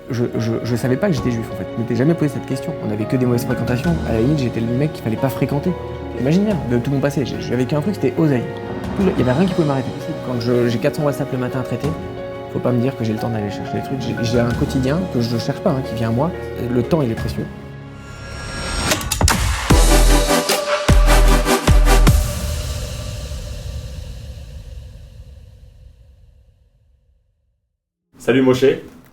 Je savais pas que j'étais juif en fait. Je m'étais jamais posé cette question. On avait que des mauvaises fréquentations. À la limite, j'étais le mec qu'il fallait pas fréquenter. Imagine bien, de tout mon passé, j'ai vécu un truc, c'était oseille. Il y avait rien qui pouvait m'arrêter. Quand j'ai 400 WhatsApp le matin à traiter, faut pas me dire que j'ai le temps d'aller chercher des trucs. J'ai un quotidien que je cherche pas, qui vient à moi. Le temps, il est précieux. Salut Moshe.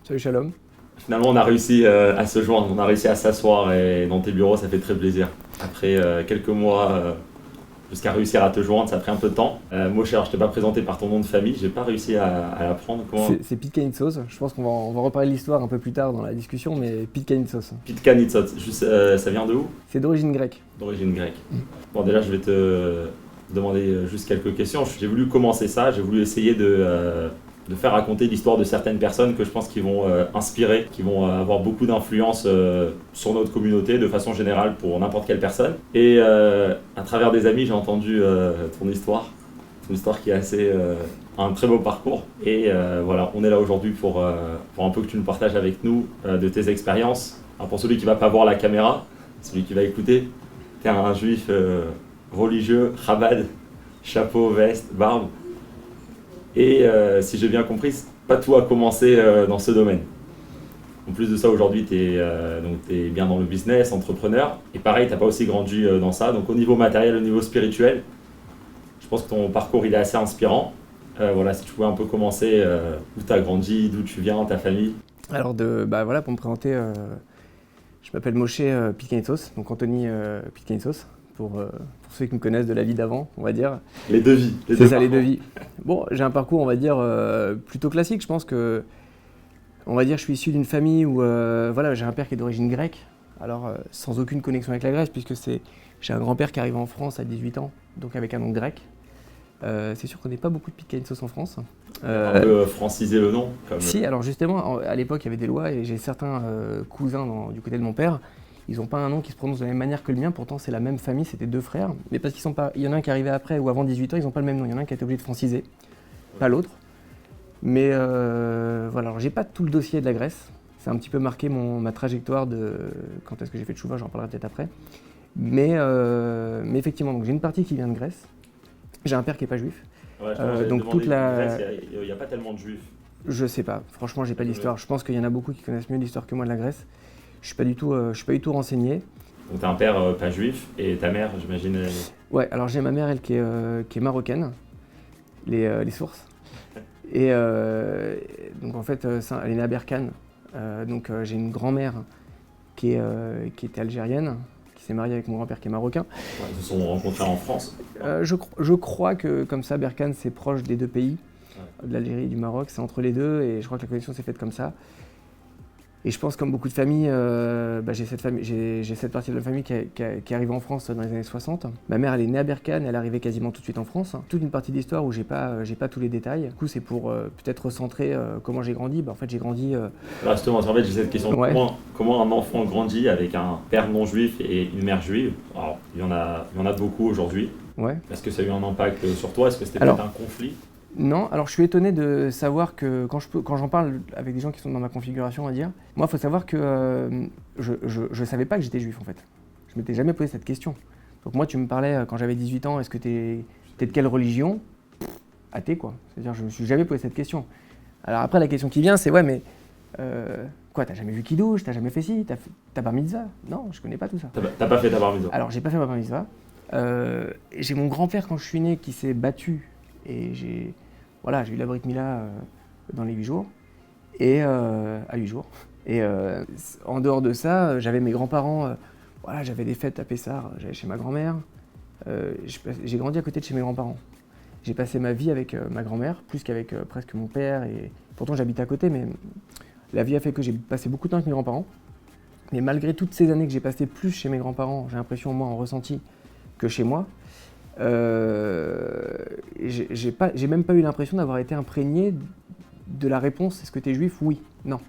Salut Shalom. Finalement, on a réussi à se joindre, on a réussi à s'asseoir et dans tes bureaux, ça fait très plaisir. Après quelques mois, jusqu'à réussir à te joindre, ça a pris un peu de temps. Moshe, alors je t'ai pas présenté par ton nom de famille, j'ai pas réussi à l'apprendre. Comment... C'est Pete Kanitzos. Je pense qu'on va reparler de l'histoire un peu plus tard dans la discussion, mais Pete Kanitzos. Pete Kanitzos, ça vient de où? C'est d'origine grecque. D'origine grecque. Bon, déjà, je vais te demander juste quelques questions. J'ai voulu commencer ça, j'ai voulu essayer de faire raconter l'histoire de certaines personnes que je pense qui vont inspirer, qui vont avoir beaucoup d'influence sur notre communauté de façon générale pour n'importe quelle personne. Et à travers des amis, j'ai entendu ton histoire qui est assez un très beau parcours. Et voilà, on est là aujourd'hui pour un peu que tu nous partages avec nous de tes expériences. Alors pour celui qui ne va pas voir la caméra, celui qui va écouter, tu es un juif religieux, chabad, chapeau, veste, barbe. Et si j'ai bien compris, pas tout a commencé dans ce domaine. En plus de ça, aujourd'hui, tu es bien dans le business, entrepreneur. Et pareil, tu n'as pas aussi grandi dans ça. Donc au niveau matériel, au niveau spirituel, je pense que ton parcours il est assez inspirant. Voilà, si tu pouvais un peu commencer, où tu as grandi, d'où tu viens, ta famille. Alors voilà, pour me présenter, je m'appelle Moshe Pete Kanitzos, donc Anthony Pete Kanitzos. Pour ceux qui me connaissent de la vie d'avant, on va dire. Les deux vies. C'est ça, les deux vies. Bon, j'ai un parcours, on va dire, plutôt classique. Je pense que, on va dire, je suis issu d'une famille où, voilà, j'ai un père qui est d'origine grecque. Alors, sans aucune connexion avec la Grèce, puisque j'ai un grand-père qui arrive en France à 18 ans, donc avec un nom grec. C'est sûr qu'on n'est pas beaucoup de Pete Kanitzos en France. Un peu franciser le nom. Si, alors justement, à l'époque, il y avait des lois et j'ai certains cousins du côté de mon père. Ils n'ont pas un nom qui se prononce de la même manière que le mien, pourtant c'est la même famille, c'était deux frères. Mais parce qu'ils sont pas, il y en a un qui est arrivé après ou avant 18 ans, ils n'ont pas le même nom. Il y en a un qui a été obligé de franciser, pas l'autre. Mais voilà, alors j'ai pas tout le dossier de la Grèce. C'est un petit peu marqué ma trajectoire de quand est-ce que j'ai fait de chouva, j'en parlerai peut-être après. Mais effectivement, donc j'ai une partie qui vient de Grèce. J'ai un père qui n'est pas juif. Ouais, donc toute la... Il n'y a pas tellement de juifs. Je sais pas, franchement j'ai pas l'histoire. Je pense qu'il y en a beaucoup qui connaissent mieux l'histoire que moi de la Grèce. Je suis pas du tout renseigné. Donc t'as un père pas juif et ta mère, j'imagine. Ouais, alors j'ai ma mère, elle qui est marocaine, les sources. Et donc en fait, elle est née à Berkane. Donc j'ai une grand-mère qui était algérienne, qui s'est mariée avec mon grand-père qui est marocain. Ouais, ils se sont rencontrés en France. Je crois que comme ça, Berkane c'est proche des deux pays, de l'Algérie et du Maroc, c'est entre les deux, et je crois que la connexion s'est faite comme ça. Et je pense comme beaucoup de familles, j'ai cette partie de la famille qui arrive en France dans les années 60. Ma mère, elle est née à Berkane, elle est arrivée quasiment tout de suite en France. Toute une partie de l'histoire où j'ai pas tous les détails. Du coup, c'est pour peut-être recentrer comment j'ai grandi. En fait, j'ai grandi... Là, justement, en fait, j'ai cette question. Ouais. Comment un enfant grandit avec un père non juif et une mère juive? Alors, il y en a beaucoup aujourd'hui. Ouais. Est-ce que ça a eu un impact sur toi? Est-ce que c'était peut-être un conflit? Non, alors je suis étonné de savoir que quand j'en parle avec des gens qui sont dans ma configuration, on va dire, moi il faut savoir que je savais pas que j'étais juif en fait. Je m'étais jamais posé cette question. Donc moi tu me parlais quand j'avais 18 ans, est-ce que t'es de quelle religion? Athée quoi. C'est-à-dire je me suis jamais posé cette question. Alors après la question qui vient c'est ouais mais quoi, t'as jamais vu Kiddush, t'as jamais fait ci, t'as bar mitzvah? Non, je connais pas tout ça. T'as pas fait ta bar mitzvah? Alors j'ai pas fait ma bar mitzvah. J'ai mon grand-père quand je suis né qui s'est battu et j'ai eu la brit mila dans les 8 jours, et à 8 jours. Et en dehors de ça, j'avais mes grands-parents, j'avais des fêtes à Pessah, j'allais chez ma grand-mère. J'ai grandi à côté de chez mes grands-parents. J'ai passé ma vie avec ma grand-mère, plus qu'avec presque mon père, et pourtant j'habite à côté, mais la vie a fait que j'ai passé beaucoup de temps avec mes grands-parents. Mais malgré toutes ces années que j'ai passées plus chez mes grands-parents, j'ai l'impression, moi, en ressenti, que chez moi, j'ai même pas eu l'impression d'avoir été imprégné de la réponse « est-ce que tu es juif ?» Oui, non.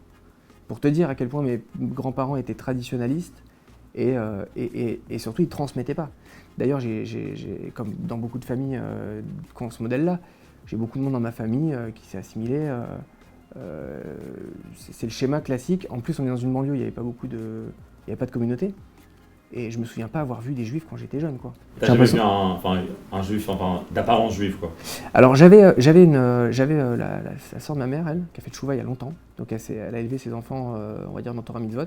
Pour te dire à quel point mes grands-parents étaient traditionnalistes et surtout ils ne transmettaient pas. D'ailleurs, comme dans beaucoup de familles qui ont ce modèle-là, j'ai beaucoup de monde dans ma famille qui s'est assimilé c'est le schéma classique. En plus, on est dans une banlieue, il n'y avait pas de communauté. Et je me souviens pas avoir vu des juifs quand j'étais jeune, quoi. T'as jamais vu un juif, d'apparence juive, quoi? Alors j'avais la sœur de ma mère, elle, qui a fait tchouva il y a longtemps. Donc elle a élevé ses enfants, on va dire, dans Torah Mitzvot.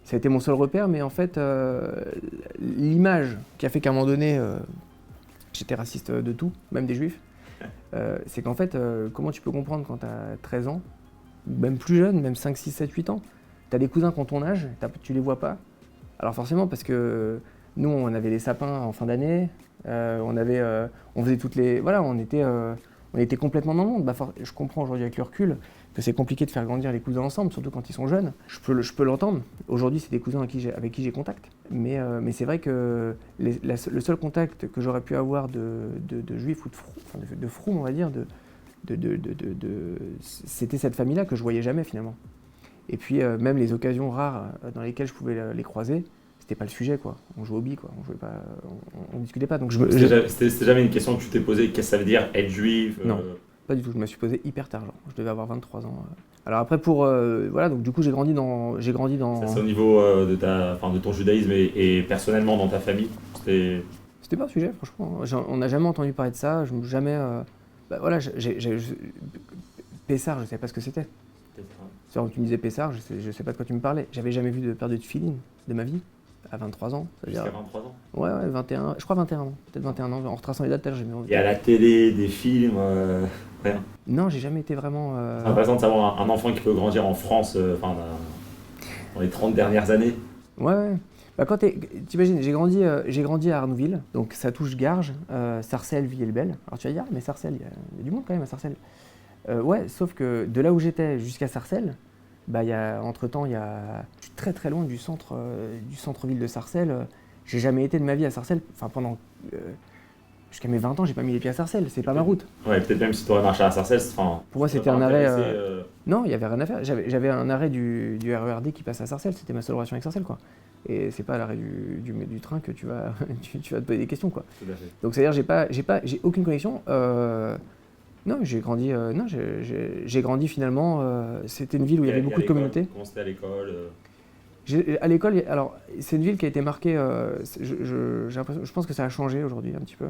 Ça a été mon seul repère, mais en fait, l'image qui a fait qu'à un moment donné, j'étais raciste de tout, même des juifs, c'est qu'en fait, comment tu peux comprendre quand tu as 13 ans, même plus jeune, même 5, 6, 7, 8 ans, tu as des cousins qui ont ton âge, tu les vois pas. Alors forcément, parce que nous, on avait les sapins en fin d'année, on faisait toutes les... Voilà, on était complètement dans le monde. Je comprends aujourd'hui avec le recul que c'est compliqué de faire grandir les cousins ensemble, surtout quand ils sont jeunes. Je peux l'entendre. Aujourd'hui, c'est des cousins avec qui j'ai contact. Mais c'est vrai que le seul contact que j'aurais pu avoir de juifs ou de froum, on va dire, c'était cette famille-là que je voyais jamais finalement. Et puis même les occasions rares dans lesquelles je pouvais les croiser, c'était pas le sujet, quoi. On jouait au billes, quoi. On jouait pas, on discutait pas. Donc c'était jamais une question que tu t'es posée, qu'est-ce que ça veut dire être juif? Non, pas du tout. Je me suis posé hyper tard, genre. Je devais avoir 23 ans. Alors après voilà, donc du coup j'ai grandi dans. Ça, c'est au niveau de ton judaïsme et personnellement dans ta famille. C'était pas un sujet, franchement. On n'a jamais entendu parler de ça. Jamais. Voilà, Pessar, je savais pas ce que c'était. Tu me disais Pessar, je sais pas de quoi tu me parlais. J'avais jamais vu de paire de tefilines de ma vie, à 23 ans. Jusqu'à 23 ans? Ouais, 21, je crois 21 ans, peut-être 21 ans, en retraçant les dates, j'ai mis... Et à la télé, des films, rien? Non, j'ai jamais été vraiment... C'est intéressant de savoir un enfant qui peut grandir en France dans les 30 dernières années. Ouais. T'imagines, j'ai grandi à Arnouville, donc ça touche Garges, Sarcelles, Villers-le-Bel. Alors tu vas dire, mais Sarcelles, il y a du monde quand même à Sarcelles. Ouais, sauf que de là où j'étais jusqu'à Sarcelles, entre-temps, je suis très très loin du centre-ville de Sarcelles. J'ai jamais été de ma vie à Sarcelles. Enfin, jusqu'à mes 20 ans, j'ai pas mis les pieds à Sarcelles. C'est pas ma route. Ouais, peut-être même si tu aurais marché à Sarcelles, pour moi, c'était un arrêt. Non, il y avait rien à faire. J'avais un arrêt du RERD qui passe à Sarcelles. C'était ma seule relation avec Sarcelles, quoi. Et c'est pas à l'arrêt du train que tu vas te poser des questions, quoi. Tout à fait. Donc c'est-à-dire j'ai aucune connexion. Non, j'ai grandi finalement. C'était une ville où il y avait beaucoup de communautés. Comment c'était à l'école? À l'école, alors c'est une ville qui a été marquée. Je pense que ça a changé aujourd'hui un petit peu,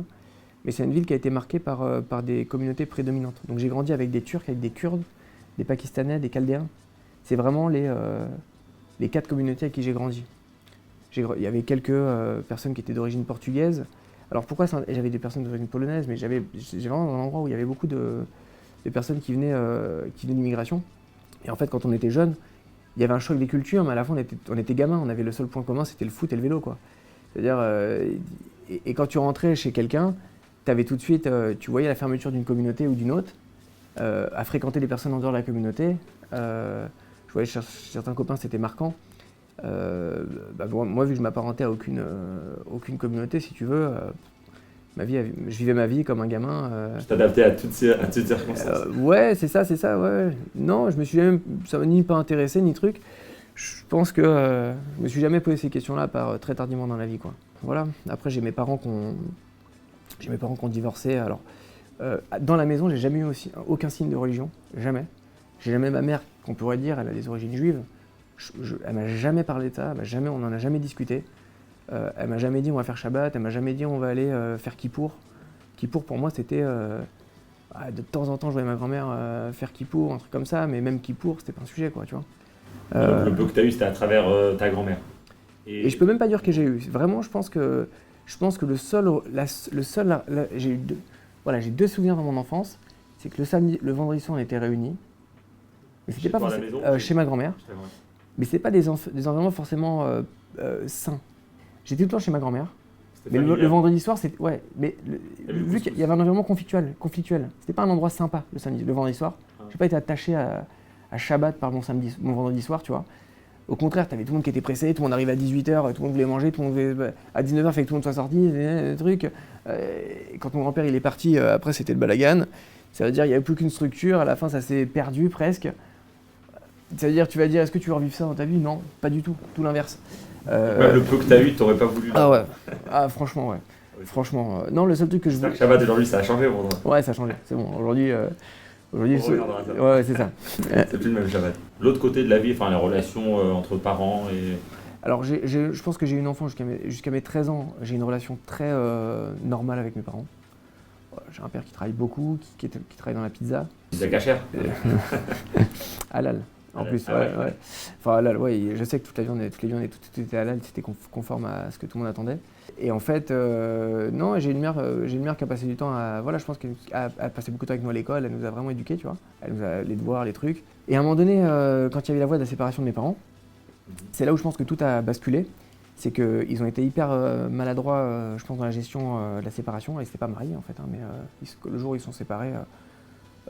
mais c'est une ville qui a été marquée par des communautés prédominantes. Donc j'ai grandi avec des Turcs, avec des Kurdes, des Pakistanais, des Chaldéens. C'est vraiment les 4 communautés avec qui j'ai grandi. Il y avait quelques personnes qui étaient d'origine portugaise. Alors pourquoi j'avais des personnes d'origine polonaise, mais j'avais vraiment un endroit où il y avait beaucoup de personnes qui venaient d'immigration. Et en fait, quand on était jeunes, il y avait un choc des cultures, mais à la fin, on était gamins. On avait le seul point commun, c'était le foot et le vélo, quoi. C'est-à-dire, et quand tu rentrais chez quelqu'un, t'avais tout de suite, tu voyais la fermeture d'une communauté ou d'une autre, à fréquenter des personnes en dehors de la communauté. Je voyais chez certains copains, c'était marquant. Moi, vu que je m'apparentais à aucune communauté, si tu veux, je vivais ma vie comme un gamin. Tu t'adaptais à toutes circonstances. Ouais, c'est ça, ouais. Non, ça m'a ni pas intéressé, ni truc. Je pense que je me suis jamais posé ces questions-là très tardivement dans la vie, quoi. Voilà. Après, j'ai mes parents qui ont divorcé. Alors, dans la maison, j'ai jamais eu aucun signe de religion, jamais. J'ai jamais ma mère, qu'on pourrait dire, elle a des origines juives. Elle m'a jamais parlé de ça, on n'en a jamais discuté. Elle m'a jamais dit on va faire Shabbat, elle m'a jamais dit on va aller faire Kippour. Kippour pour moi c'était de temps en temps je voyais ma grand-mère faire Kippour, un truc comme ça, mais même Kippour c'était pas un sujet, quoi, tu vois. Le peu que tu as eu c'était à travers ta grand-mère. Et je peux même pas dire que j'ai eu. Vraiment, je pense que j'ai 2 souvenirs dans mon enfance. C'est que le vendredi soir on était réunis. Mais c'était pas forcément chez ma grand-mère. Mais c'est pas des environnements forcément sains. J'étais tout le temps chez ma grand-mère. Mais le vendredi soir, vu qu'il y avait un environnement conflictuel. C'était pas un endroit sympa le vendredi soir. J'ai pas été attaché à Shabbat par mon vendredi soir, tu vois. Au contraire, t'avais tout le monde qui était pressé, tout le monde arrivait à 18h, tout le monde voulait manger, tout le monde voulait, à 19h, fait que tout le monde soit sorti, des trucs. Et quand mon grand-père il est parti, après c'était le balagan. Ça veut dire qu'il n'y avait plus qu'une structure, à la fin ça s'est perdu presque. C'est-à-dire, tu vas dire, est-ce que tu veux revivre ça dans ta vie? Non, pas du tout, tout l'inverse. Le peu que tu as eu, tu n'aurais pas voulu. Ah ouais, franchement, ouais. Oui. Franchement, non, le seul truc que je veux. Shabbat aujourd'hui, ça a changé pour toi. Ouais, ça a changé, c'est bon. Aujourd'hui, Aujourd'hui, On reviendra à ça. ouais, c'est ça. C'est plus le même Shabbat. L'autre côté de la vie, enfin les relations entre parents et... Alors, je pense que j'ai eu une enfance jusqu'à mes 13 ans. J'ai une relation très normale avec mes parents. J'ai un père qui travaille beaucoup, qui travaille dans la pizza. Pizza cachère. Halal. En Halal. plus, Ah ouais. ouais. Enfin, halal, ouais. Je sais que toute la viande et tout était halal, c'était conforme à ce que tout le monde attendait. Et en fait, non, j'ai une mère qui a passé du temps à, voilà, je pense qu'elle a passé beaucoup de temps avec nous à l'école. Elle nous a vraiment éduqués, tu vois. Elle nous a les devoirs, les trucs. Et à un moment donné, quand il y avait la voie de la séparation de mes parents, c'est là où je pense que tout a basculé. C'est qu'ils ont été hyper maladroits, je pense, dans la gestion de la séparation. Ils s'étaient pas mariés en fait, hein, mais le jour où ils sont séparés,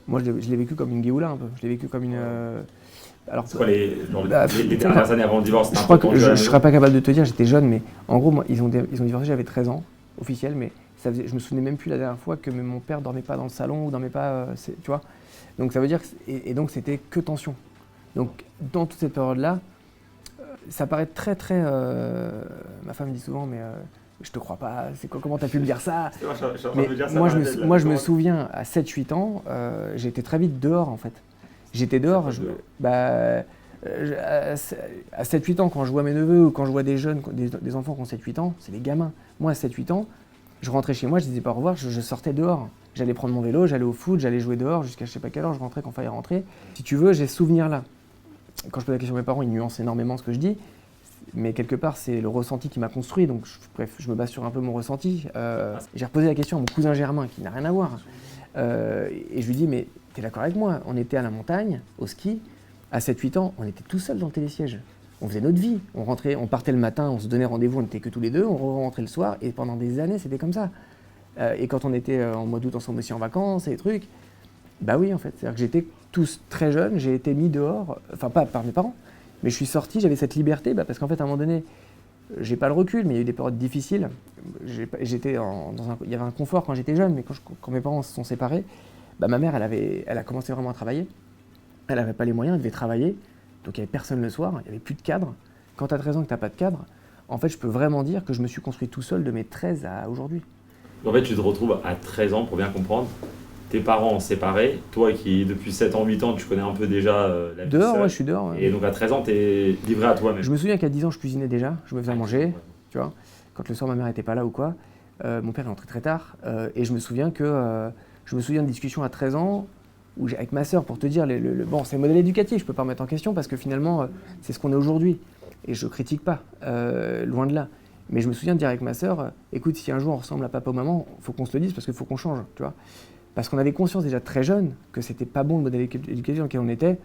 moi je l'ai vécu comme une Géoula un peu. Je l'ai vécu comme une. Alors, C'est quoi les dernières années avant le divorce? je crois que je ne serais pas capable de te dire, j'étais jeune, mais en gros, moi, ils ont divorcé, j'avais 13 ans, officiel, mais je me souvenais même plus la dernière fois que mon père dormait pas dans le salon ou dormait pas, tu vois. Donc ça veut dire, et donc c'était que tension. Donc dans toute cette période-là, ça paraît très très. Ma femme me dit souvent, mais je te crois pas, c'est quoi, comment t'as pu me dire ça? Mais moi je me souviens, à 7-8 ans, j'étais très vite dehors en fait. J'étais dehors, à 7-8 ans, quand je vois mes neveux ou quand je vois des jeunes, des enfants qui ont 7-8 ans, c'est des gamins. Moi à 7-8 ans, je rentrais chez moi, je disais pas au revoir, je sortais dehors. J'allais prendre mon vélo, j'allais au foot, j'allais jouer dehors jusqu'à je sais pas quelle heure, je rentrais quand il fallait rentrer. Si tu veux, j'ai ce souvenir-là. Quand je pose la question à mes parents, ils nuancent énormément ce que je dis, mais quelque part, c'est le ressenti qui m'a construit, donc je me base sur un peu mon ressenti. J'ai reposé la question à mon cousin Germain, qui n'a rien à voir, et je lui dis, mais t'es d'accord avec moi? On était à la montagne, au ski, à 7-8 ans, on était tout seuls dans le télésiège. On faisait notre vie, on partait le matin, on se donnait rendez-vous, on n'était que tous les deux, on rentrait le soir, et pendant des années, c'était comme ça. Et quand on était en mois d'août ensemble aussi en vacances et des trucs, bah oui en fait, c'est-à-dire que j'étais très jeune, j'ai été mis dehors, enfin pas par mes parents, mais je suis sorti, j'avais cette liberté, parce qu'en fait à un moment donné, j'ai pas le recul, mais il y a eu des périodes difficiles. Il y avait un confort quand j'étais jeune, mais quand mes parents se sont séparés, bah, ma mère elle a commencé vraiment à travailler, elle n'avait pas les moyens, elle devait travailler, donc il n'y avait personne le soir, il n'y avait plus de cadre. Quand tu as 13 ans et que tu n'as pas de cadre, en fait je peux vraiment dire que je me suis construit tout seul de mes 13 à aujourd'hui. En fait, tu te retrouves à 13 ans, pour bien comprendre, tes parents séparés, toi qui depuis 7 ans, 8 ans, tu connais un peu déjà la vie Dehors, seule. ouais, je suis dehors. Ouais. Et donc à 13 ans, tu es livré à toi-même. Je me souviens qu'à 10 ans, je cuisinais déjà, je me faisais à manger, tu vois. Quand le soir, ma mère n'était pas là ou quoi, mon père est rentré très tard, et je me souviens de discussions à 13 ans, où avec ma sœur, pour te dire, bon, c'est le modèle éducatif, je peux pas remettre en question, parce que finalement, c'est ce qu'on est aujourd'hui, et je critique pas, loin de là. Mais je me souviens de dire avec ma sœur, écoute, si un jour on ressemble à papa ou maman, il faut qu'on se le dise parce qu'il faut qu'on change, tu vois. Parce qu'on avait conscience déjà très jeune que c'était pas bon le modèle éducatif dans lequel on était.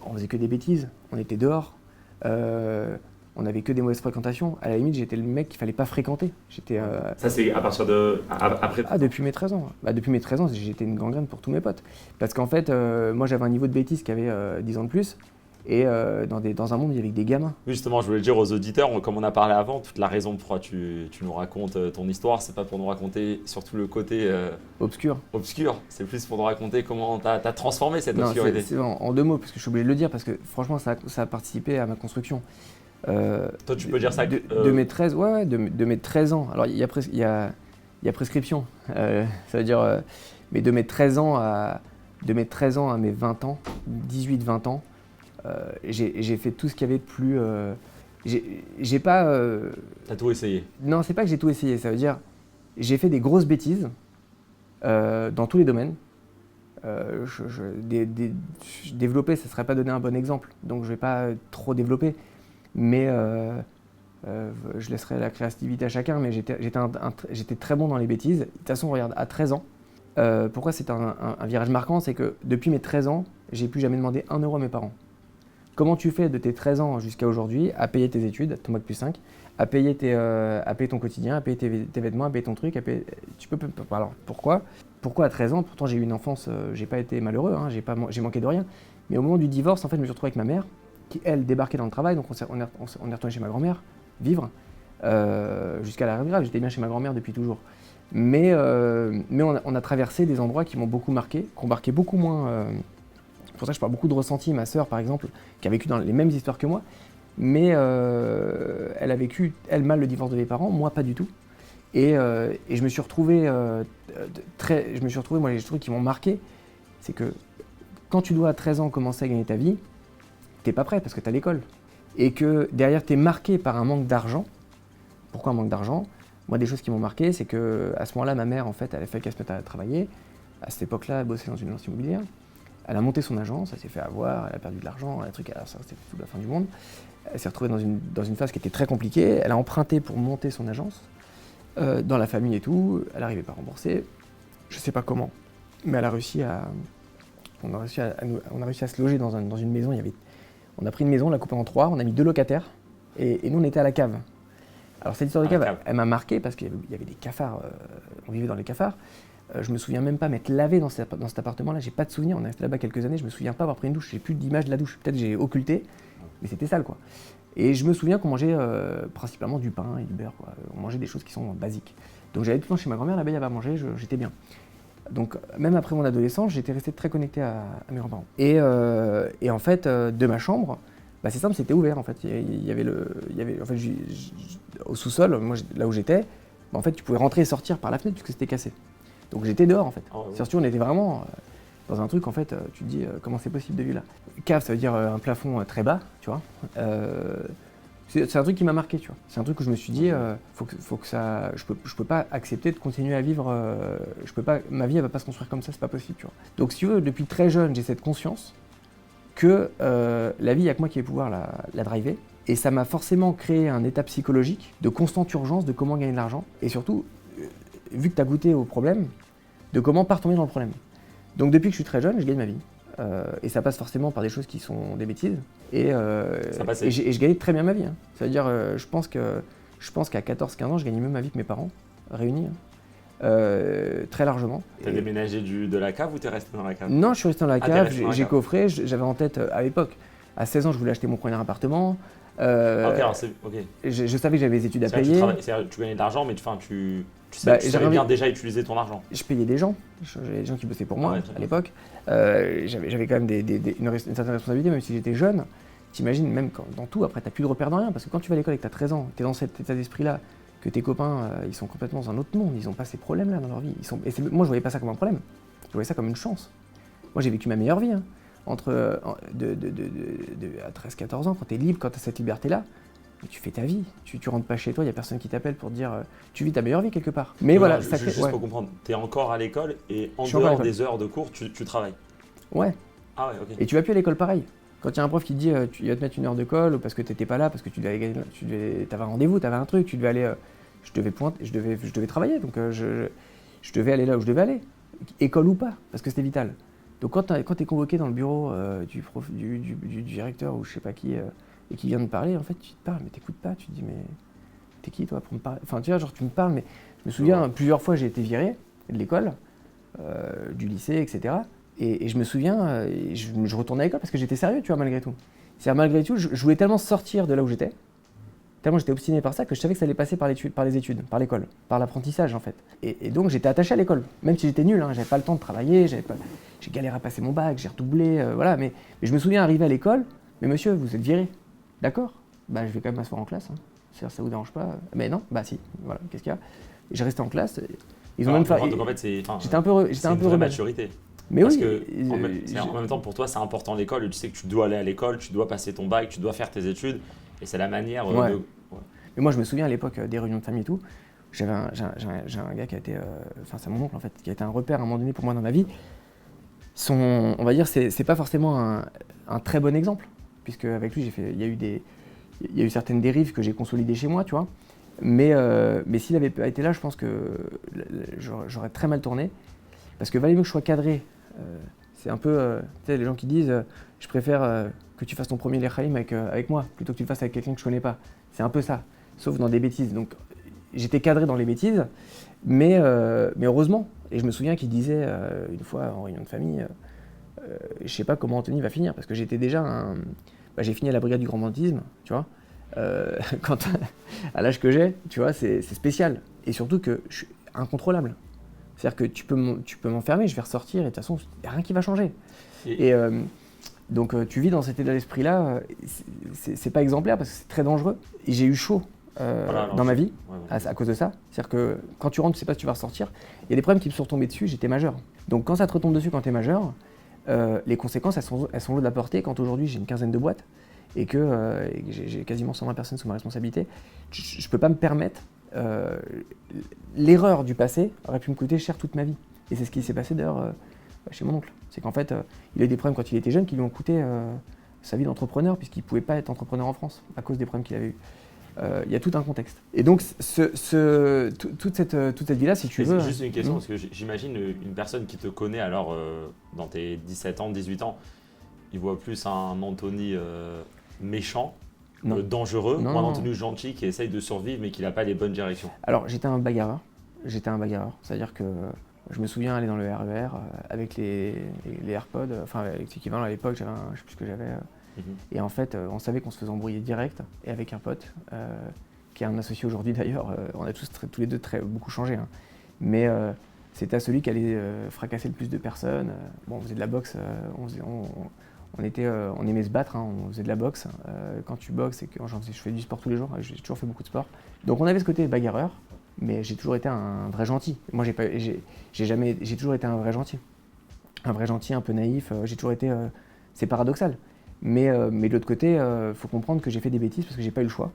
On faisait que des bêtises, on était dehors, on avait que des mauvaises fréquentations. À la limite, j'étais le mec qu'il fallait pas fréquenter. Ça, c'est à partir de... après... Ah, depuis mes 13 ans. Bah, depuis mes 13 ans, j'étais une gangrène pour tous mes potes. Parce qu'en fait, moi j'avais un niveau de bêtise qui avait 10 ans de plus. Et dans un monde où il y avait des gamins. Oui, justement, je voulais dire aux auditeurs, comme on a parlé avant, toute la raison pourquoi tu nous racontes ton histoire, c'est pas pour nous raconter surtout le côté obscur. C'est plus pour nous raconter comment tu as transformé cette obscurité. C'est en 2 mots, parce que je suis obligé de le dire, parce que franchement, ça a participé à ma construction. Toi, tu peux dire ça de mes 13, de mes 13 ans. Alors, il y a prescription, ça veut dire, mais de mes 13 ans à mes 20 ans, 18-20 ans, j'ai fait tout ce qu'il y avait de plus. J'ai pas. T'as tout essayé? Non, c'est pas que j'ai tout essayé. Ça veut dire, j'ai fait des grosses bêtises dans tous les domaines. Développer, ça serait pas donner un bon exemple, donc je vais pas trop développer. Mais je laisserai la créativité à chacun. Mais j'étais très bon dans les bêtises. De toute façon, regarde, à 13 ans. Pourquoi c'est un virage marquant? C'est que depuis mes 13 ans, j'ai plus jamais demandé 1 euro à mes parents. Comment tu fais de tes 13 ans jusqu'à aujourd'hui à payer tes études, ton bac plus 5, à payer ton quotidien, à payer tes vêtements, à payer ton truc, alors pourquoi à 13 ans? Pourtant j'ai eu une enfance, j'ai pas été malheureux, hein, j'ai manqué de rien. Mais au moment du divorce, en fait, je me suis retrouvé avec ma mère, qui elle débarquait dans le travail, donc on est retourné chez ma grand-mère, vivre, jusqu'à l'arrêt grave. J'étais bien chez ma grand-mère depuis toujours. Mais on a traversé des endroits qui m'ont beaucoup marqué, qui ont marqué beaucoup moins. C'est pour ça que je parle beaucoup de ressenti. Ma sœur, par exemple, qui a vécu dans les mêmes histoires que moi, mais elle a vécu, elle, mal le divorce de mes parents, moi pas du tout. Et je me suis retrouvé moi, les trucs qui m'ont marqué, c'est que quand tu dois à 13 ans commencer à gagner ta vie, t'es pas prêt parce que t'as l'école. Et que derrière, t'es marqué par un manque d'argent. Pourquoi un manque d'argent? Moi, des choses qui m'ont marqué, c'est qu'à ce moment-là, ma mère, en fait, elle a fait qu'elle se mette à travailler. À cette époque-là, elle bossait dans une agence immobilière. Elle a monté son agence, elle s'est fait avoir, elle a perdu de l'argent, un truc, alors ça, c'était toute la fin du monde. Elle s'est retrouvée dans une phase qui était très compliquée. Elle a emprunté pour monter son agence, dans la famille et tout. Elle n'arrivait pas à rembourser. Je ne sais pas comment, mais elle a réussi à... On a réussi à se loger dans une maison. On a pris une maison, on l'a coupée en 3, on a mis 2 locataires, et nous, on était à la cave. Alors cette histoire de cave, elle m'a marqué parce qu'il y avait des cafards, on vivait dans les cafards. Je me souviens même pas m'être lavé dans cet appartement-là, j'ai pas de souvenir, on est resté là-bas quelques années, je me souviens pas avoir pris une douche, j'ai plus d'image de la douche, peut-être j'ai occulté, mais c'était sale quoi. Et je me souviens qu'on mangeait principalement du pain et du beurre, quoi. On mangeait des choses qui sont basiques. Donc j'allais tout le temps chez ma grand-mère, là-bas il y avait à manger, j'étais bien. Donc même après mon adolescence, j'étais resté très connecté à mes grands-parents. Et en fait, de ma chambre, bah c'est simple, c'était ouvert en fait. Il y avait en fait, au sous-sol, moi là où j'étais, bah, en fait tu pouvais rentrer et sortir par la fenêtre puisque c'était cassé. Donc j'étais dehors en fait. Oh, ouais. Surtout on était vraiment dans un truc en fait, tu te dis comment c'est possible de vivre là. Cave, ça veut dire un plafond très bas, tu vois. C'est un truc qui m'a marqué, tu vois. C'est un truc où je me suis dit, faut que ça, je peux pas accepter de continuer à vivre, ma vie elle va pas se construire comme ça, c'est pas possible, tu vois. Donc si tu veux, depuis très jeune, j'ai cette conscience que la vie, il n'y a que moi qui vais pouvoir la driver. Et ça m'a forcément créé un état psychologique de constante urgence de comment gagner de l'argent. Et surtout, vu que tu as goûté au problème, de comment pas retomber dans le problème. Donc depuis que je suis très jeune, je gagne ma vie. Et ça passe forcément par des choses qui sont des bêtises. Et je gagnais très bien ma vie. Hein. C'est-à-dire, je pense qu'à 14-15 ans, je gagnais mieux ma vie que mes parents, réunis. Très largement. T'as déménagé de la cave ou t'es resté dans la cave? Non, je suis resté dans la cave, j'ai coffré, j'avais en tête à l'époque, à 16 ans, je voulais acheter mon premier appartement. Je savais que j'avais des études à payer. Tu gagnais de l'argent, mais tu savais bien déjà utiliser ton argent. Je payais des gens, j'avais des gens qui bossaient pour moi à l'époque. J'avais quand même une certaine responsabilité, même si j'étais jeune. T'imagines, même dans tout, après t'as plus de repères dans rien, parce que quand tu vas à l'école et que t'as 13 ans, t'es dans cet état d'esprit-là, que tes copains, ils sont complètement dans un autre monde, ils n'ont pas ces problèmes-là dans leur vie. Moi, je voyais pas ça comme un problème, je voyais ça comme une chance. Moi, j'ai vécu ma meilleure vie, hein. À 13-14 ans, quand tu es libre, quand tu as cette liberté-là, tu fais ta vie. Tu rentres pas chez toi, il n'y a personne qui t'appelle pour te dire tu vis ta meilleure vie quelque part. Mais voilà, ça fait. Juste pour comprendre, tu es encore à l'école et en dehors des heures de cours, tu travailles. Ouais. Ah ouais, ok. Et tu vas plus à l'école pareil. Quand il y a un prof qui te dit il va te mettre une heure de colle ou parce que tu n'étais pas là, parce que tu avais un rendez-vous, tu avais un truc, tu devais aller. Je devais travailler, donc je devais aller là où je devais aller, école ou pas, parce que c'était vital. Donc quand tu es convoqué dans le bureau du directeur ou je sais pas qui, et qui vient de parler, en fait tu te parles, mais t'écoutes pas, tu te dis mais t'es qui toi pour me parler? Enfin tu vois, genre tu me parles, mais je me souviens plusieurs fois j'ai été viré de l'école, du lycée, etc. Et je me souviens, je retournais à l'école parce que j'étais sérieux, tu vois, malgré tout. C'est-à-dire malgré tout, je voulais tellement sortir de là où j'étais, tellement j'étais obstiné par ça que je savais que ça allait passer par les études, par l'école, par l'apprentissage en fait. Et donc j'étais attaché à l'école, même si j'étais nul, hein, j'avais pas le temps de travailler, j'ai galéré à passer mon bac, j'ai redoublé, voilà. Mais je me souviens arriver à l'école, mais monsieur, vous êtes viré, d'accord? Bah je vais quand même m'asseoir en classe, hein. C'est-à-dire ça vous dérange pas? Mais non, bah si, voilà, qu'est-ce qu'il y a? J'ai resté en classe, ils ont même fait. Donc en fait j'étais un peu rebelle. Maturité. Mais parce oui, que en même temps pour toi c'est important l'école, tu sais que tu dois aller à l'école, tu dois passer ton bac, tu dois faire tes études, et c'est la manière de. Ouais. Mais moi je me souviens à l'époque des réunions de famille et tout, j'ai un gars qui a été, c'est mon oncle en fait, qui a été un repère à un moment donné pour moi dans ma vie. On va dire c'est pas forcément un très bon exemple, puisque avec lui il y a eu certaines dérives que j'ai consolidées chez moi, tu vois. Mais s'il avait pas été là, je pense que j'aurais très mal tourné, parce que valait mieux que je sois cadré. C'est un peu, tu sais, les gens qui disent je préfère que tu fasses ton premier L'Echaim avec moi, plutôt que tu le fasses avec quelqu'un que je connais pas. C'est un peu ça, sauf dans des bêtises. Donc j'étais cadré dans les bêtises, mais heureusement. Et je me souviens qu'il disait une fois en réunion de famille, je sais pas comment Anthony va finir, parce que j'étais déjà j'ai fini à la brigade du grand banditisme, tu vois. À l'âge que j'ai, tu vois, c'est spécial. Et surtout que je suis incontrôlable. C'est-à-dire que tu peux m'enfermer, je vais ressortir et de toute façon, il n'y a rien qui va changer. Donc tu vis dans cet état d'esprit-là, c'est pas exemplaire parce que c'est très dangereux. Et j'ai eu chaud dans ma vie à cause de ça. C'est-à-dire que quand tu rentres, tu sais pas si tu vas ressortir. Il y a des problèmes qui me sont retombés dessus, j'étais majeur. Donc quand ça te retombe dessus quand tu es majeur, les conséquences, elles sont lourdes à porter quand aujourd'hui j'ai une quinzaine de boîtes et que j'ai quasiment 120 personnes sous ma responsabilité. Je ne peux pas me permettre. L'erreur du passé aurait pu me coûter cher toute ma vie. Et c'est ce qui s'est passé d'ailleurs chez mon oncle. C'est qu'en fait, il a eu des problèmes quand il était jeune qui lui ont coûté sa vie d'entrepreneur, puisqu'il ne pouvait pas être entrepreneur en France à cause des problèmes qu'il avait eus. Il y a tout un contexte. Et donc, toute cette vie-là, si tu veux... C'est juste une question, parce que j'imagine une personne qui te connaît alors dans tes 17 ans, 18 ans, il voit plus un Anthony méchant, dangereux, ou un Anthony gentil qui essaye de survivre mais qui n'a pas les bonnes directions. Alors, j'étais un bagarreur. C'est-à-dire que je me souviens aller dans le RER avec les AirPods, enfin avec l'équivalent à l'époque, je ne sais plus ce que j'avais. Et en fait, on savait qu'on se faisait embrouiller direct. Et avec un pote, qui est un associé aujourd'hui d'ailleurs, on a tous les deux beaucoup changé. Hein. Mais c'était à celui qui allait fracasser le plus de personnes. Bon, on faisait de la boxe, on aimait se battre, hein, on faisait de la boxe. Quand tu boxes, je fais du sport tous les jours, j'ai toujours fait beaucoup de sport. Donc on avait ce côté bagarreur, mais j'ai toujours été un vrai gentil. Moi, j'ai toujours été un vrai gentil. Un vrai gentil, un peu naïf, j'ai toujours été... c'est paradoxal. Mais de l'autre côté, il faut comprendre que j'ai fait des bêtises parce que j'ai pas eu le choix.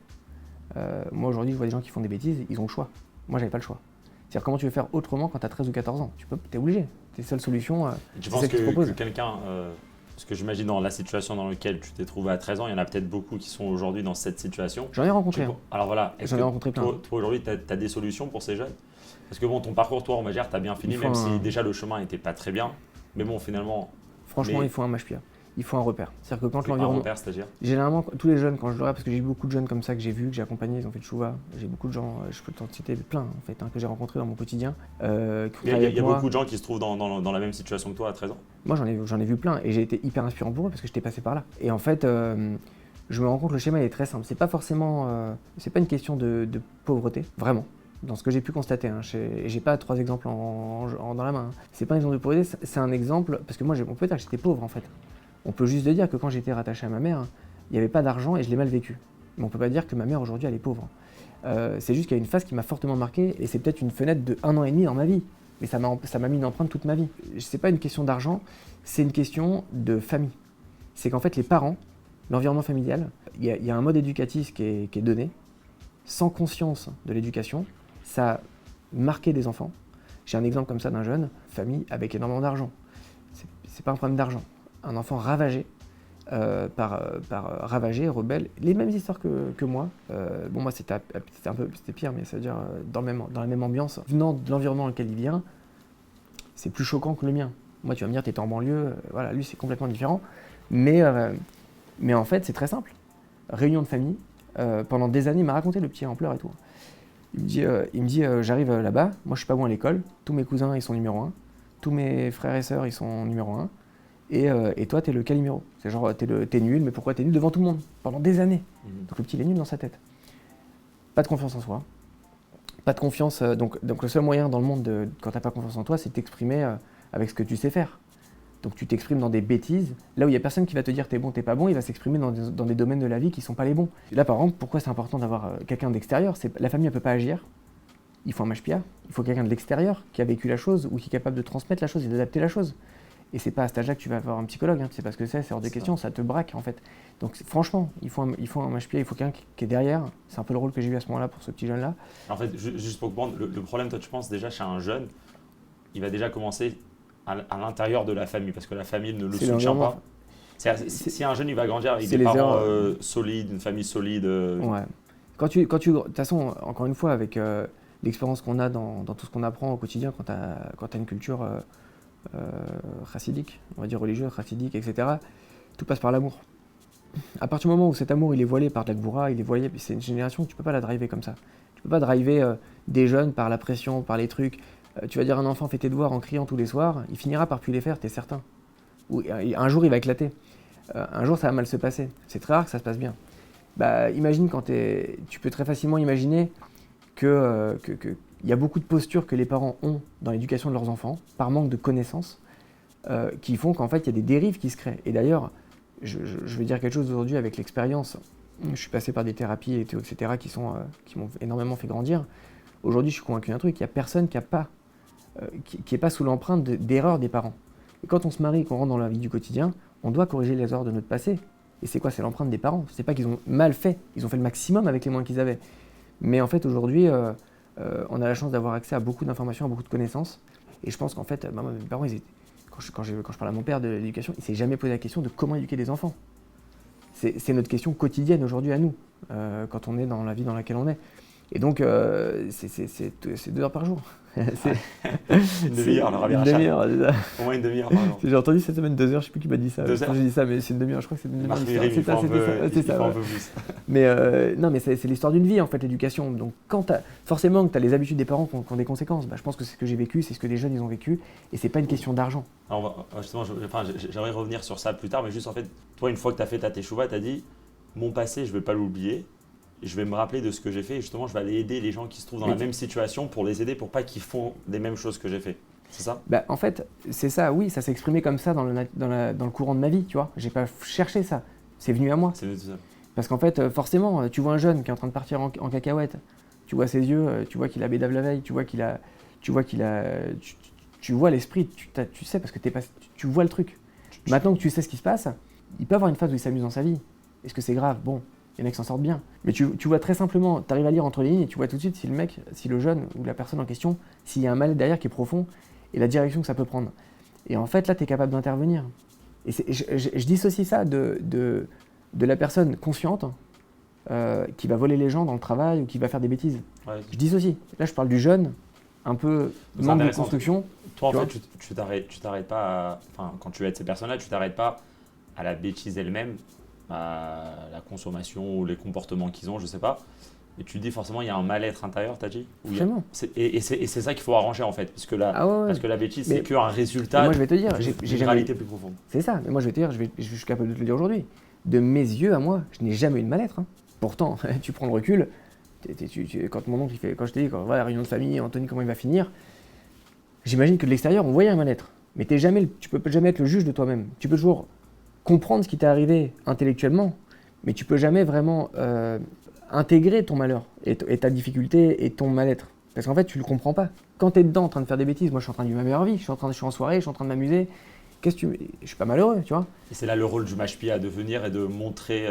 Moi, aujourd'hui, je vois des gens qui font des bêtises, ils ont le choix. Moi, j'avais pas le choix. C'est-à-dire, comment tu veux faire autrement quand tu as 13 ou 14 ans? T'es obligé. Tes seules solutions, tu penses que quelqu'un... Parce que j'imagine dans la situation dans laquelle tu t'es trouvé à 13 ans, il y en a peut-être beaucoup qui sont aujourd'hui dans cette situation. J'en ai rencontré. Alors voilà, j'en ai rencontré plein. Toi aujourd'hui, tu as des solutions pour ces jeunes? Parce que bon, ton parcours, toi, on va dire, tu as bien fini, même si déjà le chemin n'était pas très bien. Mais bon, finalement... Franchement, il faut un mâche-pied. Il faut un repère. C'est-à-dire que quand l'environnement... Un repère, c'est-à-dire? Généralement, tous les jeunes, quand je le regarde, parce que j'ai eu beaucoup de jeunes comme ça que j'ai vus, que j'ai accompagnés, ils ont fait de chouva. J'ai beaucoup de gens, je peux t'en citer plein en fait, hein, que j'ai rencontrés dans mon quotidien. Il y a beaucoup de gens qui se trouvent dans la même situation que toi à 13 ans? Moi, j'en ai vu plein et j'ai été hyper inspirant pour eux parce que j'étais passé par là. Et en fait, je me rends compte que le schéma il est très simple. C'est pas forcément, c'est pas une question de pauvreté, vraiment. Dans ce que j'ai pu constater, hein, j'ai pas 3 exemples dans la main. Hein. C'est pas un exemple de pauvreté, c'est un exemple parce que moi, on peut dire que j'étais pauvre en fait. On peut juste dire que quand j'étais rattaché à ma mère, il n'y avait pas d'argent et je l'ai mal vécu. Mais on ne peut pas dire que ma mère aujourd'hui elle est pauvre. C'est juste qu'il y a une phase qui m'a fortement marqué et c'est peut-être une fenêtre de 1 an et demi dans ma vie. Mais ça m'a mis une empreinte toute ma vie. C'est pas une question d'argent, c'est une question de famille. C'est qu'en fait les parents, l'environnement familial, il y a un mode éducatif qui est donné, sans conscience de l'éducation, ça a marqué des enfants. J'ai un exemple comme ça d'un jeune, famille avec énormément d'argent. C'est pas un problème d'argent. Un enfant ravagé, ravagé, rebelle, les mêmes histoires que moi. Bon, moi c'était pire, mais c'est-à-dire dans la même ambiance. Venant de l'environnement dans lequel il vient, c'est plus choquant que le mien. Moi, tu vas me dire, t'étais en banlieue, voilà, lui c'est complètement différent. Mais en fait, c'est très simple. Réunion de famille, pendant des années, il m'a raconté le petit en pleurs et tout. Il me dit j'arrive là-bas, moi je suis pas bon à l'école, tous mes cousins ils sont numéro 1, tous mes frères et sœurs ils sont numéro 1. Et toi, t'es le caliméro. C'est genre, t'es nul, mais pourquoi t'es nul devant tout le monde? Pendant des années. Donc le petit, il est nul dans sa tête. Pas de confiance en soi. Pas de confiance. Donc le seul moyen dans le monde, quand t'as pas confiance en toi, c'est de t'exprimer avec ce que tu sais faire. Donc tu t'exprimes dans des bêtises. Là où il y a personne qui va te dire t'es bon, t'es pas bon, il va s'exprimer dans des domaines de la vie qui sont pas les bons. Là, par exemple, pourquoi c'est important d'avoir quelqu'un d'extérieur? La famille, elle peut pas agir. Il faut un mâche-pied. Il faut quelqu'un de l'extérieur qui a vécu la chose ou qui est capable de transmettre la chose et d'adapter la chose. Et c'est pas à cet âge-là que tu vas avoir un psychologue, hein. Tu sais pas ce que c'est hors de question, ça te braque en fait. Donc franchement, il faut un mâche-pied, il faut quelqu'un qui est derrière. C'est un peu le rôle que j'ai eu à ce moment-là pour ce petit jeune-là. En fait, juste pour comprendre, le problème, toi tu penses déjà chez un jeune, il va déjà commencer à l'intérieur de la famille, parce que la famille ne le soutient pas. Si un jeune il va grandir avec des parents solides, une famille solide. Ouais. De toute façon, encore une fois, avec l'expérience qu'on a dans tout ce qu'on apprend au quotidien, quand tu as une culture chassidique, on va dire religieuse, chassidique, etc., tout passe par l'amour. À partir du moment où cet amour il est voilé par de la gboura, il est voilé, c'est une génération, tu peux pas la driver comme ça. Tu peux pas driver des jeunes par la pression, par les trucs. Tu vas dire à un enfant fais tes devoirs en criant tous les soirs, il finira par plus les faire, t'es certain. Ou un jour il va éclater. Un jour ça va mal se passer. C'est très rare que ça se passe bien. Bah, imagine tu peux très facilement imaginer que y a beaucoup de postures que les parents ont dans l'éducation de leurs enfants, par manque de connaissances, qui font qu'en fait il y a des dérives qui se créent. Et d'ailleurs, je vais dire quelque chose aujourd'hui avec l'expérience. Je suis passé par des thérapies, etc., qui m'ont énormément fait grandir. Aujourd'hui, je suis convaincu d'un truc, il n'y a personne qui n'est pas sous l'empreinte d'erreurs des parents. Et quand on se marie, qu'on rentre dans la vie du quotidien, on doit corriger les erreurs de notre passé. Et c'est quoi? C'est l'empreinte des parents. C'est pas qu'ils ont mal fait, ils ont fait le maximum avec les moyens qu'ils avaient. Mais en fait, aujourd'hui, on a la chance d'avoir accès à beaucoup d'informations, à beaucoup de connaissances. Et je pense qu'en fait, mes parents, quand je parle à mon père de l'éducation, il ne s'est jamais posé la question de comment éduquer des enfants. C'est notre question quotidienne aujourd'hui à nous, quand on est dans la vie dans laquelle on est. Et donc, c'est 2 heures par jour. Une demi-heure, le Rabbi Une Rachel. demi-heure, c'est ça. Au moins une demi-heure par jour. J'ai entendu cette semaine 2 heures, je ne sais plus qui m'a dit ça. 2 heures. J'ai dit ça, mais c'est une demi-heure, je crois que c'est une demi-heure. Marc Méry, il faut un peu plus. Mais non, mais c'est l'histoire d'une vie en fait, l'éducation. Donc forcément que tu as les habitudes des parents qui ont des conséquences. Je pense que c'est ce que j'ai vécu, c'est ce que les jeunes ils ont vécu, et c'est pas une question d'argent. Alors, justement, j'aimerais revenir sur ça plus tard, mais juste en fait, toi, une fois que tu as fait ta teshuva, tu as dit mon passé, je ne vais pas l'oublier. Je vais me rappeler de ce que j'ai fait et justement, je vais aller aider les gens qui se trouvent dans la même situation pour les aider pour pas qu'ils font les mêmes choses que j'ai fait. C'est ça? En fait, c'est ça, oui, ça s'est exprimé comme ça dans le courant de ma vie, tu vois. J'ai pas cherché ça, c'est venu à moi. C'est venu tout seul. Parce qu'en fait, forcément, tu vois un jeune qui est en train de partir en cacahuète, tu vois ses yeux, tu vois qu'il a bédave la veille, tu vois l'esprit, tu sais parce que tu vois le truc. Maintenant que tu sais ce qui se passe, il peut avoir une phase où il s'amuse dans sa vie. Est-ce que c'est grave? Bon. Il y en a qui s'en sortent bien. Mais tu vois très simplement, tu arrives à lire entre les lignes et tu vois tout de suite si le jeune ou la personne en question, s'il y a un mal derrière qui est profond et la direction que ça peut prendre. Et en fait, là, tu es capable d'intervenir. Et je dissocie ça de la personne consciente qui va voler les gens dans le travail ou qui va faire des bêtises. Ouais. Je dissocie. Là, je parle du jeune, un peu manque de construction. Toi, en fait, tu t'arrêtes pas quand tu aides ces personnes-là, tu t'arrêtes pas à la bêtise elle-même, à la consommation ou les comportements qu'ils ont, je sais pas. Et tu dis forcément il y a un mal-être intérieur, t'as dit? Vraiment. Et c'est ça qu'il faut arranger en fait, parce que parce que la bêtise c'est qu'un résultat. Moi je vais te dire, j'ai une réalité plus profonde. C'est ça. Mais moi je vais te dire, je suis capable de te le dire aujourd'hui. De mes yeux à moi, je n'ai jamais eu de mal-être. Hein. Pourtant, tu prends le recul. Quand mon oncle il fait, quand je te dis quand on va à la réunion de famille, Anthony comment il va finir, j'imagine que de l'extérieur on voyait un mal-être. Mais tu peux jamais être le juge de toi-même. Tu peux toujours comprendre ce qui t'est arrivé intellectuellement, mais tu peux jamais vraiment intégrer ton malheur et ta difficulté et ton mal-être. Parce qu'en fait, tu le comprends pas. Quand tu es dedans en train de faire des bêtises, moi je suis en train de vivre ma meilleure vie, je suis en soirée, je suis en train de m'amuser. Je suis pas malheureux, tu vois. Et c'est là le rôle du mashpia de venir et de montrer.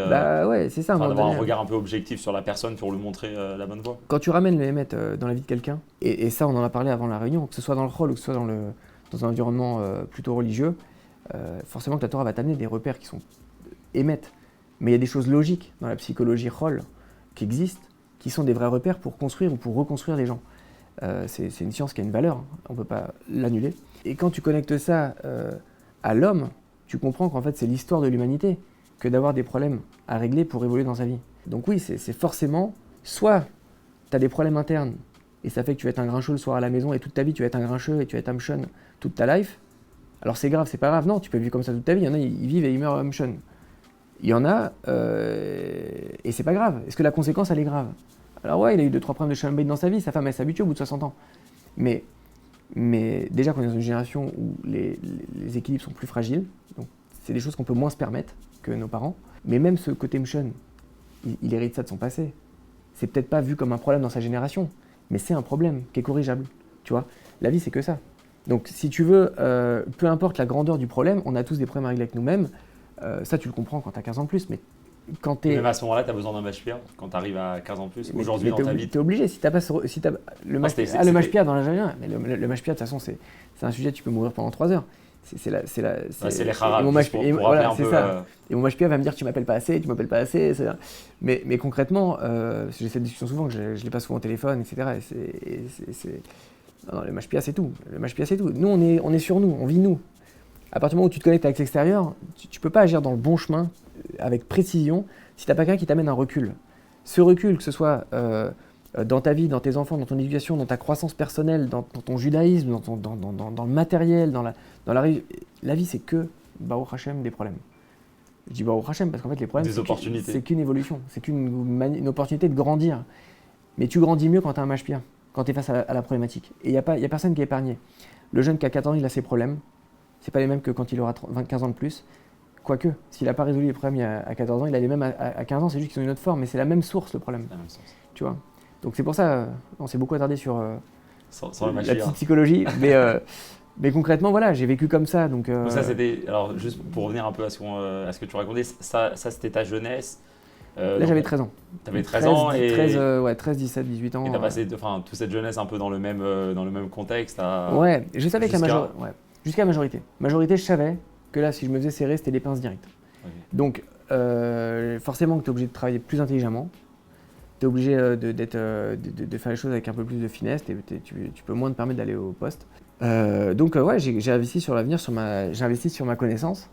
Ouais, c'est ça. D'avoir un regard un peu objectif sur la personne pour lui montrer la bonne voie. Quand tu ramènes les Hémet dans la vie de quelqu'un, et ça on en a parlé avant la réunion, que ce soit dans le rôle ou que ce soit dans un environnement plutôt religieux, forcément que la Torah va t'amener des repères qui sont émettent. Mais il y a des choses logiques dans la psychologie rôle qui existent, qui sont des vrais repères pour construire ou pour reconstruire les gens. C'est une science qui a une valeur, hein. On ne peut pas l'annuler. Et quand tu connectes ça à l'homme, tu comprends qu'en fait c'est l'histoire de l'humanité que d'avoir des problèmes à régler pour évoluer dans sa vie. Donc oui, c'est forcément, soit tu as des problèmes internes et ça fait que tu vas être un grincheux le soir à la maison et toute ta vie tu vas être un grincheux et tu vas être amshon toute ta life. Alors c'est grave, c'est pas grave, non, tu peux vivre comme ça toute ta vie, il y en a, ils vivent et ils meurent amshon. Il y en a, et c'est pas grave. Est-ce que la conséquence, elle est grave? Alors ouais, il a eu 2-3 problèmes de shalom bayit dans sa vie, sa femme, elle s'habitue au bout de 60 ans. Mais déjà qu'on est dans une génération où les équilibres sont plus fragiles, donc c'est des choses qu'on peut moins se permettre que nos parents. Mais même ce côté mshon, il hérite ça de son passé. C'est peut-être pas vu comme un problème dans sa génération, mais c'est un problème qui est corrigeable. Tu vois, la vie, c'est que ça. Donc si tu veux, peu importe la grandeur du problème, on a tous des problèmes à régler avec nous-mêmes. Ça, tu le comprends quand tu as 15 ans de plus, mais quand tu es... Même à ce moment-là, tu as besoin d'un mashpia quand tu arrives à 15 ans de plus. Aujourd'hui, dans ta vie... Tu es obligé. Si tu n'as pas le mashpia dans l'Algérien, mais le mashpia, de toute façon, c'est un sujet, tu peux mourir pendant 3 heures. C'est les haras, voilà, c'est ça. Et mon mashpia va me dire tu m'appelles pas assez, tu m'appelles pas assez. Mais concrètement, j'ai cette discussion souvent, que je l'ai pas souvent au téléphone, etc. Non, le mashpia, c'est tout. Le mashpia, c'est tout. Nous, on est sur nous, on vit nous. À partir du moment où tu te connectes avec l'extérieur, tu ne peux pas agir dans le bon chemin, avec précision, si tu n'as pas quelqu'un qui t'amène un recul. Ce recul, que ce soit dans ta vie, dans tes enfants, dans ton éducation, dans ta croissance personnelle, dans ton judaïsme, dans le matériel, dans la vie, c'est que, Baruch Hashem, des problèmes. Je dis Baruch Hashem parce qu'en fait, les problèmes, c'est qu'une évolution, c'est qu'une opportunité de grandir. Mais tu grandis mieux quand tu as un mashpia, quand tu es face à la problématique. Et il n'y a personne qui est épargné. Le jeune qui a 14 ans, il a ses problèmes. C'est pas les mêmes que quand il aura 15 ans de plus. Quoique, s'il n'a pas résolu les problèmes à 14 ans, il a les mêmes à 15 ans, c'est juste qu'ils ont une autre forme, mais c'est la même source le problème. La même source. Tu vois. Donc c'est pour ça, on s'est beaucoup attardé sur sans la petite psychologie, Mais concrètement, voilà, j'ai vécu comme ça. Donc Donc ça, c'était. Alors, juste pour revenir un peu à ce que tu racontais, ça c'était ta jeunesse. là, j'avais 13 ans. Tu avais 13 ans et. 13, 17, 18 ans. Et tu as passé toute cette jeunesse un peu dans le même contexte. Ouais, je savais que jusqu'à la majorité. Majorité, je savais que là, si je me faisais serrer, c'était les pinces directes. Okay. Donc, forcément, tu es obligé de travailler plus intelligemment. Tu es obligé de faire les choses avec un peu plus de finesse. Tu peux moins te permettre d'aller au poste. Donc, ouais, j'ai investi sur l'avenir, j'ai investi sur ma connaissance.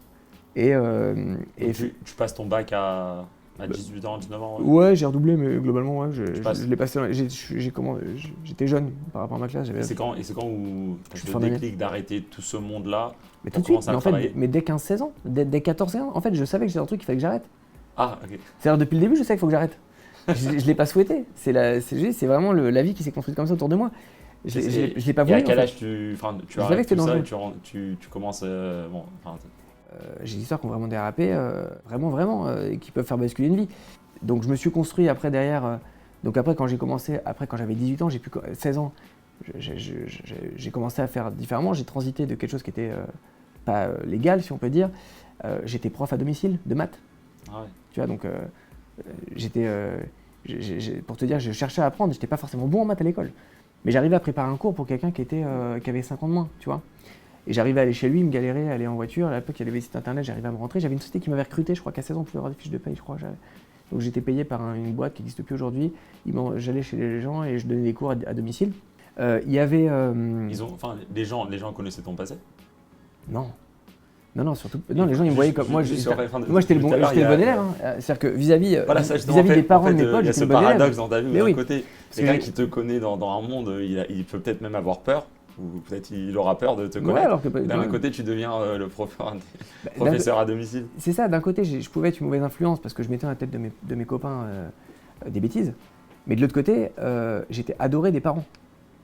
Et tu passes ton bac à 18 ans, 19 ans? Ouais, j'ai redoublé, mais globalement, ouais, je l'ai passé. J'étais jeune par rapport à ma classe. C'est quand où tu as le déclic d'arrêter tout ce monde-là? Mais tout de suite, mais en fait, dès 15-16 ans, dès 14-16 ans, en fait, je savais que c'était un truc qu'il fallait que j'arrête. Ah, ok. C'est-à-dire, depuis le début, je sais qu'il faut que j'arrête. Je ne l'ai pas souhaité. C'est vraiment la vie qui s'est construite comme ça autour de moi. Je ne l'ai pas voulu. Et à quel âge tu arrêtes tout ça et tu commences. J'ai des histoires qui ont vraiment dérapé, vraiment, et qui peuvent faire basculer une vie. Donc je me suis construit après derrière. Donc après quand j'avais 18 ans, 16 ans, j'ai commencé à faire différemment. J'ai transité de quelque chose qui était pas légal, si on peut dire. J'étais prof à domicile de maths. Ah ouais. Tu vois, donc pour te dire, je cherchais à apprendre. J'étais pas forcément bon en maths à l'école, mais j'arrivais à préparer un cours pour quelqu'un qui avait 5 ans de moins, tu vois. Et j'arrivais à aller chez lui, me galérer, aller en voiture. À l'époque, il y avait des sites internet, j'arrivais à me rentrer. J'avais une société qui m'avait recruté, je crois qu'à 16 ans, on pouvait avoir des fiches de paye, je crois. Donc j'étais payé par une boîte qui n'existe plus aujourd'hui. J'allais chez les gens et je donnais des cours à domicile. Il y avait. Les gens connaissaient ton passé? Non, surtout. Non, les gens ils me voyaient comme. Moi, j'étais le bon élève. Hein. C'est-à-dire que vis-à-vis des parents de mes potes, il y a j'étais ce le bon élève. paradoxe dans ta vie. D'un côté, quelqu'un que qui te connaît dans un monde, il peut peut-être même avoir peur. Ou peut-être il aura peur de te connaître. Ouais, alors que d'un côté, tu deviens le professeur à domicile. C'est ça, d'un côté, je pouvais être une mauvaise influence parce que je mettais dans la tête de mes copains des bêtises. Mais de l'autre côté, j'étais adoré des parents.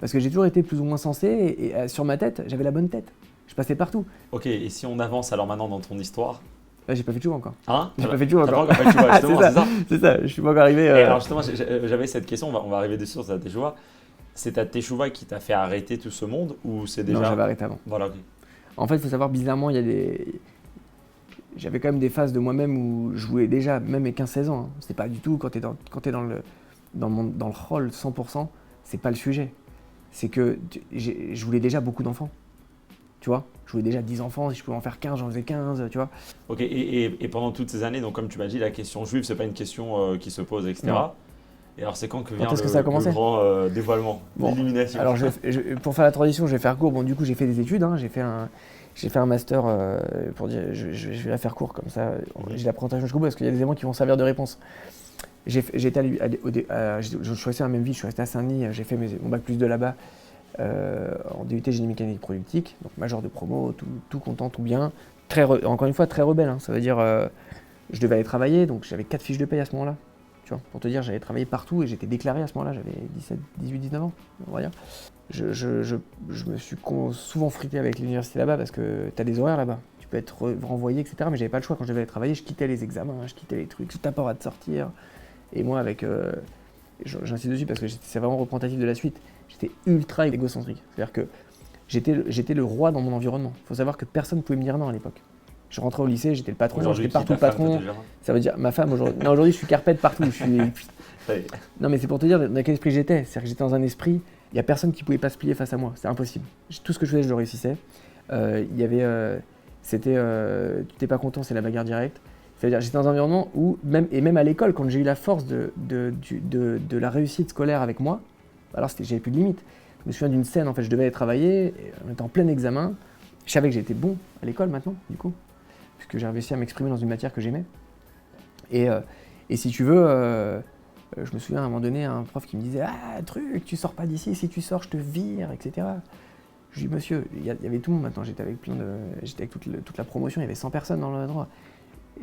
Parce que j'ai toujours été plus ou moins sensé et sur ma tête, j'avais la bonne tête. Je passais partout. Ok, et si on avance alors maintenant dans ton histoire? Là, j'ai pas fait de chou encore. Hein? J'ai pas fait de chou encore. C'est ça, je suis pas encore arrivé. Alors justement, j'avais cette question, on va arriver dessus sur ta teshuva. C'est ta teshuva qui t'a fait arrêter tout ce monde ou c'est déjà… Non, j'avais arrêté avant. Voilà, ok. En fait, il faut savoir, bizarrement, j'avais quand même des phases de moi-même où je jouais déjà, même à 15-16 ans. Hein. C'était pas du tout, quand t'es dans le rôle 100%, c'est pas le sujet. C'est que je voulais déjà beaucoup d'enfants. Tu vois, je voulais déjà 10 enfants, si je pouvais en faire 15, j'en faisais 15, tu vois. Ok, et pendant toutes ces années, donc comme tu m'as dit, la question juive, c'est pas une question qui se pose, etc. Non. Et alors c'est quand que vient le grand dévoilement, l'élimination? Alors pour faire la transition, je vais faire court. Bon, du coup, j'ai fait des études, hein. J'ai fait un master pour dire, je vais la faire court comme ça. J'ai la présentation jusqu'au bout parce qu'il y a des éléments qui vont servir de réponse. Je choisissais la même ville, je suis resté à Saint-Denis, j'ai fait mon bac plus 2 là-bas. En DUT génie mécanique productique, donc major de promo, tout content, tout bien. Encore une fois, très rebelle, hein. Ça veut dire, je devais aller travailler, donc j'avais 4 fiches de paye à ce moment-là. Tu vois, pour te dire, j'avais travaillé partout et j'étais déclaré à ce moment-là, j'avais 18, 19 ans, on va dire. Je me suis souvent frité avec l'université là-bas parce que tu as des horaires là-bas, tu peux être renvoyé, etc. Mais j'avais pas le choix, quand je devais aller travailler, je quittais les examens, je quittais les trucs, t'as pas à te sortir. Et moi, j'insiste dessus parce que c'est vraiment représentatif de la suite, j'étais ultra égocentrique. C'est-à-dire que j'étais le roi dans mon environnement. Il faut savoir que personne ne pouvait me dire non à l'époque. Je rentrais au lycée, j'étais le patron, j'étais partout le patron. Ça veut dire ma femme aujourd'hui. Non, aujourd'hui je suis carpette partout. Non, mais c'est pour te dire dans quel esprit j'étais. C'est-à-dire que j'étais dans un esprit, il n'y a personne qui pouvait pas se plier face à moi. C'est impossible. Tout ce que je faisais, je le réussissais. Il y avait, tu t'es pas content, c'est la bagarre directe. C'est-à-dire j'étais dans un environnement où, même à l'école, quand j'ai eu la force de la réussite scolaire avec moi, alors j'avais plus de limite. Je me souviens d'une scène, en fait, je devais aller travailler, on était en plein examen. Je savais que j'étais bon à l'école maintenant, du coup, puisque j'ai réussi à m'exprimer dans une matière que j'aimais. Et si tu veux, je me souviens à un moment donné, un prof qui me disait « Ah, truc, tu sors pas d'ici, si tu sors, je te vire, etc. » Je lui dis « Monsieur, il y avait tout le monde maintenant, j'étais avec toute la promotion, il y avait 100 personnes dans l'endroit. »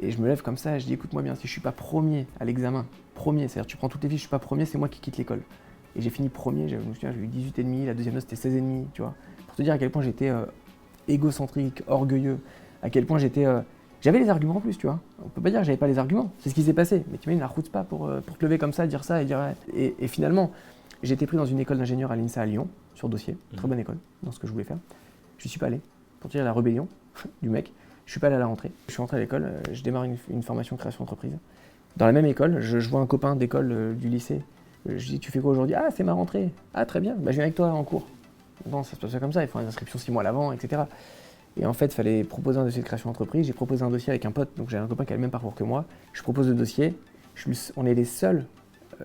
Et je me lève comme ça, je dis « Écoute-moi bien, si je suis pas premier à l'examen, premier, c'est-à-dire tu prends toutes les fiches, je suis pas premier, c'est moi qui quitte l'école. » Et j'ai fini premier, je me souviens, j'ai eu 18,5, la deuxième note c'était 16,5, tu vois. Pour te dire à quel point j'étais égocentrique, orgueilleux, à quel point j'avais les arguments en plus, tu vois. On peut pas dire que j'avais pas les arguments, c'est ce qui s'est passé. Mais tu imagines la route pas pour te lever comme ça, dire ça et dire… Et finalement, j'ai été pris dans une école d'ingénieur à l'INSA à Lyon, sur dossier, très bonne école, dans ce que je voulais faire. Je suis pas allé. Pour dire la rébellion du mec, je suis pas allé à la rentrée. Je suis rentré à l'école, je démarre une formation création d'entreprise. Dans la même école, je vois un copain d'école du lycée. Je dis, tu fais quoi aujourd'hui? Ah, c'est ma rentrée. Ah, très bien, bah, je viens avec toi en cours. Non, ça se passe pas comme ça, il faut une inscription 6 mois à l'avant, etc. Et en fait, il fallait proposer un dossier de création d'entreprise. J'ai proposé un dossier avec un pote, donc j'ai un copain qui a le même parcours que moi. Je propose le dossier. On est les seuls,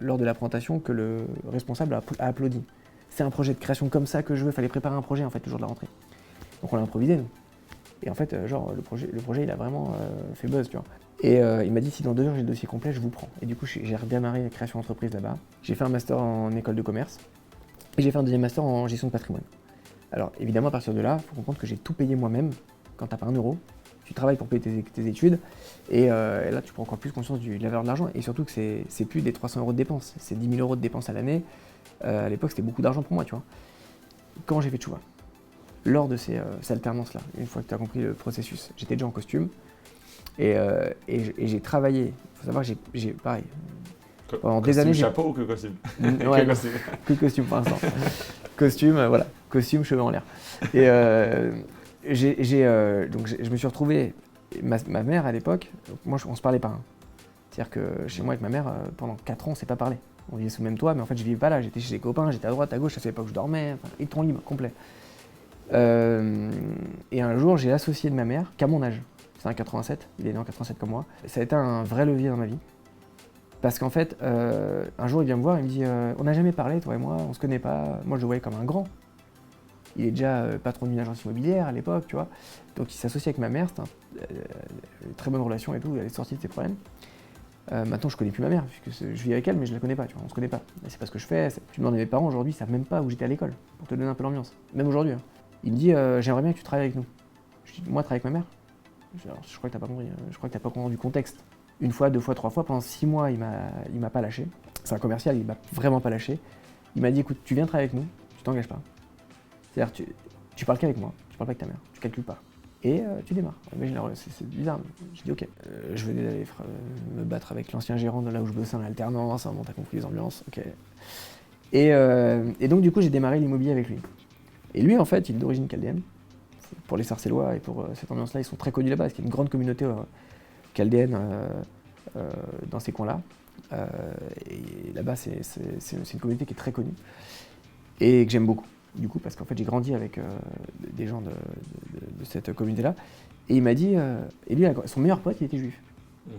lors de la présentation, que le responsable a applaudi. C'est un projet de création comme ça que je veux. Il fallait préparer un projet, en fait, le jour de la rentrée. Donc on l'a improvisé, nous. Et en fait, le projet, il a vraiment fait buzz, tu vois. Et il m'a dit, si dans 2 heures j'ai le dossier complet, je vous prends. Et du coup, j'ai redémarré la création d'entreprise là-bas. J'ai fait un master en école de commerce. Et j'ai fait un deuxième master en gestion de patrimoine. Alors évidemment, à partir de là, il faut comprendre que j'ai tout payé moi-même. Quand tu n'as pas 1 euro, tu travailles pour payer tes études. Et là, tu prends encore plus conscience de la valeur de l'argent. Et surtout que c'est plus des 300 euros de dépenses. C'est 10 000 euros de dépenses à l'année. À l'époque, c'était beaucoup d'argent pour moi, tu vois. Comment j'ai fait Tchouva? Lors de ces alternances-là, une fois que tu as compris le processus, j'étais déjà en costume. Et j'ai travaillé. Il faut savoir que j'ai pareil. Pendant des années. Chapeau ou que costume? Ouais, que costume pour l'instant. Costume, voilà. Costume, cheveux en l'air. Et donc je me suis retrouvé. Ma mère à l'époque, moi on se parlait pas. Hein. C'est-à-dire que chez moi avec ma mère, pendant 4 ans, on s'est pas parlé. On vivait sous le même toit, mais en fait je vivais pas là. J'étais chez les copains, j'étais à droite, à gauche, ça savait pas où je dormais. Enfin, éton libre, complet. Et un jour, j'ai l'associé de ma mère, qu'à mon âge. C'est un 87, il est né en 87 comme moi. Ça a été un vrai levier dans ma vie. Parce qu'en fait, un jour, il vient me voir, il me dit on n'a jamais parlé, toi et moi, on se connaît pas. Moi, je le voyais comme un grand. Il est déjà patron d'une agence immobilière à l'époque, tu vois. Donc, il s'associe avec ma mère, c'était une très bonne relation et tout, elle est sortie de ses problèmes. Maintenant, je connais plus ma mère, puisque je vis avec elle, mais je la connais pas, tu vois, on se connaît pas. Et c'est pas ce que je fais. Tu demandes à mes parents, aujourd'hui, ils savent même pas où j'étais à l'école, pour te donner un peu l'ambiance. Même aujourd'hui. Hein. Il me dit j'aimerais bien que tu travailles avec nous. Je dis moi, travailler avec ma mère? Je crois que t'as pas compris, je crois que t'as pas compris du contexte. 1 fois, 2 fois, 3 fois, pendant 6 mois, il m'a pas lâché. C'est un commercial, il m'a vraiment pas lâché. Il m'a dit écoute, tu viens travailler avec nous, tu t'engages pas. C'est-à-dire, tu parles qu'avec moi, tu parles pas avec ta mère, tu calcules pas. Et tu démarres. C'est bizarre, mais je dis ok. Je venais d'aller me battre avec l'ancien gérant de là où je bossais en alternance, bon, t'as compris les ambiances, ok. Et donc du coup, j'ai démarré l'immobilier avec lui. Et lui, en fait, il est d'origine chaldéenne. Pour les Sarcellois et pour cette ambiance-là, ils sont très connus là-bas, parce qu'il y a une grande communauté chaldéenne dans ces coins-là. Et là-bas, c'est une communauté qui est très connue et que j'aime beaucoup. Du coup, parce qu'en fait, j'ai grandi avec des gens de cette communauté-là. Et il m'a dit, et lui, son meilleur pote, il était juif. Mmh.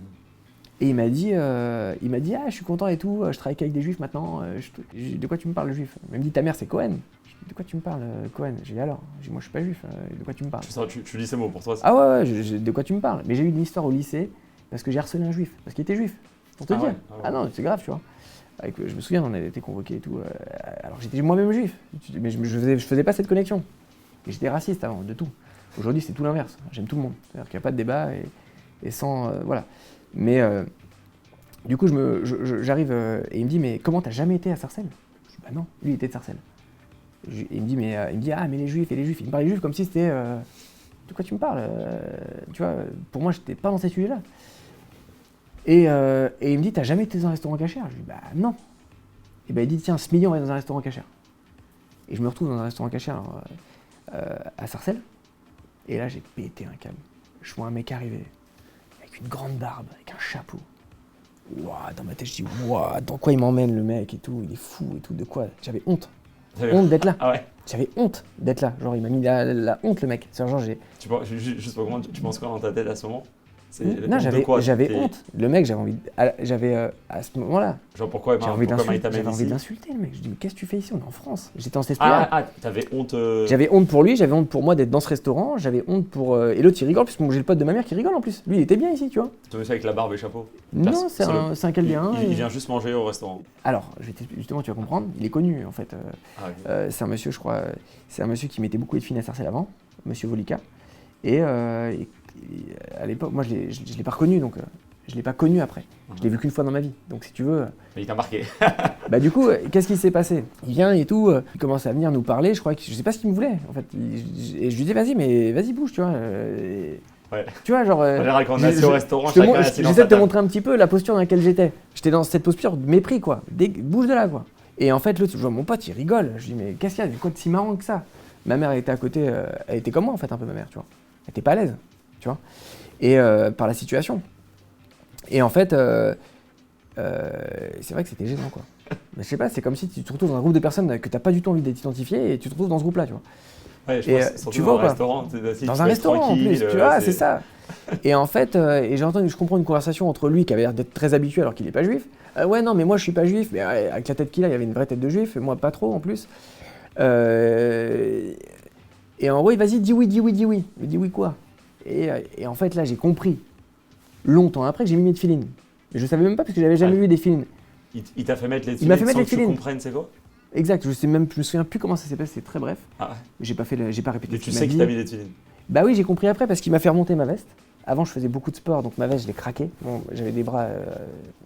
Et il m'a dit, ah, je suis content et tout, je travaille qu'avec des juifs maintenant. De quoi tu me parles, le juif? Il m'a dit, ta mère, c'est Cohen. De quoi tu me parles, Cohen? J'ai dit alors, moi je suis pas juif, de quoi tu me parles? Tu lis ces mots pour toi? Ah ouais, de quoi tu me parles? Mais j'ai eu une histoire au lycée parce que j'ai harcelé un juif, parce qu'il était juif, pour te dire. Ouais. Ah non, c'est grave, tu vois. Je me souviens, on avait été convoqués et tout. Alors j'étais moi-même juif, mais je faisais pas cette connexion. Et j'étais raciste avant, de tout. Aujourd'hui, c'est tout l'inverse. J'aime tout le monde. C'est-à-dire qu'il n'y a pas de débat et sans. Voilà. Mais du coup, j'arrive et il me dit mais comment t'as jamais été à Sarcelles? Je dis bah non, lui il était de Sarcelles. Il me dit ah mais les juifs et les juifs. Il me parlait des juifs comme si c'était de quoi tu me parles tu vois, pour moi j'étais pas dans ces sujets-là. Et il me dit t'as jamais été dans un restaurant cachère? Je lui dis bah non. Et ben il dit tiens ce midi on va aller dans un restaurant cachère. Et je me retrouve dans un restaurant cachère à Sarcelles. Et là j'ai pété un câble. Je vois un mec arriver avec une grande barbe, avec un chapeau. Ouah, dans ma tête je dis ouah, dans quoi il m'emmène le mec et tout, il est fou et tout, de quoi? J'avais honte. Honte d'être là. Ah ouais. J'avais honte d'être là. Genre, il m'a mis la honte, le mec. C'est genre, juste pour comprendre, tu penses quoi dans ta tête à ce moment? Non, j'avais honte. Le mec, j'avais à ce moment-là. Genre, pourquoi il J'avais envie d'insulter le mec. Je dis, mais qu'est-ce que tu fais ici? On est en France. J'étais en cet esprit-là. Ah, t'avais honte. J'avais honte pour lui, j'avais honte pour moi d'être dans ce restaurant. J'avais honte pour. Et l'autre, il rigole, puisque j'ai le pote de ma mère qui rigole en plus. Lui, il était bien ici, tu vois. Tu monsieur avec la barbe et chapeau? Non, c'est un Chaldéen. Il vient juste manger au restaurant. Alors, justement, tu vas comprendre. Il est connu, en fait. Okay. C'est un monsieur, je crois. C'est un monsieur qui mettait beaucoup de filles à Sarcelles avant, monsieur Volika. Et à l'époque, moi je l'ai pas reconnu, donc je l'ai pas connu après. Je l'ai vu qu'une fois dans ma vie, donc si tu veux. Mais il t'a marqué. Bah du coup, qu'est-ce qui s'est passé? Il vient et tout, il commence à venir nous parler. Je crois que je sais pas ce qu'il me voulait en fait. Et je lui dis vas-y bouge, tu vois. Ouais. Tu vois genre. Quand on est assis au restaurant, j'essaie de te montrer un petit peu la posture dans laquelle j'étais. J'étais dans cette posture de mépris quoi. Bouge de là quoi. Et en fait l'autre, je vois mon pote, il rigole. Je lui dis mais qu'est-ce qu'il y a? Quoi de si marrant que ça? Ma mère était à côté, elle était comme moi en fait un peu ma mère, tu vois. Elle était pas à l'aise, tu vois. Et par la situation. Et en fait, c'est vrai que c'était gênant quoi. Mais je sais pas, c'est comme si tu te retrouves dans un groupe de personnes que t'as pas du tout envie d'être identifié et tu te retrouves dans ce groupe-là, tu vois. Ouais, je Et pense, surtout tu vois dans ou un pas restaurant. T'es assis, Dans tu un peux être restaurant en tranquille, plus, tu vois, c'est ça. Et en fait, je comprends une conversation entre lui qui avait l'air d'être très habitué alors qu'il n'est pas juif. Ouais, non, mais moi je suis pas juif, mais avec la tête qu'il a, il y avait une vraie tête de juif, et moi pas trop en plus. Et en gros, vas-y, dis oui, dis oui, dis oui. Mais dis oui quoi et en fait, là, j'ai compris, longtemps après, que j'ai mis mes tefilines. Mais je savais même pas parce que j'avais jamais vu des films. Il t'a fait mettre les Il m'a fait tefilines mettre sans les que tu tefilines. comprennes c'est quoi? Exact, je me souviens plus comment ça s'est passé, c'est très bref. Ah ouais. J'ai pas répété. Mais ce tu qu'il sais m'a qu'il dit. t'a mis les tefilines. Bah oui, j'ai compris après parce qu'il m'a fait remonter ma veste. Avant, je faisais beaucoup de sport, donc ma veste, je l'ai craquée. Bon, j'avais des bras.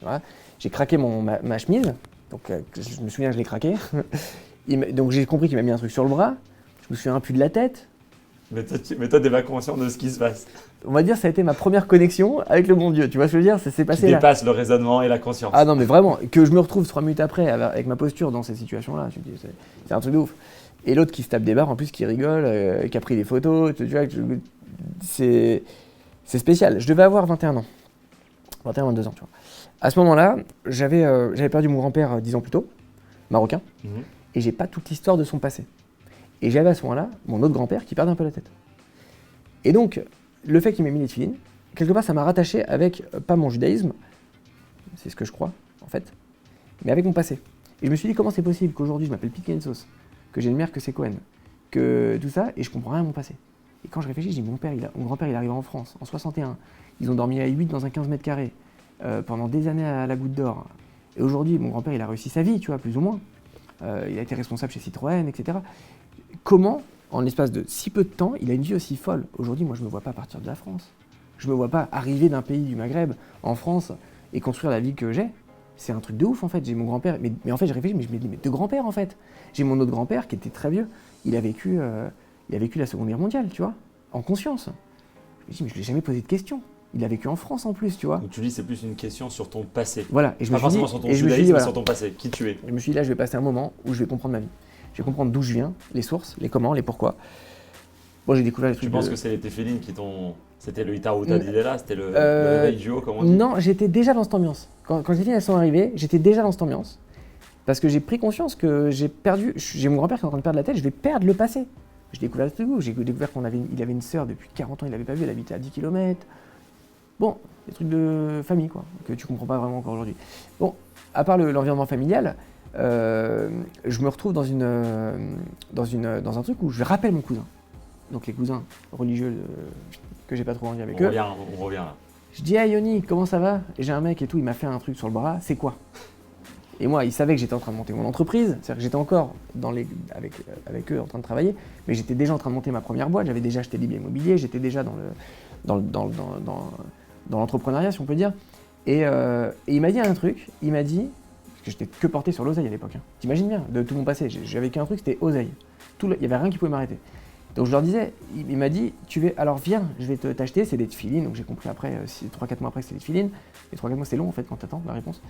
Voilà. J'ai craqué ma chemise, donc je me souviens que je l'ai craquée. Donc j'ai compris qu'il m'a mis un truc sur le bras. Je me souviens plus de la tête. Mais toi, t'es pas conscient de ce qui se passe. On va dire, ça a été ma première connexion avec le bon Dieu. Tu vois ce que je veux dire? Ça s'est Tu passé là. dépasses le raisonnement et la conscience. Ah non, mais vraiment, que je me retrouve 3 minutes après avec ma posture dans ces situations-là, tu te dis, c'est un truc de ouf. Et l'autre qui se tape des barres, en plus, qui rigole, qui a pris des photos, tu vois, c'est spécial. Je devais avoir 21 ans. 21, 22 ans, tu vois. À ce moment-là, j'avais perdu mon grand-père 10 ans plus tôt, marocain, et j'ai pas toute l'histoire de son passé. Et j'avais à ce moment-là mon autre grand-père qui perdait un peu la tête. Et donc, le fait qu'il m'ait mis les tefilines, quelque part, ça m'a rattaché avec, pas mon judaïsme, c'est ce que je crois, en fait, mais avec mon passé. Et je me suis dit, comment c'est possible qu'aujourd'hui, je m'appelle Pete Kensos, que j'ai une mère que c'est Cohen, que tout ça, et je comprends rien à mon passé. Et quand je réfléchis, je dis, mon grand-père, il arrive en France, en 61. Ils ont dormi à 8 dans un 15 mètres carrés, pendant des années à la Goutte d'Or. Et aujourd'hui, mon grand-père, il a réussi sa vie, tu vois, plus ou moins. Il a été responsable chez Citroën, etc. Comment, en l'espace de si peu de temps, il a une vie aussi folle? Aujourd'hui, moi, je ne me vois pas partir de la France. Je ne me vois pas arriver d'un pays du Maghreb en France et construire la vie que j'ai. C'est un truc de ouf, en fait. J'ai mon grand-père, mais en fait, j'ai réfléchi, mais je me dis, mais deux grands-pères, en fait. J'ai mon autre grand-père qui était très vieux. Il a vécu la Seconde Guerre mondiale, tu vois, en conscience. Je me dis, mais je ne lui ai jamais posé de questions. Il a vécu en France, en plus, tu vois. Donc tu dis, c'est plus une question sur ton passé. Voilà, et je Pas me suis dit, forcément sur ton judaïsme, mais voilà. sur ton passé, qui tu es. Je me suis dit, là, je vais passer un moment où je vais comprendre ma vie. Je vais comprendre d'où je viens, les sources, les comment, les pourquoi. Bon, j'ai découvert les trucs. Tu penses que c'est les tefilines qui t'ont... C'était le Itaruta d'Idela, c'était le réveil du haut, comme on dit? Non, j'étais déjà dans cette ambiance. Quand les filles elles sont arrivées, j'étais déjà dans cette ambiance. Parce que j'ai pris conscience que j'ai mon grand-père qui est en train de perdre la tête, je vais perdre le passé. J'ai découvert le truc, j'ai découvert qu'il avait une sœur depuis 40 ans, il l'avait pas vue, elle habitait à 10 km. Bon, des trucs de famille, quoi, que tu comprends pas vraiment encore aujourd'hui. Bon, à part l'environnement familial, je me retrouve dans un truc où je rappelle mon cousin. Donc les cousins religieux que j'ai pas trop envie avec eux. On revient là. Je dis, hey Yoni, comment ça va? Et j'ai un mec et tout, il m'a fait un truc sur le bras, c'est quoi? Et moi, il savait que j'étais en train de monter mon entreprise, c'est-à-dire que j'étais encore avec eux en train de travailler, mais j'étais déjà en train de monter ma première boîte, j'avais déjà acheté des biens immobiliers, j'étais déjà dans l'entrepreneuriat, si on peut dire. Et il m'a dit un truc, il m'a dit, parce que j'étais que porté sur l'oseille à l'époque, hein. T'imagines bien, de tout mon passé, j'avais qu'un truc, c'était oseille. Il n'y avait rien qui pouvait m'arrêter. Donc je leur disais, il m'a dit, alors viens, je vais t'acheter, c'est des tefilines. Donc j'ai compris après, 3-4 mois après, c'est des tefilines. Et 3-4 mois, c'est long en fait quand t'attends la réponse.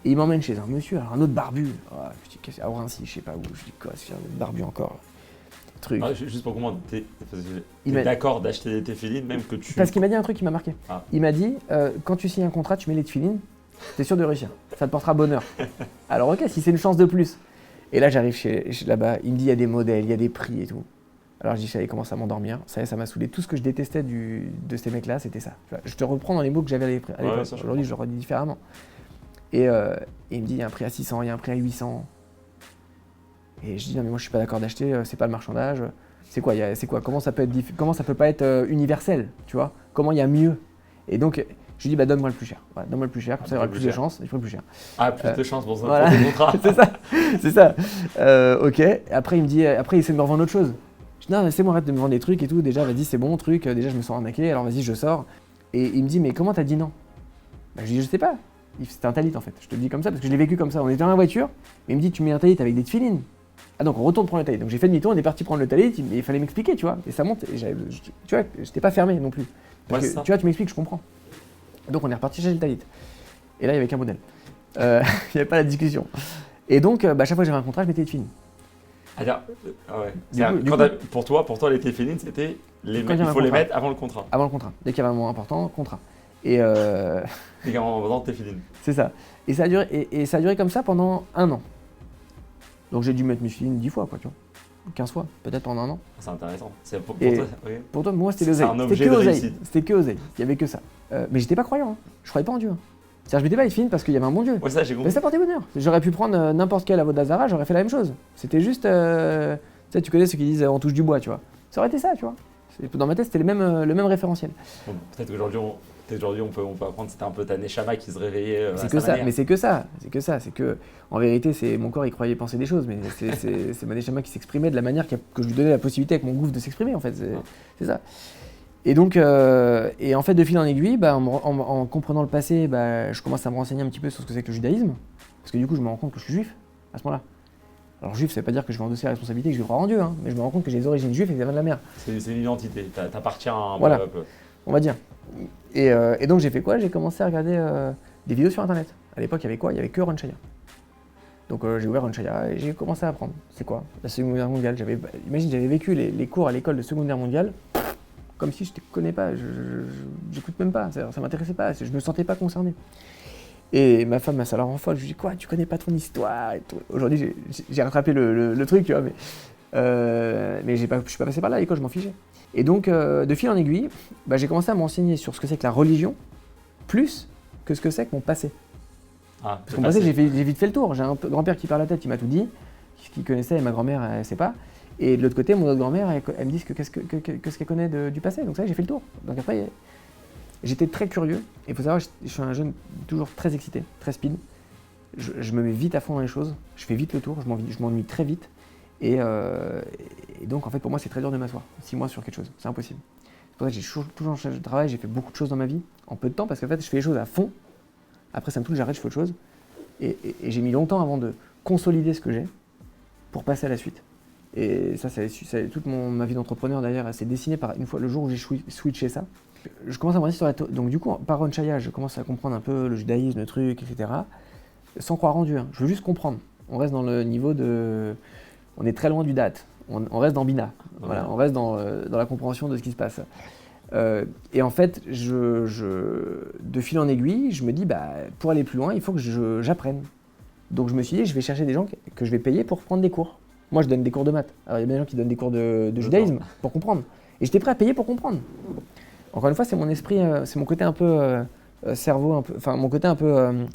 Et il m'emmène chez un monsieur, alors un autre barbu. Oh, je dis, à Orincy, je sais pas où. Je dis, quoi, c'est un autre barbu encore. Truc. Ah, juste pour comprendre, t'es d'accord d'acheter des tefilines, même que tu... Parce qu'il m'a dit un truc qui m'a marqué. Ah. Il m'a dit, quand tu signes un contrat, tu mets les tefilines, t'es sûr de réussir. Ça te portera bonheur. Alors ok, si c'est une chance de plus. Et là, j'arrive là-bas, il me dit, il y a des modèles, il y a des prix et tout. Alors je dis, ça y commence à m'endormir, ça m'a saoulé. Tout ce que je détestais de ces mecs-là, c'était ça. Je te reprends dans les mots que j'avais à l'époque. Aujourd'hui, je le redis différemment. Et il me dit, il y a un prix à 600, il y a un prix à 800. Et je dis, non mais moi je suis pas d'accord d'acheter, c'est pas le marchandage. C'est quoi, comment ça peut pas être universel, tu vois? Comment il y a mieux? Et donc, je lui dis, bah donne-moi le plus cher. Voilà, donne-moi le plus cher, comme ça il y aura plus de chance, il faut le plus cher. Ah, plus de chance pour ça, voilà. pour ton contrat. c'est ça. Ok, après il essaie de me revendre autre chose. Je dis, non, c'est bon, arrête de me vendre des trucs et tout. Déjà, vas-y, c'est bon, truc. Déjà, je me sens arnaqué. Alors, vas-y, je sors. Et il me dit, mais comment t'as dit non? Bah, je dis, je sais pas. C'était un talit en fait. Je te le dis comme ça parce que je l'ai vécu comme ça. On était dans la voiture. Mais il me dit, tu mets un talit avec des tefilines. Ah, donc on retourne prendre le talit. Donc j'ai fait demi-tour, on est parti prendre le talit. Il fallait m'expliquer, tu vois. Et ça monte. Et tu vois, j'étais pas fermé non plus. Parce que, tu vois, tu m'expliques, je comprends. Donc on est reparti chercher le talit. Et là, il y avait qu'un modèle. Il n'y avait pas la discussion. Et donc, chaque fois que j'avais un contrat, je mettais des tefilines. Attends, ouais. Du coup, Pour toi, les téfilines, c'était il Quand il y a un faut les contrat. mettre avant le contrat. Avant le contrat. Dès qu'il y avait un moment important, contrat. Et Les gars, en vendant téfilines. c'est ça. Et ça a duré comme ça pendant 1 an. Donc j'ai dû mettre mes filines 10 fois, quoi, tu vois. 15 fois, peut-être en 1 an. C'est intéressant. C'est pour Et- toi, ok. Pour toi, moi, c'était C'est l'oseille. un C'était objet que de oseille. réussite. C'était que oseille. Il y avait que ça. Mais j'étais pas croyant. Hein. Je croyais pas en Dieu. Hein. C'est-à-dire, je mettais pas les filines parce qu'il y avait un bon Dieu. Ouais, ça, j'ai Mais compris. ça portait bonheur. J'aurais pu prendre n'importe quel Avodazara, j'aurais fait la même chose. C'était juste. Tu sais, tu connais ceux qui disent on touche du bois, tu vois. Ça aurait été ça, tu vois. Dans ma tête, c'était le même référentiel. Bon, peut-être qu'aujourd'hui, on peut apprendre que c'était un peu ta neshama qui se réveillait. C'est que ça, mais c'est que ça. C'est que, en vérité, c'est mon corps, il croyait penser des choses, mais c'est ma neshama qui s'exprimait de la manière que je lui donnais la possibilité avec mon gouffre de s'exprimer, en fait. C'est ça. Et donc, et en fait, de fil en aiguille, en comprenant le passé, je commence à me renseigner un petit peu sur ce que c'est que le judaïsme, parce que du coup, je me rends compte que je suis juif à ce moment-là. Alors, juif, ça veut pas dire que je vais endosser la responsabilité, que je vais croire en Dieu, hein, mais je me rends compte que j'ai des origines juives et que ça vient de la mer. C'est une identité. T'appartiens à un Voilà. peuple. On va dire. Et donc j'ai fait quoi? J'ai commencé à regarder des vidéos sur internet. À l'époque, il y avait quoi? Il y avait que Ron-Shaya. Donc j'ai ouvert Ron-Shaya et j'ai commencé à apprendre. C'est quoi? La Seconde Guerre mondiale. Imagine, j'avais vécu les cours à l'école de Seconde Guerre mondiale comme si je ne connais pas, j'écoute même pas, ça m'intéressait pas, je me sentais pas concerné. Et ma femme, ça la rend folle, je lui dis quoi, tu connais pas ton histoire et tout. Aujourd'hui, j'ai rattrapé le truc, tu vois, mais je suis pas passé par là à l'école, je m'en fichais. Et donc, de fil en aiguille, j'ai commencé à m'enseigner sur ce que c'est que la religion, plus que ce que c'est que mon passé. Ah, Parce que mon passé, j'ai vite fait le tour. J'ai un grand-père qui perd la tête, il m'a tout dit, ce qu'il connaissait, et ma grand-mère, elle ne sait pas. Et de l'autre côté, mon autre grand-mère, elle me dit qu'est-ce qu'elle connaît du passé. Donc ça, j'ai fait le tour. Donc après, j'étais très curieux. Et il faut savoir, je suis un jeune toujours très excité, très speed. Je me mets vite à fond dans les choses. Je fais vite le tour, je m'ennuie très vite. Et donc, en fait, pour moi, c'est très dur de m'asseoir 6 mois sur quelque chose. C'est impossible. C'est pour ça que j'ai toujours changé de travail. J'ai fait beaucoup de choses dans ma vie en peu de temps parce qu'en fait, je fais les choses à fond. Après, ça me touche, j'arrête, je fais autre chose. Et j'ai mis longtemps avant de consolider ce que j'ai pour passer à la suite. Et ça toute ma vie d'entrepreneur d'ailleurs, elle s'est dessinée par une fois le jour où j'ai switché ça. Je commence à me renseigner sur la donc du coup, par Ron-Shaya, je commence à comprendre un peu le judaïsme, le truc, etc. Sans croire en Dieu, hein. Je veux juste comprendre. On reste dans le niveau de... On est très loin du date. On reste dans Bina. Voilà, on reste dans la compréhension de ce qui se passe. Et en fait, de fil en aiguille, je me dis, pour aller plus loin, il faut que j'apprenne. Donc je me suis dit, je vais chercher des gens que je vais payer pour prendre des cours. Moi, je donne des cours de maths. Alors, il y a des gens qui donnent des cours de judaïsme pour comprendre. Et j'étais prêt à payer pour comprendre. Encore une fois, c'est mon esprit, c'est mon côté un peu cerveau, enfin mon côté un peu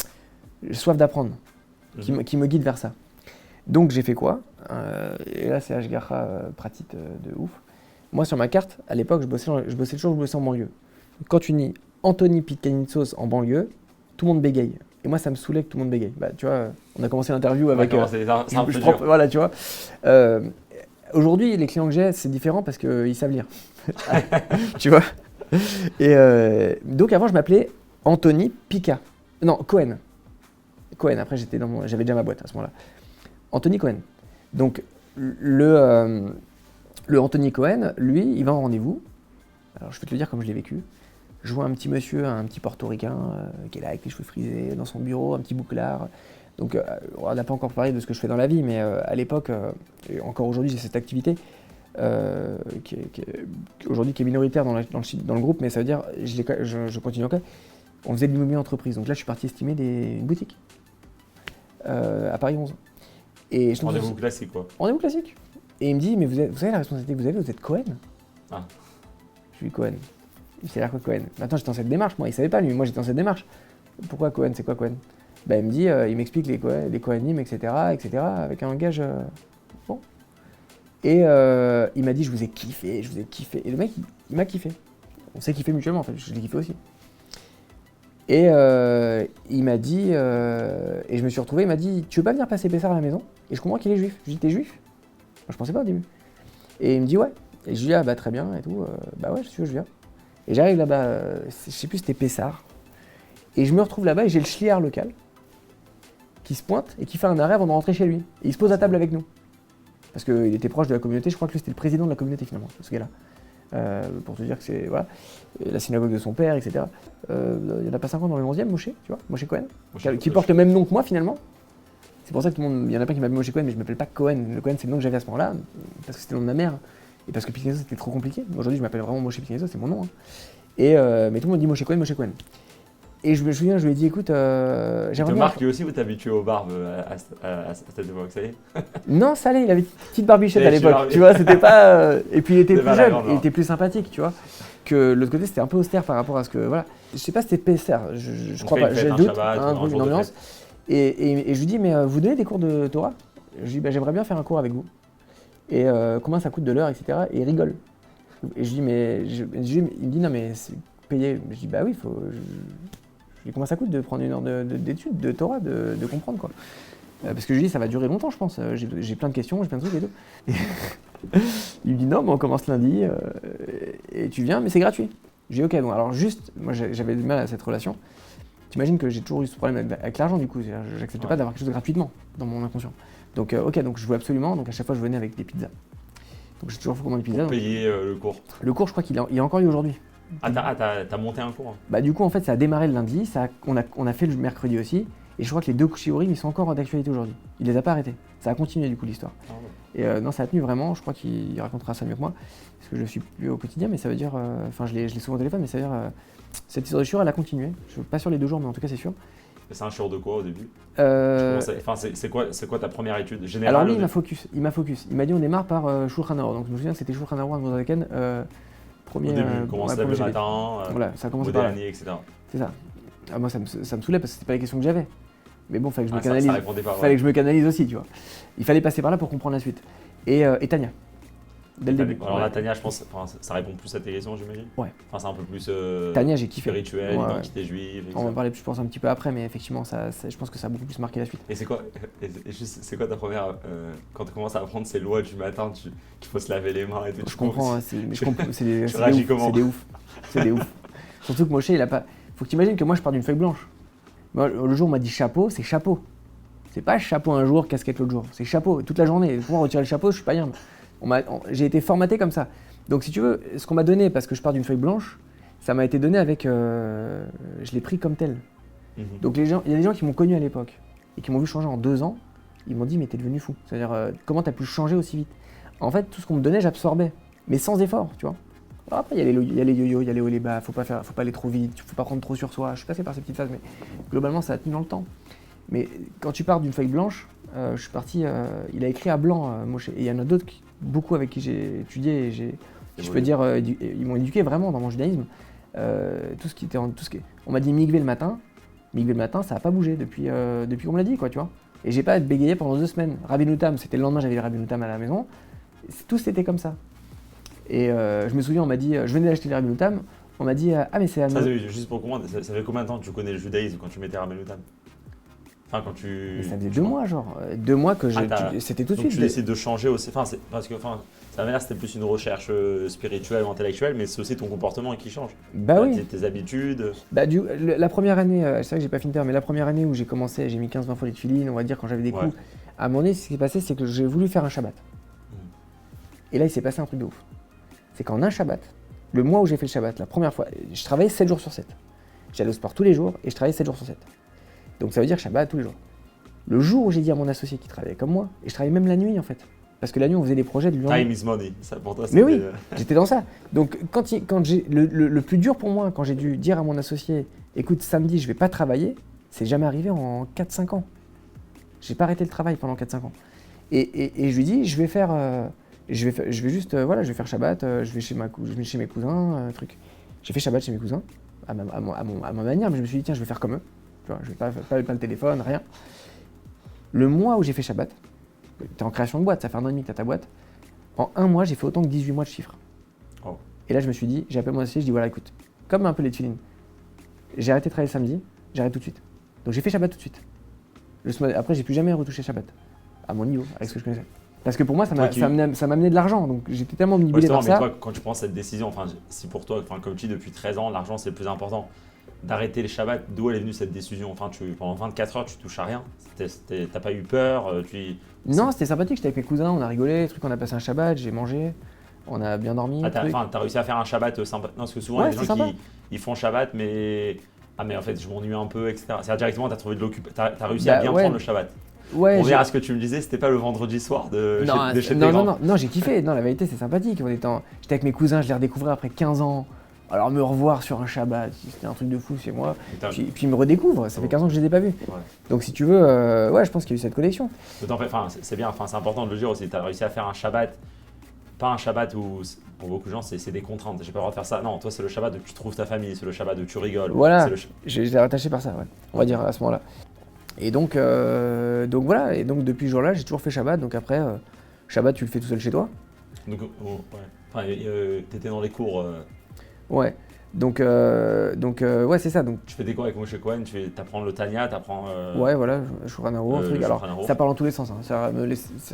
soif d'apprendre, qui me guide vers ça. Donc j'ai fait quoi? Et là, c'est Ashgaha pratique de ouf. Moi, sur ma carte, à l'époque, je bossais en banlieue. Quand tu dis Anthony Pitkanitsos en banlieue, tout le monde bégaye. Et moi, ça me saoulait que tout le monde bégaye. Tu vois, on a commencé l'interview avec... c'est un peu dur. Voilà, tu vois. Aujourd'hui, les clients que j'ai, c'est différent parce qu'ils savent lire. Tu vois. Et donc, avant, je m'appelais Anthony Pica. Non, Cohen. Cohen, après, j'avais déjà ma boîte à ce moment-là. Anthony Cohen. Donc, le Anthony Cohen, lui, il va en rendez-vous. Alors, je vais te le dire comme je l'ai vécu. Je vois un petit monsieur, un petit portoricain qui est là avec les cheveux frisés dans son bureau, un petit bouclard. Donc, on n'a pas encore parlé de ce que je fais dans la vie, mais à l'époque, et encore aujourd'hui, j'ai cette activité aujourd'hui qui est minoritaire dans le groupe, mais ça veut dire, je continue encore. On faisait de l'immobilier entreprise. Donc là, je suis parti estimer une boutique à Paris 11. Et rendez-vous classique, quoi. Rendez-vous classique. Et il me dit, mais vous savez la responsabilité que vous êtes Cohen? Ah. Je suis Cohen. C'est l'air quoi Cohen? Maintenant, j'étais dans cette démarche, moi. Il savait pas, lui. Moi, j'étais dans cette démarche. Pourquoi Cohen? C'est quoi Cohen? Il me dit, il m'explique les Cohenim, etc., avec un langage bon. Et il m'a dit, je vous ai kiffé. Et le mec, il m'a kiffé. On s'est kiffé mutuellement, en fait. Je l'ai kiffé aussi. Et il m'a dit, et je me suis retrouvé, il m'a dit, tu veux pas venir passer Pessar à la maison? Et je comprends qu'il est juif. Je lui dis, t'es juif? Moi, je pensais pas au début. Et il me dit, ouais. Et je lui dis, très bien, et tout. Ouais, je viens. Et j'arrive là-bas, je sais plus, c'était Pessar. Et je me retrouve là-bas et j'ai le schliar local qui se pointe et qui fait un arrêt avant de rentrer chez lui. Et il se pose à table avec nous. Parce qu'il était proche de la communauté, je crois que c'était le président de la communauté finalement, ce gars-là. Pour te dire que c'est voilà, la synagogue de son père, etc. Il n'y en a pas 5 ans dans le 11e, Moshe, tu vois, Moshe Cohen, qui porte le même nom que moi finalement. C'est pour ça que tout le monde, il y en a plein qui m'appellent Moshe Cohen, mais je m'appelle pas Cohen. Le Cohen, c'est le nom que j'avais à ce moment-là, parce que c'était le nom de ma mère, et parce que Picasso c'était trop compliqué. Aujourd'hui, je m'appelle vraiment Moshe Picasso, c'est mon nom. Hein. Mais tout le monde dit Moshe Cohen, Moshe Cohen. Et je me souviens, je lui ai dit, écoute, j'aimerais bien. Marc, lui aussi, vous t'habituez aux barbes à cette époque, ça y est? Non, ça allait, il avait une petite barbichette à l'époque, tu vois, c'était pas. Et puis il était plus jeune, il était plus sympathique, tu vois. Que l'autre côté, c'était un peu austère par rapport à ce que. Voilà. Je sais pas si c'était PSR, je crois pas, j'ai le doute, une ambiance. Et je lui dis, mais vous donnez des cours de Torah? Je lui dis, bah, j'aimerais bien faire un cours avec vous. Et combien ça coûte de l'heure, etc. Et il rigole. Et je lui dis, mais. Il me dit, non, mais c'est payé. Je dis, bah oui, faut. Je dis, comment ça coûte de prendre une heure d'études, de Torah, de comprendre, quoi. Parce que je lui dis, ça va durer longtemps, je pense. J'ai plein de questions, j'ai plein de trucs et tout. Et il me dit, non, mais on commence lundi, et tu viens, mais c'est gratuit. J'ai dit, ok, bon, alors juste, moi j'avais du mal à cette relation. T'imagines que j'ai toujours eu ce problème avec l'argent, du coup. J'acceptais pas d'avoir quelque chose gratuitement dans mon inconscient. Donc, ok, donc je voulais absolument, donc à chaque fois je venais avec des pizzas. Donc j'ai toujours fait commander des pizzas. Pour payer le cours. Le cours, je crois qu'il est encore eu aujourd'hui. Ah, t'as monté un cours hein. Bah du coup en fait ça a démarré le lundi, on a fait le mercredi aussi, et je crois que les 2 shiurim ils sont encore d'actualité aujourd'hui. Il les a pas arrêtés. Ça a continué du coup l'histoire. Ah ouais. Et non ça a tenu vraiment, je crois qu'il racontera ça mieux que moi, parce que je le suis plus au quotidien, mais ça veut dire, enfin je l'ai souvent au téléphone, mais ça veut dire, cette histoire de shiur elle a continué. Je suis pas sûr les 2 jours, mais en tout cas c'est sûr. C'est un shiur de quoi au début? C'est quoi ta première étude générale? Alors lui il m'a focus. Il m'a dit on démarre par Shulchan Aruch. Donc je me souviens que c'était Shulchan Aruch dans Zaken. Premier, au début, commence le matin, voilà, ça commence par là. etc. C'est ça. Ah, moi, ça me saoulait parce que c'était pas les questions que j'avais. Mais bon, fallait que je me canalise. Fallait que je me canalise aussi, tu vois. Il fallait passer par là pour comprendre la suite. Et Tania. Dès le début. Alors là, Tania, je pense, ça répond plus à tes questions, j'imagine. Ouais. Enfin, c'est un peu plus. Tania, j'ai kiffé. Spirituel, identité juive. On va en parler, je pense, un petit peu après, mais effectivement, je pense que ça a beaucoup plus marqué la suite. Et c'est quoi ta première. Quand tu commences à apprendre ces lois du matin, qu'il faut se laver les mains et tout. Je comprends, c'est des ouf. C'est des ouf. Surtout que Moshe, il a pas. Faut que tu imagines que moi, je pars d'une feuille blanche. Moi, le jour où on m'a dit chapeau, c'est chapeau. C'est pas chapeau un jour, casquette l'autre jour. C'est chapeau toute la journée. Pour moi, retirer le chapeau, je suis pas bien. J'ai été formaté comme ça. Donc, si tu veux, ce qu'on m'a donné, parce que je pars d'une feuille blanche, ça m'a été donné avec. Je l'ai pris comme tel. Donc, il y a des gens qui m'ont connu à l'époque et qui m'ont vu changer en 2 ans. Ils m'ont dit, mais t'es devenu fou. C'est-à-dire, comment t'as pu changer aussi vite? En fait, tout ce qu'on me donnait, j'absorbais, mais sans effort, tu vois. Après, il y a les yo-yo, il y a les hauts et les bas. Faut pas aller trop vite, faut pas prendre trop sur soi. Je suis passé par ces petites phases, mais globalement, ça a tenu dans le temps. Mais quand tu pars d'une feuille blanche, je suis parti. Il a écrit à blanc, Moshe. Et il y en a d'autres, beaucoup avec qui j'ai étudié. Et je peux dire, ils m'ont éduqué vraiment dans mon judaïsme. On m'a dit migvé le matin. Migvé le matin, ça n'a pas bougé depuis qu'on me l'a dit, quoi, tu vois. Et j'ai pas bégayé pendant 2 semaines. Rabbeinu Tam, c'était le lendemain, j'avais le Rabbeinu Tam à la maison. Tout c'était comme ça. Et je me souviens, on m'a dit, je venais d'acheter le Rabbeinu Tam, on m'a dit, ah mais c'est ça, juste pour comprendre, ça fait combien de temps que tu connais le judaïsme quand tu mettais Rabbeinu Tam? Enfin, quand tu. Mais ça faisait 2 mois, genre. 2 mois que c'était tout de suite. Tu essaies de changer aussi. Parce que, ça veut dire c'était plus une recherche spirituelle ou intellectuelle, mais c'est aussi ton comportement qui change. Bah oui. Tes habitudes. Bah, la première année, c'est vrai que j'ai pas fini de faire, mais la première année où j'ai commencé, j'ai mis 15-20 fois les tefilines, on va dire, quand j'avais des coups. À un moment donné, ce qui s'est passé, c'est que j'ai voulu faire un Shabbat. Et là, il s'est passé un truc de ouf. C'est qu'en un Shabbat, le mois où j'ai fait le Shabbat, la première fois, je travaillais 7 jours sur 7. J'allais au sport tous les jours et je travaillais 7 jours sur 7. Donc ça veut dire Shabbat tous les jours. Le jour où j'ai dit à mon associé qui travaillait comme moi, et je travaillais même la nuit en fait, parce que la nuit on faisait des projets de lui. Time is money, ça pour toi. Mais oui, j'étais dans ça. Donc quand j'ai le plus dur pour moi, quand j'ai dû dire à mon associé, écoute samedi je vais pas travailler, c'est jamais arrivé en 4-5 ans. J'ai pas arrêté le travail pendant 4-5 ans. Et je lui dis je vais faire Shabbat, je vais chez mes cousins, truc. J'ai fait Shabbat chez mes cousins à ma manière, mais je me suis dit tiens je vais faire comme eux. Tu vois, je vais pas le téléphone, rien. Le mois où j'ai fait Shabbat, t'es en création de boîte, ça fait 1 an et demi que t'as ta boîte. En 1 mois, j'ai fait autant que 18 mois de chiffres. Oh. Et là, je me suis dit, j'ai appelé mon associé, je dis voilà, écoute, comme un peu les tefilines, j'ai arrêté de travailler samedi, j'arrête tout de suite. Donc j'ai fait Shabbat tout de suite. Après, j'ai plus jamais retouché Shabbat, à mon niveau, avec ce que je connaissais. Parce que pour moi, ça m'amenait de l'argent, donc j'étais tellement omnibulé par ça. Mais toi, quand tu prends cette décision, si pour toi, comme tu dis, depuis 13 ans, l'argent c'est le plus important. D'arrêter les Shabbats, d'où elle est venue cette décision? Pendant 24 heures, tu touches à rien. T'as pas eu peur? Non, c'était sympathique. J'étais avec mes cousins, on a rigolé, on a passé un Shabbat, j'ai mangé, on a bien dormi. T'as réussi à faire un Shabbat sympa? Non, parce que souvent, il y a des gens qui font Shabbat, mais. Ah, mais en fait, je m'ennuie un peu, etc. C'est-à-dire directement, t'as réussi à bien prendre le Shabbat. Ouais, Pour revenir à ce que tu me disais, c'était pas le vendredi soir de chez tes grands. non, j'ai kiffé. Non, la vérité, c'est sympathique. J'étais avec mes cousins, je les redécouvrais après 15 ans. Alors, me revoir sur un Shabbat, c'était un truc de fou chez moi. Puis ils me redécouvrent, ça fait 15 ans que je les ai pas vus. Ouais. Donc, si tu veux, ouais, je pense qu'il y a eu cette connexion. C'est bien, c'est important de le dire aussi. Tu as réussi à faire un Shabbat, pas un Shabbat où, pour beaucoup de gens, c'est des contraintes. J'ai pas le droit de faire ça. Non, toi, c'est le Shabbat où tu trouves ta famille, c'est le Shabbat où tu rigoles. Voilà, C'est je l'ai rattaché par ça, ouais. On va dire à ce moment-là. Et donc voilà, et donc depuis ce jour-là, j'ai toujours fait Shabbat. Donc après, Shabbat, tu le fais tout seul chez toi. Donc, ouais. Enfin, t'étais dans les cours. Ouais. Donc ouais, c'est ça. Donc, Tu fais des cours avec Moshe Cohen, tu apprends le Tanya, tu apprends. ouais, voilà, Shulchan Aruch, un truc. le Alors, Shulchan Aruch. ça parle dans tous les sens. Hein.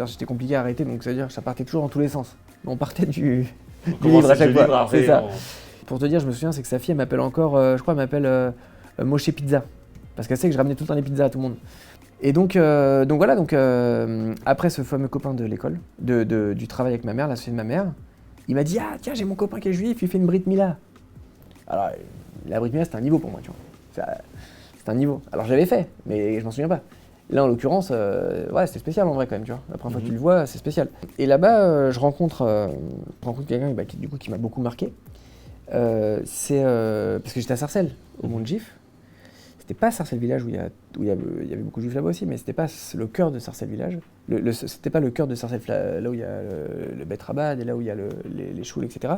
J'étais compliqué à arrêter, donc ça veut dire que ça partait toujours dans tous les sens. On partait du livre à chaque fois. C'est ça. Pour te dire, je me souviens, c'est que sa fille, elle m'appelle encore, je crois, elle m'appelle Moshe Pizza. Parce qu'elle sait que je ramenais tout le temps les pizzas à tout le monde. Et donc voilà, après ce fameux copain de l'école, du travail avec ma mère, l'associé de ma mère, il m'a dit: ah tiens, j'ai mon copain qui est juif, il fait une Brit Mila. Alors la Brit Mila, c'était un niveau pour moi, tu vois. C'était un niveau. Alors je l'avais fait, mais je m'en souviens pas. Là en l'occurrence, ouais, c'était spécial en vrai quand même, tu vois. La première fois que tu le vois, c'est spécial. Et là-bas, je rencontre quelqu'un qui m'a beaucoup marqué. C'est parce que j'étais à Sarcelles, au Mont Juif. C'était pas Sarcelles Village où il y avait beaucoup de juifs là-bas aussi, mais c'était pas le cœur de Sarcelles Village. C'était pas le cœur de Sarcelles, là où il y a le Bet Rabad et là où il y a les choules, etc.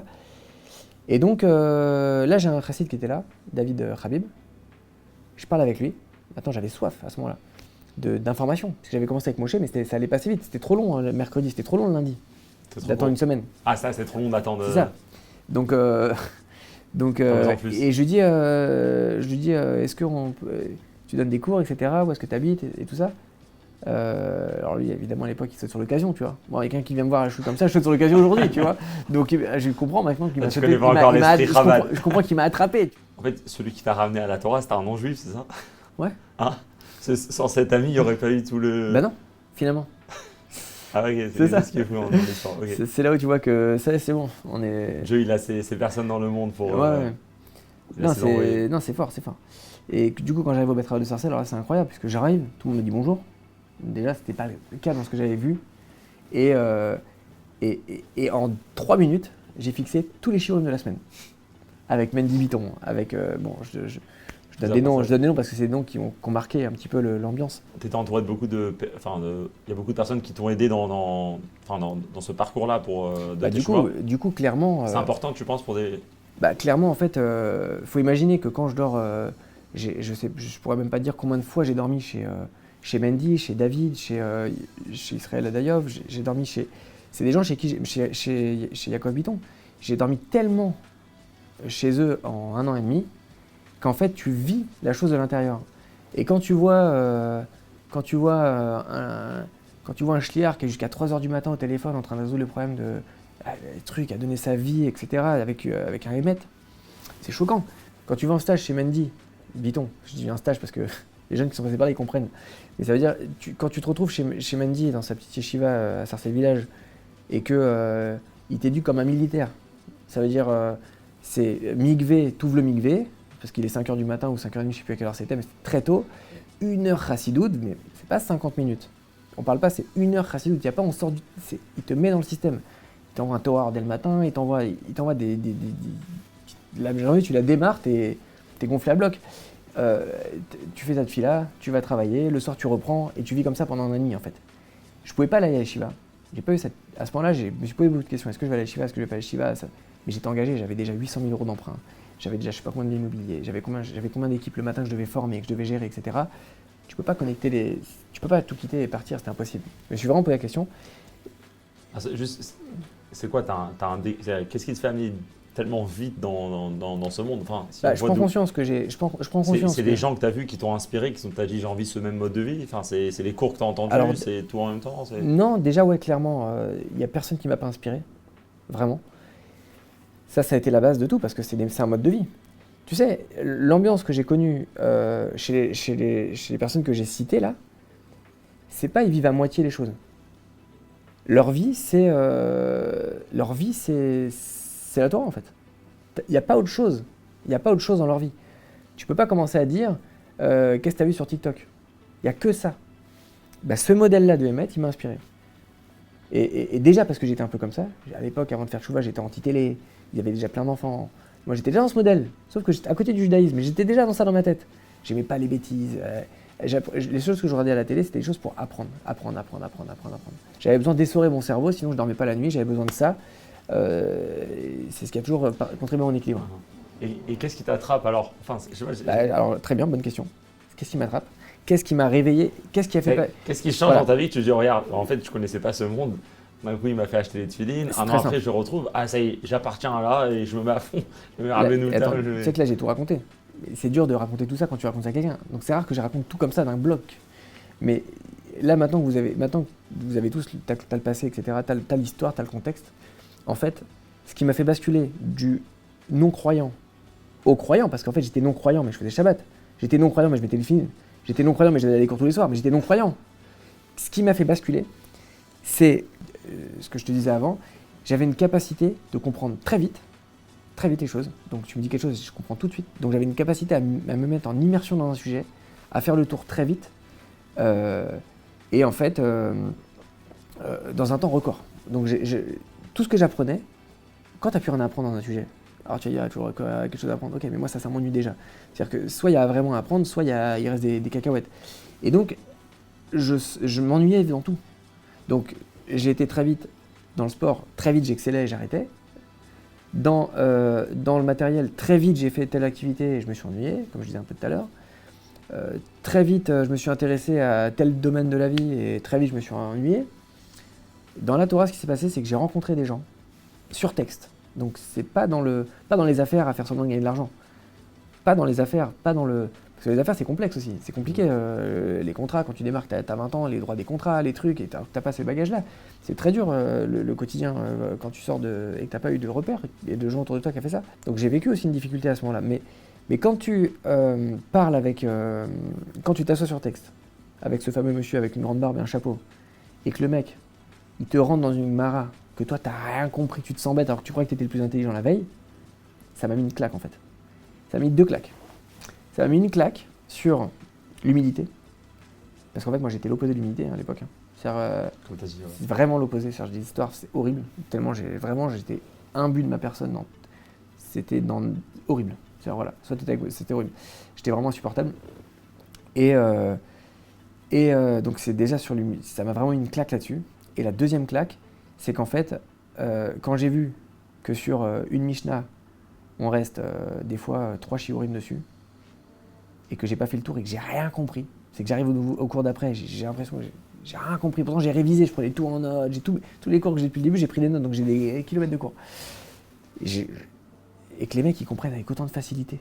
Et donc là, j'ai un chassid qui était là, David Habib. Je parle avec lui. Attends, j'avais soif à ce moment-là d'informations. Parce que j'avais commencé avec Moshe, mais ça allait passer vite. C'était trop long hein, le mercredi, c'était trop long le lundi. D'attendre une semaine. Ah, ça, c'est trop long d'attendre. C'est ça. Donc et je lui dis, est-ce que tu donnes des cours, etc. Où est-ce que tu habites et tout ça. Alors lui, évidemment, à l'époque, il saute sur l'occasion, tu vois. Bon, quelqu'un qui vient me voir, je suis comme ça, je saute sur l'occasion aujourd'hui, tu vois. Donc je comprends maintenant qu'il m'a sauté. Je comprends qu'il m'a attrapé. En fait, celui qui t'a ramené à la Torah, c'était un non-juif, c'est ça? Ouais. Ah, sans cet ami, il n'y aurait pas eu tout le... Bah non, finalement. Ah ok, c'est ça. Ce qui est fou en histoire. Okay. C'est là où tu vois que ça, c'est bon. On est... Dieu, il a ces personnes dans le monde pour... Ouais. Non, c'est fort. Et du coup, quand j'arrive au Betrava de Sarcelles, alors là, c'est incroyable, puisque j'arrive, tout le monde me dit bonjour. Déjà, c'était pas le cas dans ce que j'avais vu. Et en 3 minutes, j'ai fixé tous les shiurim de la semaine. Avec Mendy Biton, avec... je donne des noms parce que c'est des noms qui ont marqué un petit peu l'ambiance. Tu étais entouré de beaucoup de... Enfin, il y a beaucoup de personnes qui t'ont aidé dans ce parcours-là pour du coup, clairement... c'est important, tu penses, pour des... Bah, clairement, en fait, faut imaginer que quand je dors... je pourrais même pas dire combien de fois j'ai dormi chez Mendy, chez David, chez Israël Adayov. J'ai dormi chez... C'est des gens chez qui... Chez Yaakov Biton. J'ai dormi tellement chez eux en 1 an et demi qu'en fait, tu vis la chose de l'intérieur. Et quand tu vois un schliard qui est jusqu'à 3h du matin au téléphone en train de résoudre le problème des trucs, à donner sa vie, etc., avec un émette, c'est choquant. Quand tu vas en stage chez Mendy, Biton, je dis un stage parce que les jeunes qui sont passés par là, ils comprennent. Mais ça veut dire, quand tu te retrouves chez Mendy, dans sa petite yeshiva à Sarcelles Village, et qu'il t'éduque comme un militaire, ça veut dire, c'est migvé, t'ouvres le migvé, parce qu'il est 5h du matin ou 5h30, je ne sais plus à quelle heure c'était, mais c'était très tôt. 1 heure chassidoute, mais c'est pas 50 minutes. On parle pas, c'est 1 heure chassidoute. Il y a pas, il te met dans le système. Il t'envoie un Torah dès le matin, il t'envoie la journée, tu la démarres, t'es gonflé à bloc. Tu fais ta fila, tu vas travailler, le soir tu reprends, et tu vis comme ça pendant 1 an et demi en fait. Je pouvais pas aller à la yeshiva. J'ai pas eu à ce moment-là, je me suis posé beaucoup de questions. Est-ce que je vais aller à la yeshiva, est-ce que je vais pas aller à la yeshiva? Mais j'étais engagé, j'avais déjà 800 000 € d'emprunt. J'avais déjà je sais pas combien d'immobilier, j'avais combien d'équipes le matin que je devais former, que je devais gérer, etc. Tu peux pas tu peux pas tout quitter et partir, c'était impossible. Je me suis vraiment posé la question. Ah, c'est quoi, qu'est-ce qui te fait amener tellement vite dans ce monde? Enfin, si je prends conscience que j'ai. Je prends conscience. C'est des gens que tu as vus qui t'ont inspiré, qui t'ont dit j'ai envie de ce même mode de vie. Enfin, c'est les cours que tu as entendus, c'est tout en même temps. Non, déjà ouais, clairement, il y a personne qui m'a pas inspiré, vraiment. Ça a été la base de tout parce que c'est un mode de vie. Tu sais, l'ambiance que j'ai connue chez les personnes que j'ai citées là, c'est pas ils vivent à moitié les choses. Leur vie, c'est la Torah en fait. Il n'y a pas autre chose. Il n'y a pas autre chose dans leur vie. Tu peux pas commencer à dire qu'est-ce que tu as vu sur TikTok. Il n'y a que ça. Bah, ce modèle-là de Emmett, il m'a inspiré. Et déjà parce que j'étais un peu comme ça, à l'époque, avant de faire Tchouva, j'étais anti-télé, il y avait déjà plein d'enfants. Moi, j'étais déjà dans ce modèle, sauf que j'étais à côté du judaïsme, mais j'étais déjà dans ça dans ma tête. J'aimais pas les bêtises. Les choses que je regardais à la télé, c'était des choses pour apprendre. J'avais besoin d'essorer mon cerveau, sinon je dormais pas la nuit, j'avais besoin de ça. C'est ce qui a toujours contribué à mon équilibre. Et qu'est-ce qui t'attrape alors? Enfin, je sais pas, Alors, très bien, bonne question. Qu'est-ce qui m'attrape? Qu'est-ce qui m'a réveillé? Qu'est-ce qui a fait... Qu'est-ce qui change dans ta vie que tu te dis, regarde, en fait, je connaissais pas ce monde. D'un coup, il m'a fait acheter des tefilines. Un an après, je le retrouve. Ah, ça y est, j'appartiens à là et je me mets à fond. Je me mets à Benouta. Tu sais que là, j'ai tout raconté. C'est dur de raconter tout ça quand tu racontes à quelqu'un. Donc, c'est rare que je raconte tout comme ça d'un bloc. Mais là, maintenant que vous avez tous, t'as le passé, etc., t'as l'histoire, t'as le contexte. En fait, ce qui m'a fait basculer du non-croyant au croyant, parce qu'en fait, j'étais non-croyant, mais je faisais Shabbat. J'étais non-croyant, mais je mettais le film. J'étais non-croyant, mais j'allais à l'école tous les soirs, mais j'étais non-croyant. Ce qui m'a fait basculer, c'est ce que je te disais avant, j'avais une capacité de comprendre très vite les choses. Donc tu me dis quelque chose, je comprends tout de suite. Donc j'avais une capacité à me mettre en immersion dans un sujet, à faire le tour très vite, et en fait, dans un temps record. Donc tout ce que j'apprenais, quand tu n'as plus rien à apprendre dans un sujet, alors tu vas dire, il y a toujours quelque chose à apprendre, ok, mais moi ça m'ennuie déjà. C'est-à-dire que soit il y a vraiment à apprendre, soit il reste des cacahuètes. Et donc, je m'ennuyais dans tout. Donc, j'ai été très vite dans le sport, très vite j'excellais et j'arrêtais. Dans le matériel, très vite j'ai fait telle activité et je me suis ennuyé, comme je disais un peu tout à l'heure. Très vite, je me suis intéressé à tel domaine de la vie et très vite je me suis ennuyé. Dans la Torah, ce qui s'est passé, c'est que j'ai rencontré des gens sur texte. Donc c'est pas dans les affaires à faire semblant de gagner de l'argent. Pas dans les affaires, parce que les affaires c'est complexe aussi, c'est compliqué. Les contrats, quand tu démarres, t'as 20 ans, les droits des contrats, les trucs, et t'as pas ces bagages-là. C'est très dur le quotidien quand tu sors et que t'as pas eu de repères et de gens autour de toi qui ont fait ça. Donc j'ai vécu aussi une difficulté à ce moment-là. Mais quand tu parles quand tu t'assois sur texte, avec ce fameux monsieur avec une grande barbe et un chapeau, et que le mec, il te rentre dans une mara, que toi t'as rien compris, tu te sens bête alors que tu crois que t'étais le plus intelligent la veille, ça m'a mis une claque en fait. Ça m'a mis 2 claques. Ça m'a mis une claque sur l'humilité, parce qu'en fait moi j'étais l'opposé de l'humilité à l'époque. C'est vraiment l'opposé, c'est des histoires, c'est horrible, tellement j'étais imbu de ma personne, c'était horrible. Voilà, c'était horrible. J'étais vraiment insupportable. Et donc c'est déjà sur l'humilité, ça m'a vraiment mis une claque là-dessus. Et la deuxième claque, c'est qu'en fait, quand j'ai vu que sur une Mishnah, on reste des fois 3 shiurim dessus, et que j'ai pas fait le tour et que j'ai rien compris, c'est que j'arrive au cours d'après, j'ai l'impression que j'ai rien compris. Pourtant j'ai révisé, je prenais tout en notes, tous les cours que j'ai depuis le début, j'ai pris des notes, donc j'ai des kilomètres de cours. Et que les mecs ils comprennent avec autant de facilité.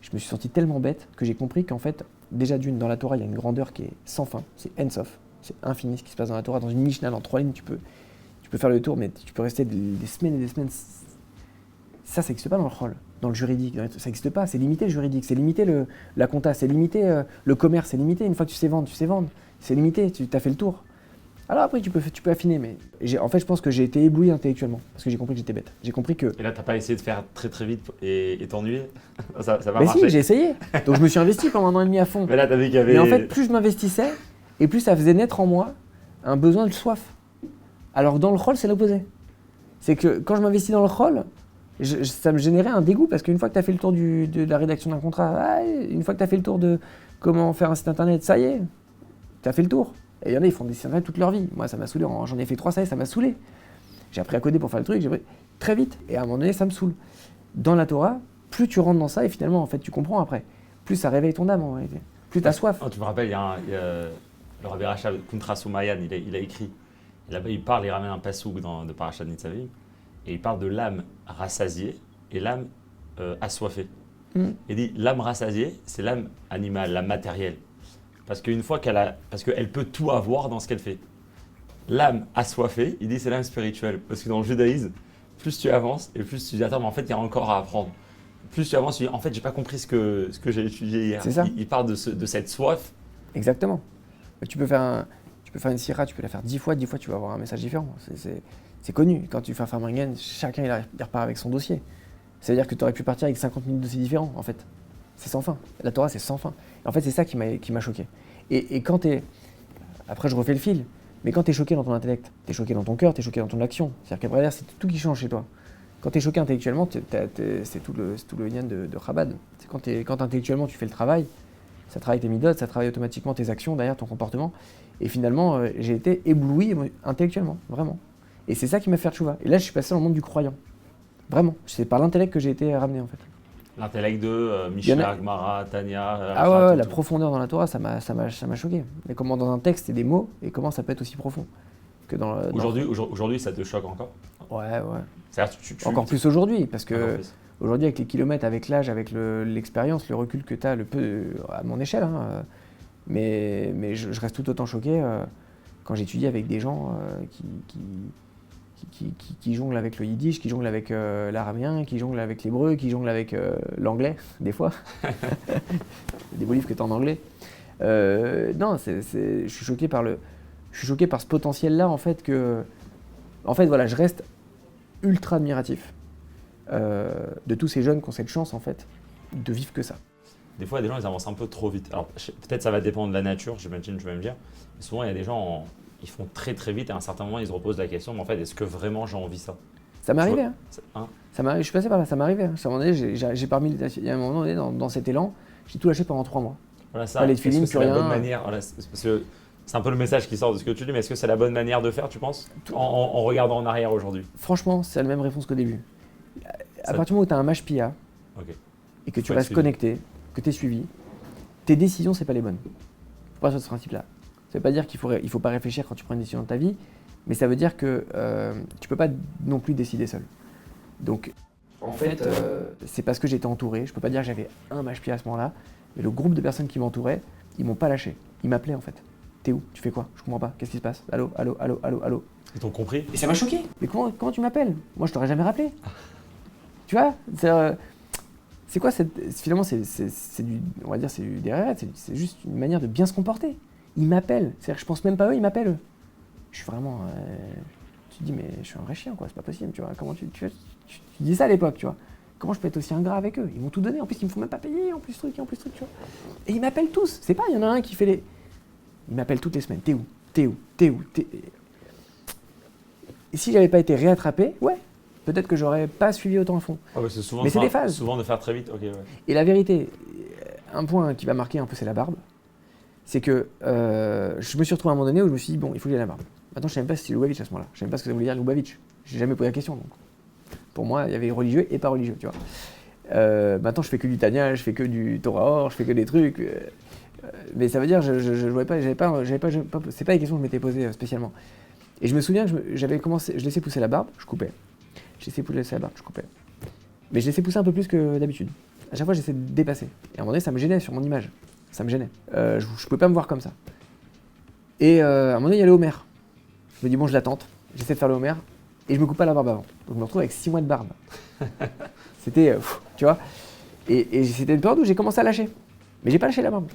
Je me suis senti tellement bête que j'ai compris qu'en fait, déjà dans la Torah, il y a une grandeur qui est sans fin, c'est En Sof. C'est infini ce qui se passe dans la Torah. Dans une Mishnah, dans 3 lignes, tu peux faire le tour, mais tu peux rester des semaines et des semaines. Ça n'existe pas dans le Chol, dans le juridique. Ça n'existe pas. C'est limité le juridique, c'est limité la compta, c'est limité le commerce, c'est limité. Une fois que tu sais vendre. C'est limité, tu as fait le tour. Alors après, tu peux affiner, mais en fait, je pense que j'ai été ébloui intellectuellement, parce que j'ai compris que j'étais bête. J'ai compris que... Et là, t'as pas essayé de faire très très vite et t'ennuyer? Ça va mais marcher? si, j'ai essayé. Donc je me suis investi pendant 1 an et demi à fond. Mais là, t'as vu qu'il y avait... Mais en fait, plus je m'investissais, et plus ça faisait naître en moi un besoin de soif. Alors que dans le Chol, c'est l'opposé. C'est que quand je m'investis dans le Chol, ça me générait un dégoût, parce qu'une fois que tu as fait le tour de la rédaction d'un contrat, une fois que tu as fait le tour de comment faire un site internet, ça y est, tu as fait le tour. Et il y en a, ils font des sites internet toute leur vie. Moi, ça m'a saoulé, j'en ai fait 3, ça m'a saoulé. J'ai appris à coder pour faire le truc, j'ai appris très vite, et à un moment donné, ça me saoule. Dans la Torah, plus tu rentres dans ça, et finalement, en fait, tu comprends après, plus ça réveille ton âme, en réalité. Plus tu as soif. Oh, tu me rappelles, il y a le Rabbi Rachab Kuntra Soumayan, il a écrit. Et là-bas, il ramène un passouk de Parashat Nitzavim, et il parle de l'âme rassasiée et l'âme assoiffée. Il dit l'âme rassasiée, c'est l'âme animale, l'âme matérielle. Parce qu'elle peut tout avoir dans ce qu'elle fait. L'âme assoiffée, il dit c'est l'âme spirituelle. Parce que dans le judaïsme, plus tu avances et plus tu dis attends, mais en fait, il y a encore à apprendre. Plus tu avances, tu dis en fait, j'ai pas compris ce que j'ai étudié hier. C'est ça. Il parle de cette soif. Exactement. Tu peux faire une sira, tu peux la faire 10 fois, tu vas avoir un message différent. C'est connu. Quand tu fais un farmingen, chacun il repart avec son dossier. C'est-à-dire que tu aurais pu partir avec 50 000 dossiers différents, en fait. C'est sans fin. La Torah, c'est sans fin. Et en fait, c'est ça qui m'a choqué. Et quand tu es après je refais le fil. Mais quand tu es choqué dans ton intellect, tu es choqué dans ton cœur, tu es choqué dans ton action. C'est-à-dire qu'après derrière, c'est tout qui change chez toi. Quand tu es choqué intellectuellement, c'est tout le lien de Chabad. C'est quand intellectuellement tu fais le travail, ça travaille tes midot, ça travaille automatiquement tes actions, derrière ton comportement. Et finalement, j'ai été ébloui intellectuellement, vraiment. Et c'est ça qui m'a fait tchouva. Et là, je suis passé dans le monde du croyant. Vraiment. C'est par l'intellect que j'ai été ramené en fait. L'intellect de Mishnah, Gemara, Tanya. Ah ouais, la profondeur dans la Torah, ça m'a choqué. Mais comment dans un texte, c'est des mots, et comment ça peut être aussi profond que dans. Aujourd'hui, ça te choque encore? Ouais. C'est-à-dire, encore plus aujourd'hui, parce que aujourd'hui, avec les kilomètres, avec l'âge, avec l'expérience, le recul que tu as, à mon échelle, hein, mais je reste tout autant choqué quand j'étudie avec des gens qui jonglent avec le yiddish, qui jonglent avec l'araméen, qui jonglent avec l'hébreu, qui jonglent avec l'anglais, des fois. Des beaux livres que tu as en anglais. Non, je suis choqué par ce potentiel-là, en fait, voilà, je reste ultra admiratif de tous ces jeunes qui ont cette chance, en fait, de vivre que ça. Des fois, il y a des gens, ils avancent un peu trop vite. Alors, peut-être ça va dépendre de la nature, j'imagine, je vais me dire. Mais souvent, il y a des gens, ils font très très vite et à un certain moment, ils se reposent la question, mais en fait, est-ce que vraiment j'ai envie ça? Ça m'est arrivé, hein. Je suis passé par là, ça m'est arrivé. Hein. À un moment donné, il y a un moment donné, dans cet élan, j'ai tout lâché pendant 3 mois. Voilà, ça, est-ce que c'est la bonne manière? Voilà, parce que c'est un peu le message qui sort de ce que tu dis, mais est-ce que c'est la bonne manière de faire, tu penses, en regardant en arrière aujourd'hui? Franchement, c'est la même réponse qu'au début. À partir du moment où tu as un mashpia, et que tu restes connecté, que tu es suivi, tes décisions, c'est pas les bonnes. Faut pas sur ce principe-là. Ça veut pas dire qu'il faut pas réfléchir quand tu prends une décision dans ta vie, mais ça veut dire que tu peux pas non plus décider seul. Donc, en fait, c'est parce que j'étais entouré. Je peux pas dire que j'avais un mashpia à ce moment-là, mais le groupe de personnes qui m'entouraient, ils m'ont pas lâché. Ils m'appelaient en fait. T'es où? Tu fais quoi? Je comprends pas. Qu'est-ce qui se passe? Allô? Ils t'ont compris? Et ça m'a choqué. Mais comment tu m'appelles? Moi, je t'aurais jamais rappelé. Tu vois? C'est quoi finalement, c'est du, on va dire, c'est du derrière, c'est juste une manière de bien se comporter. Ils m'appellent. C'est-à-dire que je pense même pas à eux, ils m'appellent eux. Je suis vraiment. Tu te dis, mais je suis un vrai chien, quoi. C'est pas possible, tu vois. Comment tu dis ça à l'époque, tu vois. Comment je peux être aussi ingrat avec eux? Ils m'ont tout donné. En plus, ils me font même pas payer. En plus truc, tu vois. Et ils m'appellent tous. C'est pas, il y en a un qui fait les. Il m'appelle toutes les semaines. T'es où? Et si j'avais pas été réattrapé, ouais. Peut-être que j'aurais pas suivi autant à fond. Ah ouais, c'est souvent, mais c'est des phases. Souvent de faire très vite. Okay, ouais. Et la vérité, un point qui va marquer un peu, c'est la barbe. C'est que je me suis retrouvé à un moment donné où je me suis dit, bon, il faut que j'ai la barbe. Maintenant, je ne savais même pas si c'était Lubavitch à ce moment-là. Je ne savais même pas ce que ça voulait dire Lubavitch. Je n'ai jamais posé la question. Donc. Pour moi, il y avait religieux et pas religieux, tu vois. Maintenant, je fais que du Tanya, je fais que du Torah Or, je fais que des trucs. Mais ça veut dire, je voyais pas, c'est pas les questions que je m'étais posées spécialement. Et je me souviens que je laissais pousser la barbe, je coupais. Mais je laissais pousser un peu plus que d'habitude. À chaque fois, j'essayais de dépasser. Et à un moment donné, ça me gênait sur mon image. Ça me gênait. Je pouvais pas me voir comme ça. Et à un moment donné, il y a le Homer. Je me dis, bon, je la tente. J'essaie de faire le Homer. Et je me coupe pas la barbe avant. Donc je me retrouve avec 6 mois de barbe. C'était, tu vois. Et c'était une période où j'ai commencé à lâcher. Mais j'ai pas lâché la barbe.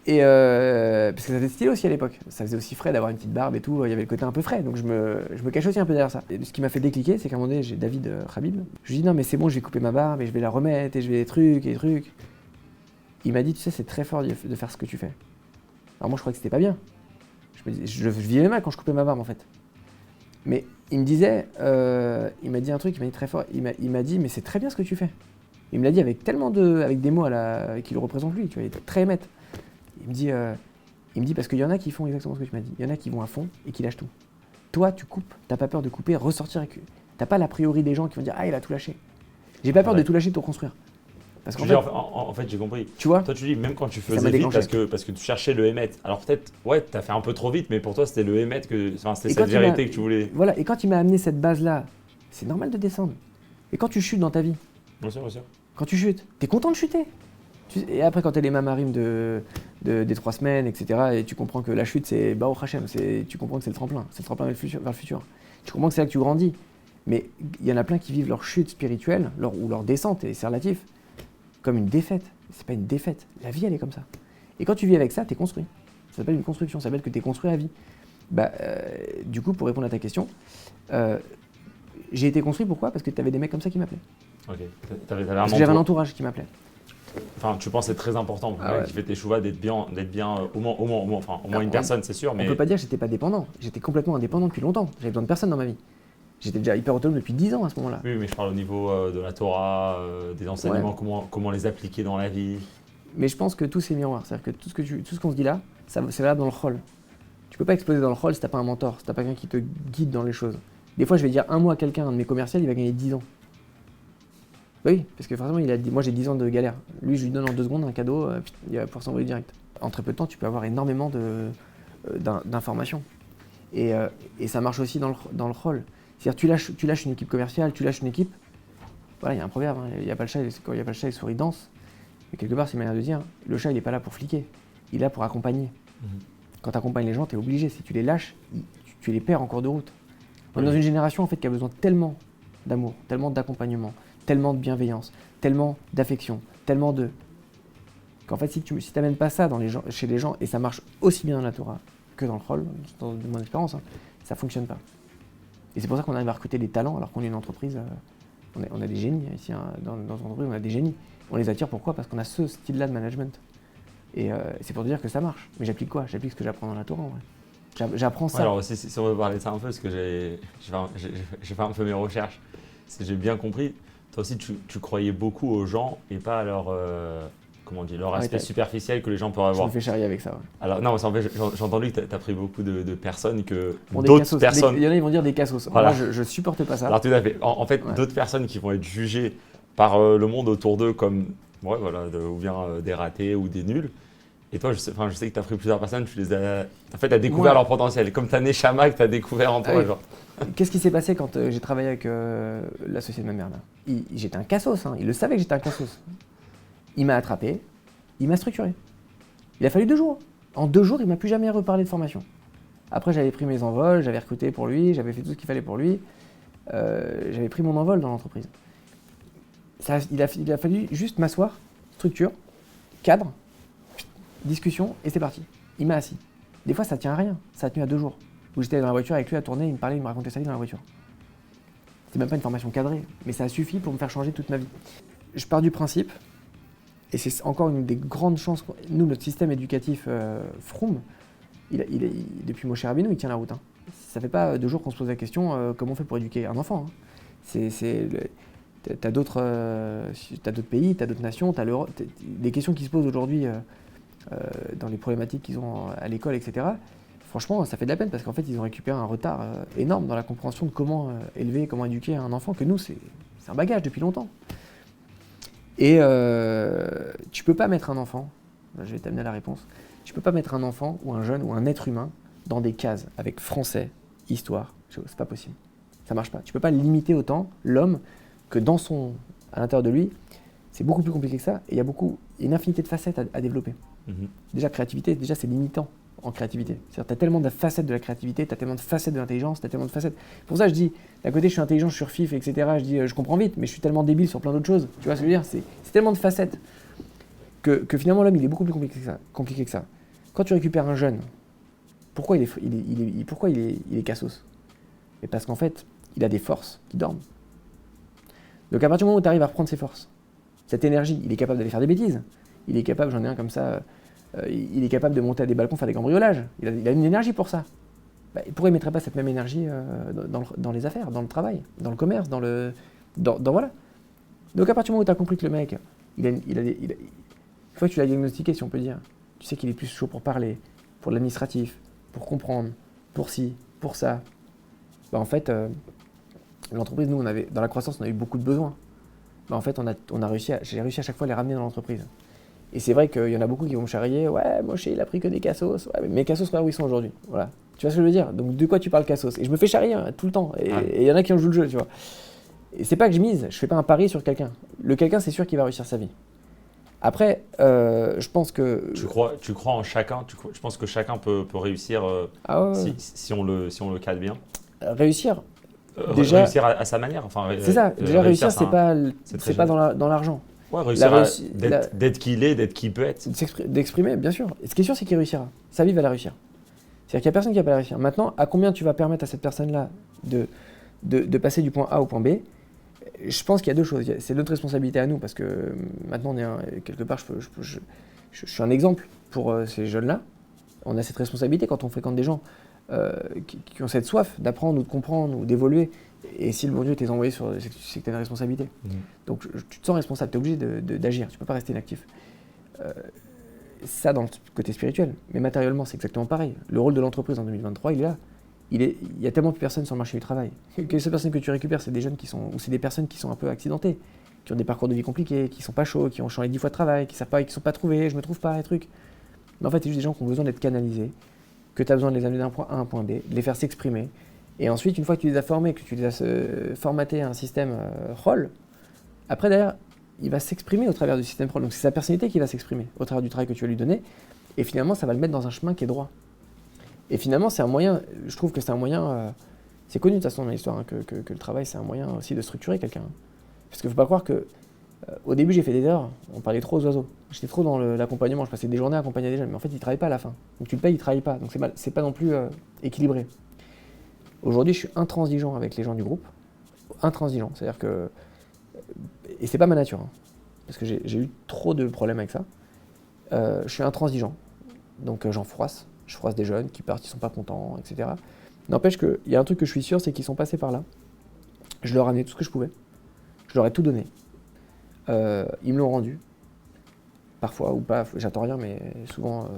Et parce que ça faisait stylé aussi à l'époque. Ça faisait aussi frais d'avoir une petite barbe et tout. Il y avait le côté un peu frais. Donc je me cache aussi un peu derrière ça. Et ce qui m'a fait décliquer, c'est qu'à un moment donné, j'ai David Khabib. Je lui dis non mais c'est bon, je vais couper ma barbe et je vais la remettre et je vais des trucs. Il m'a dit tu sais c'est très fort de faire ce que tu fais. Alors moi je crois que c'était pas bien. Je vivais mal quand je coupais ma barbe en fait. Mais il me disait, il m'a dit un truc, il m'a dit très fort. Il m'a dit mais c'est très bien ce que tu fais. Il me l'a dit avec des mots qui le représentent lui. Tu vois, il était très émette. Il me dit parce qu'il y en a qui font exactement ce que tu m'as dit. Il y en a qui vont à fond et qui lâchent tout. Toi, tu coupes, t'as pas peur de couper, ressortir avec. T'as pas l'a priori des gens qui vont dire ah il a tout lâché. J'ai pas peur de tout lâcher, de tout reconstruire. Parce en fait, j'ai compris. Tu vois. Toi, tu dis même quand tu faisais vite parce que tu cherchais le émet. Alors peut-être, ouais, t'as fait un peu trop vite, mais pour toi, c'était le émet c'était cette vérité que tu voulais. Voilà. Et quand il m'a amené cette base-là, c'est normal de descendre. Et quand tu chutes dans ta vie. Bien sûr. Quand tu chutes, t'es content de chuter. Et après, quand t'as les mamarim des 3 semaines, etc., et tu comprends que la chute, c'est Baruch Hashem, tu comprends que c'est le tremplin vers le futur. Tu comprends que c'est là que tu grandis. Mais il y en a plein qui vivent leur chute spirituelle, ou leur descente, et c'est relatif, comme une défaite. C'est pas une défaite. La vie, elle est comme ça. Et quand tu vis avec ça, t'es construit. Ça s'appelle une construction, ça s'appelle que t'es construit à vie. Du coup, pour répondre à ta question, j'ai été construit pourquoi? Parce que t'avais des mecs comme ça qui m'appelaient. Ok. Parce que j'avais un entourage qui m'appelait. Enfin, tu penses que c'est très important pour le mec qui fait tes chouvas d'être bien au moins une personne, c'est sûr. Mais On peut pas dire que j'étais pas dépendant. J'étais complètement indépendant depuis longtemps. J'avais besoin de personne dans ma vie. J'étais déjà hyper autonome depuis 10 ans à ce moment-là. Oui, mais je parle au niveau de la Torah, des enseignements, comment les appliquer dans la vie. Mais je pense que tout c'est miroir. C'est-à-dire que tout ce qu'on se dit là, c'est valable dans le rôle. Tu peux pas exploser dans le rôle si t'as pas un mentor, si t'as pas quelqu'un qui te guide dans les choses. Des fois, je vais dire un mot à quelqu'un, un de mes commerciaux, il va gagner 10 ans. Oui, parce que forcément, moi j'ai 10 ans de galère. Lui, je lui donne en 2 secondes un cadeau, il va pouvoir s'envoyer direct. En très peu de temps, tu peux avoir énormément d'informations. Et ça marche aussi dans le rôle. C'est-à-dire, tu lâches une équipe commerciale, tu lâches une équipe. Voilà, il y a un proverbe, hein, il n'y a pas le chat, quand il n'y a pas le chat, les souris dansent. Mais quelque part, c'est une manière de dire, le chat, il n'est pas là pour fliquer, il est là pour accompagner. Quand tu accompagnes les gens, tu es obligé. Si tu les lâches, tu les perds en cours de route. On est dans une génération en fait, qui a besoin tellement d'amour, tellement d'accompagnement, tellement de bienveillance, tellement d'affection, tellement de... qu'en fait, si tu n'amènes pas ça chez les gens, et ça marche aussi bien dans la Torah que dans le rôle, dans mon expérience, hein, ça ne fonctionne pas. Et c'est pour ça qu'on arrive à recruter des talents alors qu'on est une entreprise, on a des génies ici, hein, dans notre entreprise, on a des génies. On les attire pourquoi ? Parce qu'on a ce style-là de management. Et c'est pour dire que ça marche. Mais j'applique quoi ? J'applique ce que j'apprends dans la Torah en vrai. J'apprends ça. Ouais, alors aussi, si on veut parler de ça un peu, parce que j'ai fait un peu mes recherches, j'ai bien compris, toi aussi tu croyais beaucoup aux gens et pas à leur, leur aspect superficiel que les gens peuvent avoir. Je me fais charrier avec ça. Ouais. Alors non, en fait, j'ai entendu que tu as pris beaucoup de personnes que bon, d'autres personnes... Il y en a, ils vont dire des cassos. Voilà. Moi, je supporte pas ça. Alors tout à fait. En fait, d'autres personnes qui vont être jugées par le monde autour d'eux comme ou bien des ratés ou des nuls. Et toi, je sais que tu as pris plusieurs personnes, tu as découvert leur potentiel. Comme tu as Neshama que tu as découvert en toi. Genre. Qu'est-ce qui s'est passé quand j'ai travaillé avec l'associé de ma mère là ? J'étais un cassos, hein. Il le savait que j'étais un cassos. Il m'a attrapé, il m'a structuré. Il a fallu 2 jours. En 2 jours, il ne m'a plus jamais reparlé de formation. Après, j'avais pris mes envols, j'avais recruté pour lui, j'avais fait tout ce qu'il fallait pour lui. J'avais pris mon envol dans l'entreprise. Il a fallu juste m'asseoir, structure, cadre, discussion, et c'est parti. Il m'a assis. Des fois, ça tient à rien. Ça a tenu à 2 jours. Où j'étais dans la voiture avec lui à tourner, il me parlait, il me racontait sa vie dans la voiture. C'est même pas une formation cadrée, mais ça a suffi pour me faire changer toute ma vie. Je pars du principe, et c'est encore une des grandes chances. Nous, notre système éducatif Fromm, depuis Moshe Rabbeinu, il tient la route. Hein. Ça fait pas 2 jours qu'on se pose la question comment on fait pour éduquer un enfant. Hein. T'as d'autres pays, t'as d'autres nations, t'as des questions qui se posent aujourd'hui dans les problématiques qu'ils ont à l'école, etc. Franchement, ça fait de la peine parce qu'en fait, ils ont récupéré un retard énorme dans la compréhension de comment élever, comment éduquer un enfant, que nous, c'est un bagage depuis longtemps. Et tu peux pas mettre un enfant, je vais t'amener à la réponse, tu peux pas mettre un enfant ou un jeune ou un être humain dans des cases avec français, histoire, c'est pas possible. Ça marche pas. Tu peux pas limiter autant l'homme que à l'intérieur de lui, c'est beaucoup plus compliqué que ça et il y a une infinité de facettes à développer. Déjà, créativité, c'est limitant en créativité. C'est-à-dire, tu as tellement de facettes de la créativité, tu as tellement de facettes de l'intelligence, tu as tellement de facettes. Pour ça, je dis, d'un côté, je suis intelligent, je suis surfif, etc. Je dis, je comprends vite, mais je suis tellement débile sur plein d'autres choses. Tu vois ce que je veux dire ? C'est tellement de facettes que finalement, l'homme, il est beaucoup plus compliqué que ça. Quand tu récupères un jeune, pourquoi il est cassos ? Et parce qu'en fait, il a des forces qui dorment. Donc à partir du moment où tu arrives à reprendre ses forces, cette énergie, il est capable d'aller faire des bêtises. Il est capable, j'en ai un comme ça, il est capable de monter à des balcons, faire des cambriolages. Il a une énergie pour ça. Pourquoi il ne mettrait pas cette même énergie dans les affaires, dans le travail, dans le commerce, voilà. Donc à partir du moment où tu as compris que le mec, une fois que tu l'as diagnostiqué, si on peut dire, tu sais qu'il est plus chaud pour parler, pour l'administratif, pour comprendre, pour ci, pour ça. En fait, l'entreprise, nous, dans la croissance, on a eu beaucoup de besoins. En fait, j'ai réussi à chaque fois à les ramener dans l'entreprise. Et c'est vrai qu'il y en a beaucoup qui vont me charrier. Ouais, Moshe, il a pris que des cassos. Ouais, mais mes cassos, regarde où ils sont aujourd'hui. Voilà. Tu vois ce que je veux dire ? Donc, de quoi tu parles cassos ? Et je me fais charrier tout le temps. Et il y en a qui en jouent le jeu, tu vois. Et c'est pas que je mise. Je fais pas un pari sur quelqu'un. Le quelqu'un, c'est sûr qu'il va réussir sa vie. Après, je pense que... Tu crois en chacun ? Je pense que chacun peut réussir si on le cadre bien. Réussir réussir à sa manière. C'est ça. Déjà, réussir, c'est pas dans l'argent. Ouais, réussir d'être qui il est, d'être qui il peut être. D'exprimer, bien sûr. Et ce qui est sûr, c'est qu'il réussira. Sa vie va la réussir. C'est-à-dire qu'il n'y a personne qui va pas la réussir. Maintenant, à combien tu vas permettre à cette personne-là de passer du point A au point B ? Je pense qu'il y a deux choses. C'est notre responsabilité à nous, parce que maintenant, quelque part, je suis un exemple pour ces jeunes-là. On a cette responsabilité quand on fréquente des gens qui ont cette soif d'apprendre ou de comprendre ou d'évoluer. Et si le bon Dieu t'est envoyé, c'est que tu as une responsabilité. Donc tu te sens responsable, tu es obligé d'agir, tu ne peux pas rester inactif. Ça dans le côté spirituel. Mais matériellement, c'est exactement pareil. Le rôle de l'entreprise en 2023, il est là. Il y a tellement peu de personnes sur le marché du travail. Les seules personnes que tu récupères, c'est des jeunes ou c'est des personnes qui sont un peu accidentées, qui ont des parcours de vie compliqués, qui sont pas chauds, qui ont changé 10 fois de travail, qui savent pas, qui sont pas trouvés, je me trouve pas, les trucs. Mais en fait, c'est juste des gens qui ont besoin d'être canalisés, que tu as besoin de les amener d'un point A à un point B, de les faire s'exprimer. Et ensuite, une fois que tu les as formés, que tu les as formatés à un système rôle, après derrière, il va s'exprimer au travers du système rôle. Donc c'est sa personnalité qui va s'exprimer au travers du travail que tu vas lui donner. Et finalement, ça va le mettre dans un chemin qui est droit. Et finalement, c'est un moyen, je trouve que c'est un moyen, c'est connu de toute façon dans l'histoire, hein, que le travail, c'est un moyen aussi de structurer quelqu'un. Parce qu'il ne faut pas croire que, au début, j'ai fait des heures, on parlait trop aux oiseaux. J'étais trop dans l'accompagnement, je passais des journées à accompagner des jeunes, mais en fait, ils ne travaillent pas à la fin. Donc tu le payes, ils ne travaillent pas. Donc c'est pas non plus équilibré. Aujourd'hui, je suis intransigeant avec les gens du groupe. Intransigeant, c'est-à-dire que, et c'est pas ma nature, hein, parce que j'ai eu trop de problèmes avec ça. Je suis intransigeant, donc j'en froisse. Je froisse des jeunes qui partent, qui sont pas contents, etc. N'empêche qu'il y a un truc que je suis sûr, c'est qu'ils sont passés par là. Je leur ai amené tout ce que je pouvais. Je leur ai tout donné. Ils me l'ont rendu. Parfois ou pas, j'attends rien, mais souvent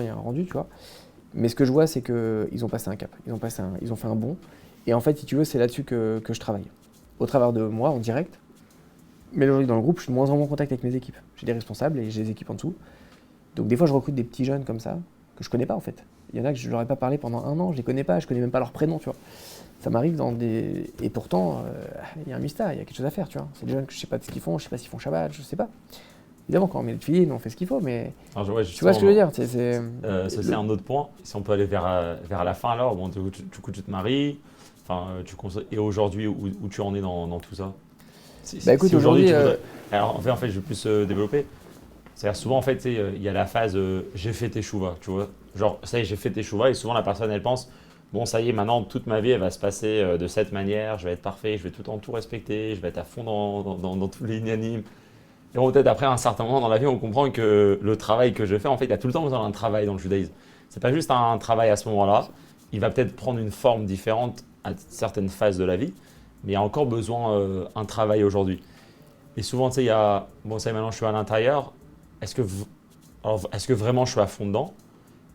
il y a un rendu, tu vois. Mais ce que je vois, c'est qu'ils ont passé un cap. Ils ont fait un bond. Et en fait, si tu veux, c'est là-dessus que je travaille. Au travers de moi, en direct. Mais aujourd'hui, dans le groupe, je suis de moins en moins en contact avec mes équipes. J'ai des responsables et j'ai des équipes en dessous. Donc des fois, je recrute des petits jeunes comme ça, que je connais pas en fait. Il y en a que je leur ai pas parlé pendant 1 an, je les connais pas, je connais même pas leur prénom, tu vois. Ça m'arrive dans des... Et pourtant, il y a un mystère, il y a quelque chose à faire, tu vois. C'est des jeunes que je sais pas ce qu'ils font, je sais pas s'ils font Shabbat, je sais pas. Évidemment, quand on met le fil, on fait ce qu'il faut, mais... Alors, ouais, tu vois ce que je veux dire ça, c'est un autre point. Si on peut aller vers la fin alors, bon, du coup, tu te maries, et aujourd'hui, où tu en es dans tout ça? Bah écoute, aujourd'hui... Alors, en fait, je vais plus développer. C'est-à-dire souvent, en fait, il y a la phase j'ai fait teshuva, tu vois. Genre, ça y est, j'ai fait teshuva, et souvent la personne, elle pense, bon, ça y est, maintenant, toute ma vie, elle va se passer de cette manière, je vais être parfait, je vais tout le temps tout respecter, je vais être à fond dans tous les inanimes. Et bon, peut-être après, à un certain moment dans la vie, on comprend que le travail que je fais, en fait, il y a tout le temps besoin d'un travail dans le judaïsme. C'est pas juste un travail à ce moment-là, il va peut-être prendre une forme différente à certaines phases de la vie, mais il y a encore besoin d'un travail aujourd'hui. Et souvent, tu sais, il y a, bon, ça y est, maintenant, je suis à l'intérieur. Est-ce que vraiment je suis à fond dedans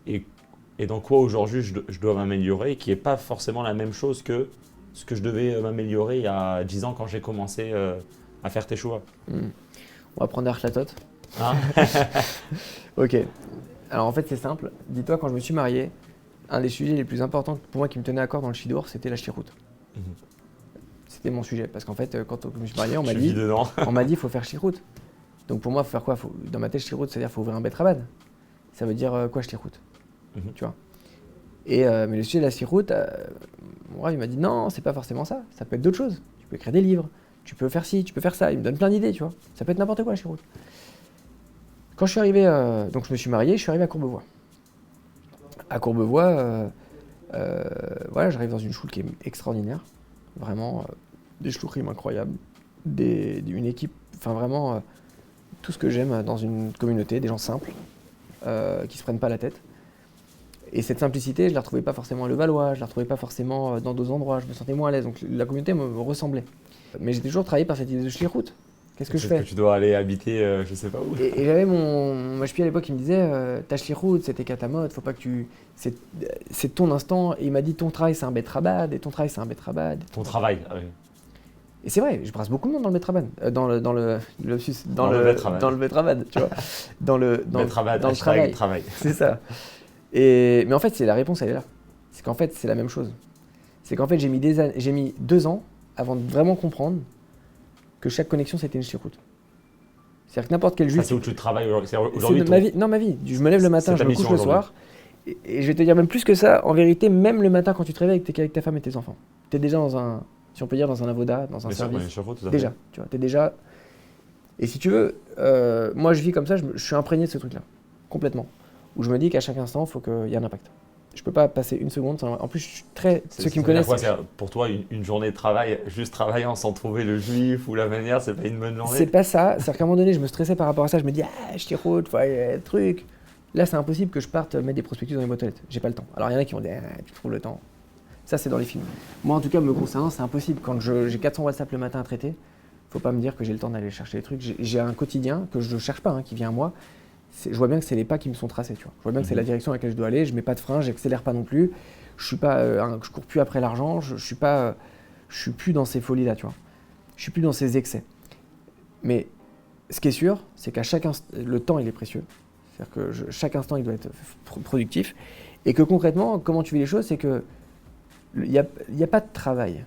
et dans quoi aujourd'hui je dois m'améliorer, qui n'est pas forcément la même chose que ce que je devais m'améliorer il y a 10 ans quand j'ai commencé à faire teshuva. On va prendre Archlatot. Hein? Ok. Alors en fait c'est simple. Dis-toi, quand je me suis marié, un des sujets les plus importants pour moi qui me tenait à cœur dans le Shidour, c'était la Shirut. C'était mon sujet. Parce qu'en fait, quand je me suis marié, on m'a dit il faut faire Shirut. Donc pour moi, il faut faire quoi? Dans ma tête, shlichut, c'est-à-dire qu'il faut ouvrir un Bet Rabban. Ça veut dire quoi, shlichut? Tu vois. Mais le sujet de la shlichut, mon rêve, il m'a dit non, c'est pas forcément ça. Ça peut être d'autres choses. Tu peux écrire des livres, tu peux faire ci, tu peux faire ça. Il me donne plein d'idées, tu vois. Ça peut être n'importe quoi, la shlichut. Quand je suis arrivé, donc je me suis marié, je suis arrivé à Courbevoie. À Courbevoie, voilà, j'arrive dans une choule qui est extraordinaire. Vraiment, des shluchim incroyables. Une équipe, enfin vraiment... tout ce que j'aime dans une communauté, des gens simples, qui se prennent pas la tête. Et cette simplicité, je la retrouvais pas forcément à Levallois, je la retrouvais pas forcément dans d'autres endroits, je me sentais moins à l'aise, donc la communauté me ressemblait. Mais j'étais toujours travaillé par cette idée de shlichut. Qu'est-ce que je fais? Que tu dois aller habiter je sais pas où. Et j'avais mon mashpi à l'époque qui me disait ta shlichut, c'était katamot, faut pas que tu... C'est ton instant, et il m'a dit ton travail c'est un bet rabad, et ton travail c'est un bet rabad. Ton travail, oui. Et c'est vrai, je brasse beaucoup de monde dans le Bet Rabban, dans le Bet Rabban, tu vois, dans le travail. C'est ça. Mais en fait, la réponse, elle est là. C'est qu'en fait, c'est la même chose. C'est qu'en fait, j'ai mis 2 ans avant de vraiment comprendre que chaque connexion, c'était une shlichut. C'est-à-dire que n'importe quel juif... Ça, c'est où tu travailles aujourd'hui. Ma vie. Je me lève le matin, je me couche le soir. Et je vais te dire même plus que ça, en vérité, même le matin quand tu te réveilles avec ta femme et tes enfants, tu es déjà dans un... si on peut dire, dans un avoda, dans un service. Déjà, tu vois, t'es déjà... Et si tu veux, moi je vis comme ça, je suis imprégné de ce truc-là, complètement. Où je me dis qu'à chaque instant, il faut qu'il y ait un impact. Je peux pas passer une seconde sans... En plus, je suis très... Ceux qui me Ça veut dire connaissent... quoi, pour toi, une journée de travail, juste travaillant sans trouver le juif ou la manière, c'est pas une bonne journée? C'est pas ça. C'est-à-dire qu'à un moment donné, je me stressais par rapport à ça. Je me dis, ah, je tire route, faut aller, truc. Là, c'est impossible que je parte mettre des prospectus dans les boîtes aux lettres. J'ai pas le temps. Alors, il y en a qui vont dire, ah, tu trouves le temps. Ça, c'est dans les films. Moi, en tout cas, me concernant, c'est impossible. Quand j'ai 400 WhatsApp le matin à traiter, faut pas me dire que j'ai le temps d'aller chercher les trucs. J'ai un quotidien que je ne cherche pas, hein, qui vient à moi. Je vois bien que c'est les pas qui me sont tracés. Tu vois. Je vois bien que c'est la direction à laquelle je dois aller. Je mets pas de frein, j'accélère pas non plus. Je suis pas, je cours plus après l'argent. Je suis pas, je suis plus dans ces folies-là. Tu vois. Je suis plus dans ces excès. Mais ce qui est sûr, c'est qu'à chaque instant, le temps, il est précieux. C'est-à-dire que chaque instant, il doit être productif. Et que concrètement, comment tu vis les choses, c'est que il n'y a pas de travail.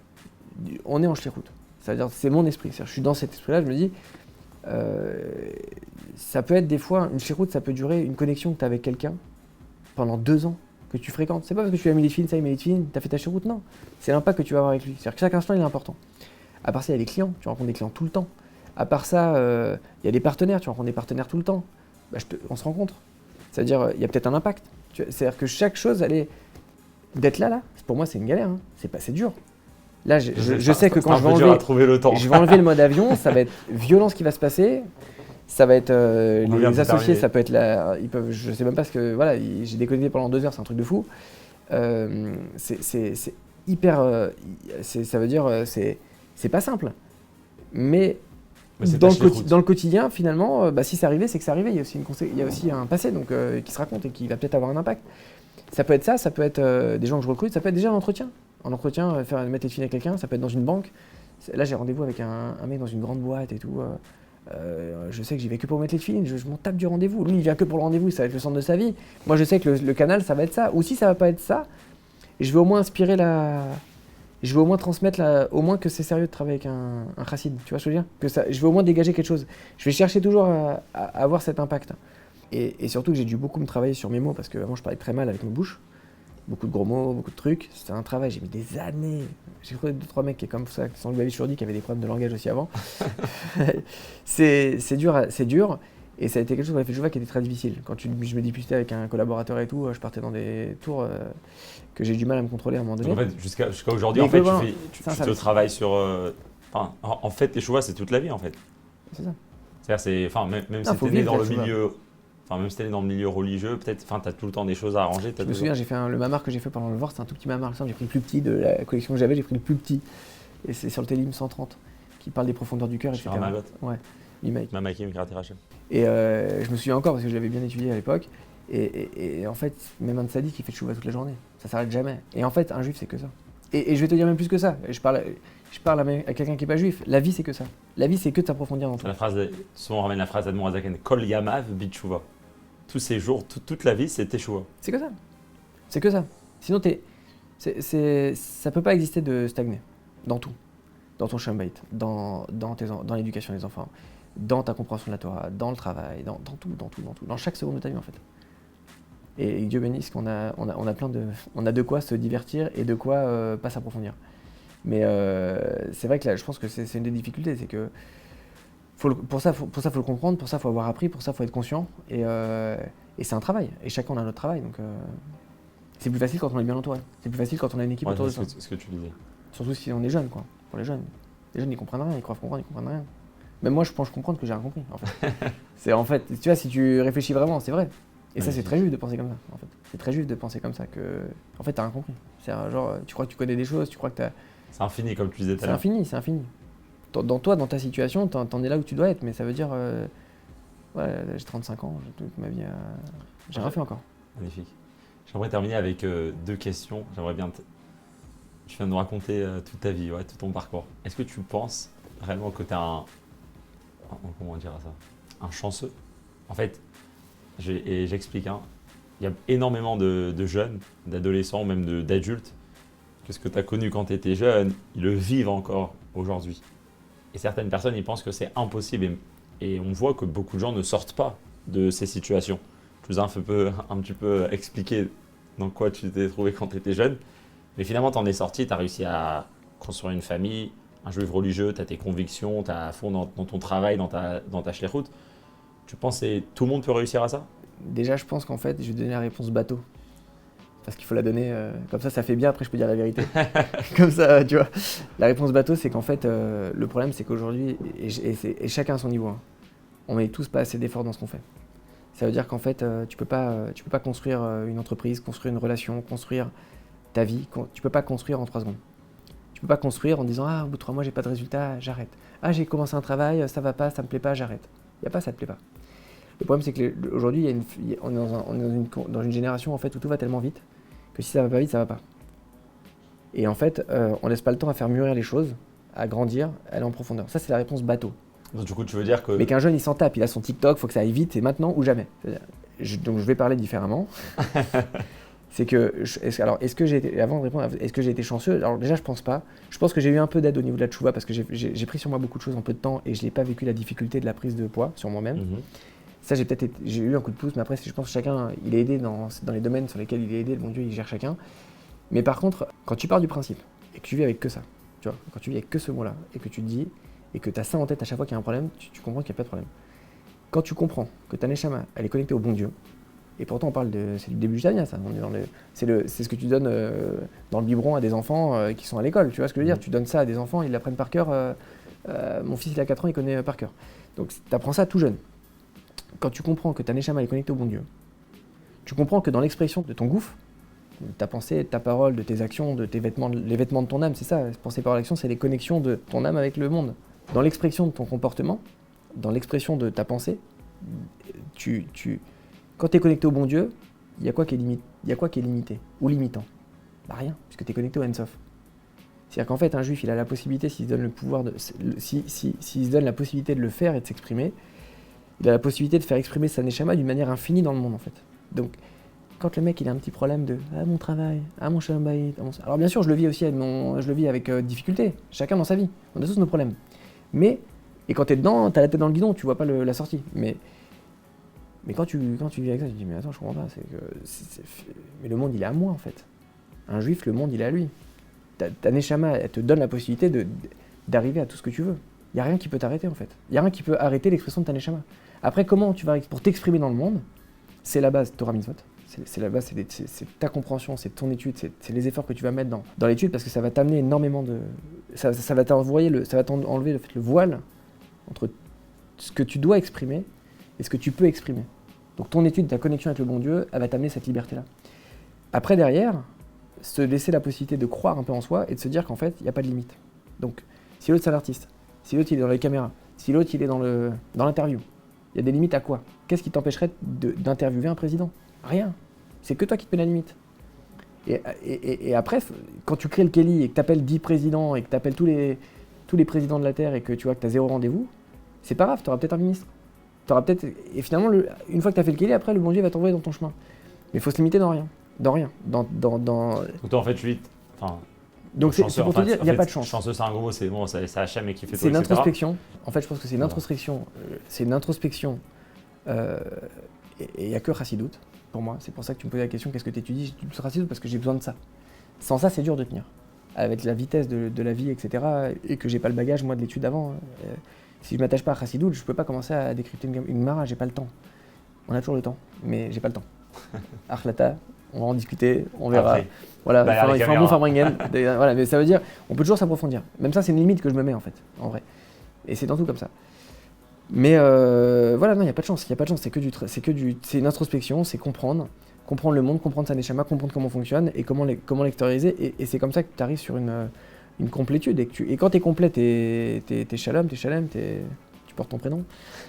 On est en shlichut. C'est-à-dire, c'est mon esprit. C'est-à-dire, je suis dans cet esprit-là, je me dis, ça peut être des fois, une shlichut, ça peut durer une connexion que tu as avec quelqu'un pendant 2 ans que tu fréquentes. C'est pas parce que tu as mis les films, ça y est, mis les films, tu as fait ta shlichut, non. C'est l'impact que tu vas avoir avec lui. C'est-à-dire que chaque instant, il est important. À part ça, il y a les clients, tu rencontres des clients tout le temps. À part ça, il y a des partenaires, tu rencontres des partenaires tout le temps. Bah, on se rencontre. C'est-à-dire, il y a peut-être un impact. C'est-à-dire que chaque chose, elle est... D'être là, pour moi, c'est une galère. Hein. C'est dur. Là, je sais que quand je vais enlever le mode avion, ça va être violent ce qui va se passer. Ça va être les associés, ça peut être ils peuvent, je sais même pas ce que voilà, j'ai déconnecté pendant 2 heures, c'est un truc de fou. C'est hyper, ça veut dire c'est pas simple. Mais dans le quotidien, finalement, si c'est arrivé, c'est que c'est arrivé. Il y a aussi un passé donc qui se raconte et qui va peut-être avoir un impact. Ça peut être ça peut être des gens que je recrute, ça peut être déjà un entretien. En entretien, mettre les films avec quelqu'un, ça peut être dans une banque. Là, j'ai rendez-vous avec un mec dans une grande boîte et tout. Je sais que j'y vais que pour mettre les films, je m'en tape du rendez-vous. Lui, il vient que pour le rendez-vous, ça va être le centre de sa vie. Moi, je sais que le canal, ça va être ça. Ou si ça va pas être ça, je vais au moins inspirer je vais au moins transmettre au moins que c'est sérieux de travailler avec un chassid. Tu vois ce que je veux dire? Je vais au moins dégager quelque chose. Je vais chercher toujours à avoir cet impact. Et surtout que j'ai dû beaucoup me travailler sur mes mots parce que avant je parlais très mal avec ma bouche. Beaucoup de gros mots, beaucoup de trucs. C'était un travail, j'ai mis des années. J'ai trouvé 2-3 mecs qui est comme ça, qui sont lui toujours dit qu'il y avait des problèmes de langage aussi avant. c'est dur. Et ça a été quelque chose dans les Feshuvah qui était très difficile. Quand je me disputais avec un collaborateur et tout, je partais dans des tours que j'ai eu du mal à me contrôler à un moment donné. En fait, jusqu'à aujourd'hui, en fait, tu te travailles sur... en fait, les Teshuvah, c'est toute la vie, en fait. C'est ça. C'est-à-dire, même si tu es né dans le milieu... même si tu es dans le milieu religieux, peut-être, tu as tout le temps des choses à arranger. Je me souviens, j'ai fait le mamar que j'ai fait pendant le Vor, c'est un tout petit mamar. J'ai pris le plus petit de la collection que j'avais, j'ai pris le plus petit. Et c'est sur le Télim 130, qui parle des profondeurs du cœur, etc. Ouais, Mamakim, Krati Rachel. Et je me souviens encore, parce que je l'avais bien étudié à l'époque. Et en fait, même un tzaddik qui fait tchouva toute la journée, ça s'arrête jamais. Et en fait, un juif, c'est que ça. Et je vais te dire même plus que ça. Je parle à quelqu'un qui n'est pas juif. La vie, c'est que ça. La vie, c'est que de t'approfondir dans tout. Souvent, on ramène la phrase d'Admon Azaken, Kol Yamav Bit Tchouva. Tous ces jours, toute la vie, c'est Teshuva. C'est que ça. C'est que ça. Sinon, ça peut pas exister de stagner. Dans tout. Dans ton Shalom Bayit, dans l'éducation des enfants, dans ta compréhension de la Torah, dans le travail, dans tout. Dans chaque seconde de ta vie, en fait. Et Dieu bénisse qu'on a de quoi se divertir et de quoi pas s'approfondir. Mais c'est vrai que là, je pense que c'est une des difficultés, c'est que pour ça, faut le comprendre, pour ça, faut avoir appris, pour ça, faut être conscient. Et c'est un travail. Et chacun a notre travail. Donc, c'est plus facile quand on est bien entouré. C'est plus facile quand on a une équipe autour de ça. C'est ce que tu disais. Surtout si on est jeune, quoi. Pour les jeunes. Les jeunes, ils comprennent rien, ils croient comprendre, ils comprennent rien. Même moi, je pense comprendre que j'ai rien compris, en fait. En fait, tu vois, si tu réfléchis vraiment, c'est vrai. Et ça, c'est très juif de penser comme ça, en fait. C'est très juif de penser comme ça que, en fait, t'as rien compris. C'est genre, tu crois que tu connais des choses, tu crois que t'as... C'est infini, comme tu disais tout à l'heure. C'est infini. Dans toi, dans ta situation, t'en es là où tu dois être, mais ça veut dire, j'ai 35 ans, toute ma vie, j'ai rien fait encore. Magnifique. J'aimerais terminer avec 2 questions. J'aimerais bien... Tu viens de nous raconter toute ta vie, tout ton parcours. Est-ce que tu penses réellement que tu as comment dire ça, un chanceux? En fait, j'explique. Il y a énormément de jeunes, d'adolescents, même d'adultes, que ce que tu as connu quand tu étais jeune, ils le vivent encore aujourd'hui. Et certaines personnes, ils pensent que c'est impossible. Et on voit que beaucoup de gens ne sortent pas de ces situations. Tu nous as un petit peu expliqué dans quoi tu t'es trouvé quand tu étais jeune. Mais finalement, tu en es sorti, tu as réussi à construire une famille, un juif religieux, tu as tes convictions, tu as à fond dans ton travail, dans ta shlichut. Tu penses que tout le monde peut réussir à ça? Déjà, je pense qu'en fait, je vais donner la réponse bateau. parce qu'il faut la donner, comme ça fait bien, après je peux dire la vérité. Comme ça, tu vois. La réponse bateau, c'est qu'en fait, le problème, c'est qu'aujourd'hui, et chacun à son niveau, hein, on met tous pas assez d'efforts dans ce qu'on fait. Ça veut dire qu'en fait, tu peux pas construire une entreprise, construire une relation, construire ta vie, tu peux pas construire en 3 secondes. Tu peux pas construire en disant « Ah, au bout de 3 mois, j'ai pas de résultat, j'arrête. Ah, j'ai commencé un travail, ça va pas, ça me plaît pas, j'arrête. » Il n'y a pas « ça te plaît pas ». Le problème, c'est qu'aujourd'hui, on est dans une génération en fait, où tout va tellement vite que si ça va pas vite, ça va pas. Et en fait, on laisse pas le temps à faire mûrir les choses, à grandir, à aller en profondeur. Ça, c'est la réponse bateau. Donc, du coup, tu veux dire que… Mais qu'un jeune, il s'en tape, il a son TikTok, il faut que ça aille vite, et maintenant ou jamais. Donc je vais parler différemment. C'est que, est-ce que j'ai été, avant de répondre, est-ce que j'ai été chanceux? Alors déjà, je pense pas. Je pense que j'ai eu un peu d'aide au niveau de la tchouva parce que j'ai pris sur moi beaucoup de choses en peu de temps et je n'ai pas vécu la difficulté de la prise de poids sur moi-même. Ça, j'ai eu un coup de pouce, mais après, je pense que chacun, il est aidé dans les domaines sur lesquels il est aidé. Le bon Dieu, il gère chacun. Mais par contre, quand tu pars du principe et que tu vis avec que ça, tu vois, quand tu vis avec que ce mot-là et que tu te dis et que tu as ça en tête à chaque fois qu'il y a un problème, tu comprends qu'il n'y a pas de problème. Quand tu comprends que ta neshama, elle est connectée au bon Dieu, et pourtant on parle c'est le début du Tanya, ça. C'est ce que tu donnes dans le biberon à des enfants qui sont à l'école. Tu vois ce que je veux dire? Tu donnes ça à des enfants, ils l'apprennent par cœur. Mon fils, il a 4 ans, il connaît par cœur. Donc tu apprends ça tout jeune. Quand tu comprends que ta neshama est connectée au bon Dieu, tu comprends que dans l'expression de ton gouffre, ta pensée, ta parole, de tes actions, de tes vêtements, les vêtements de ton âme, c'est ça, pensée, parole, action, c'est les connexions de ton âme avec le monde. Dans l'expression de ton comportement, dans l'expression de ta pensée, quand tu es connecté au bon Dieu, il y a quoi qui est limité ou limitant? Bah rien, puisque tu es connecté au Ensof. C'est-à-dire qu'en fait, un juif, il a la possibilité, s'il se donne le pouvoir s'il se donne la possibilité de le faire et de s'exprimer, il a la possibilité de faire exprimer sa neshama d'une manière infinie dans le monde, en fait. Donc, quand le mec, il a un petit problème de « Ah, mon travail, ah, mon shalom bayit », alors bien sûr, je le vis avec difficulté, chacun dans sa vie, on a tous nos problèmes. Mais, et quand tu es dedans, tu as la tête dans le guidon, tu vois pas la sortie. Mais quand tu vis avec ça, tu te dis « Mais attends, je comprends pas, mais le monde, il est à moi, en fait. » Un juif, le monde, il est à lui. Ta neshama, elle te donne la possibilité d'arriver à tout ce que tu veux. Il n'y a rien qui peut t'arrêter, en fait. Il n'y a rien qui peut arrêter l'expression de ta neshama. Après, comment tu vas pour t'exprimer dans le monde, c'est la base, Torah Mitzvot. C'est la base, c'est ta compréhension, c'est ton étude, c'est les efforts que tu vas mettre dans l'étude parce que ça va t'amener énormément de… Ça va t'enlever le voile entre ce que tu dois exprimer et ce que tu peux exprimer. Donc ton étude, ta connexion avec le bon Dieu, elle va t'amener cette liberté-là. Après, derrière, se laisser la possibilité de croire un peu en soi et de se dire qu'en fait, il n'y a pas de limite. Donc, si l'autre c'est un artiste, si l'autre il est dans les caméras, si l'autre il est dans l'interview, il y a des limites à quoi? Qu'est-ce qui t'empêcherait d'interviewer un président? Rien. C'est que toi qui te mets la limite. Et après, quand tu crées le Kelly et que tu appelles 10 présidents et que tu appelles tous les présidents de la Terre et que tu vois que tu as 0 rendez-vous, c'est pas grave, tu auras peut-être un ministre. Et finalement, une fois que tu as fait le Kelly, après, le bon Dieu va t'envoyer dans ton chemin. Mais il faut se limiter dans rien. Dans rien. Donc toi, en fait, donc c'est pour te dire, il n'y a pas de chance. Chanceux, c'est un gros mot, c'est bon, c'est Hachem et qui fait tout, c'est une etc. introspection. En fait, je pense que c'est une introspection. C'est une introspection. Et il n'y a que Chassidut, pour moi. C'est pour ça que tu me posais la question, qu'est-ce que tu étudies? J'étudie le Chassidut parce que j'ai besoin de ça. Sans ça, c'est dur de tenir. Avec la vitesse de la vie, etc. Et que j'ai pas le bagage, moi, de l'étude avant. Si je m'attache pas à Chassidut, je peux pas commencer à décrypter une Gemara, j'ai pas le temps. On a toujours le temps, mais j'ai pas le temps. Achlata, on va en discuter, on verra. Après. Voilà, il faut un bon Fabringen. Voilà, mais ça veut dire, on peut toujours s'approfondir. Même ça, c'est une limite que je me mets en fait, en vrai. Et c'est dans tout comme ça. Mais voilà, non, il n'y a pas de chance. C'est une introspection, c'est comprendre le monde, comprendre sa neshama, comprendre comment fonctionne et comment l'extérioriser. Et c'est comme ça que tu arrives sur une complétude. Et quand tu es complet, t'es shalom, tu portes ton prénom.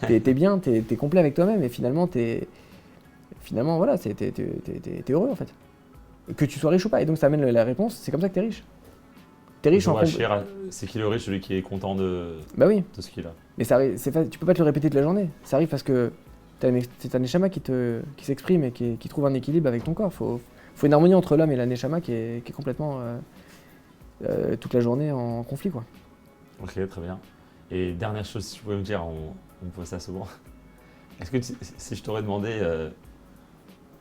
T'es bien, t'es complet avec toi-même. Et finalement, t'es heureux en fait. Que tu sois riche ou pas. Et donc ça amène la réponse, c'est comme ça que t'es riche. T'es riche c'est qui le riche, celui qui est content de ce qu'il a. Mais tu peux pas te le répéter toute la journée. Ça arrive parce que c'est un neshama qui s'exprime et qui trouve un équilibre avec ton corps. Faut une harmonie entre l'homme et la neshama qui est complètement toute la journée en conflit, quoi. Ok, très bien. Et dernière chose, si tu pouvais me dire, on me pose ça souvent. Est-ce que si je t'aurais demandé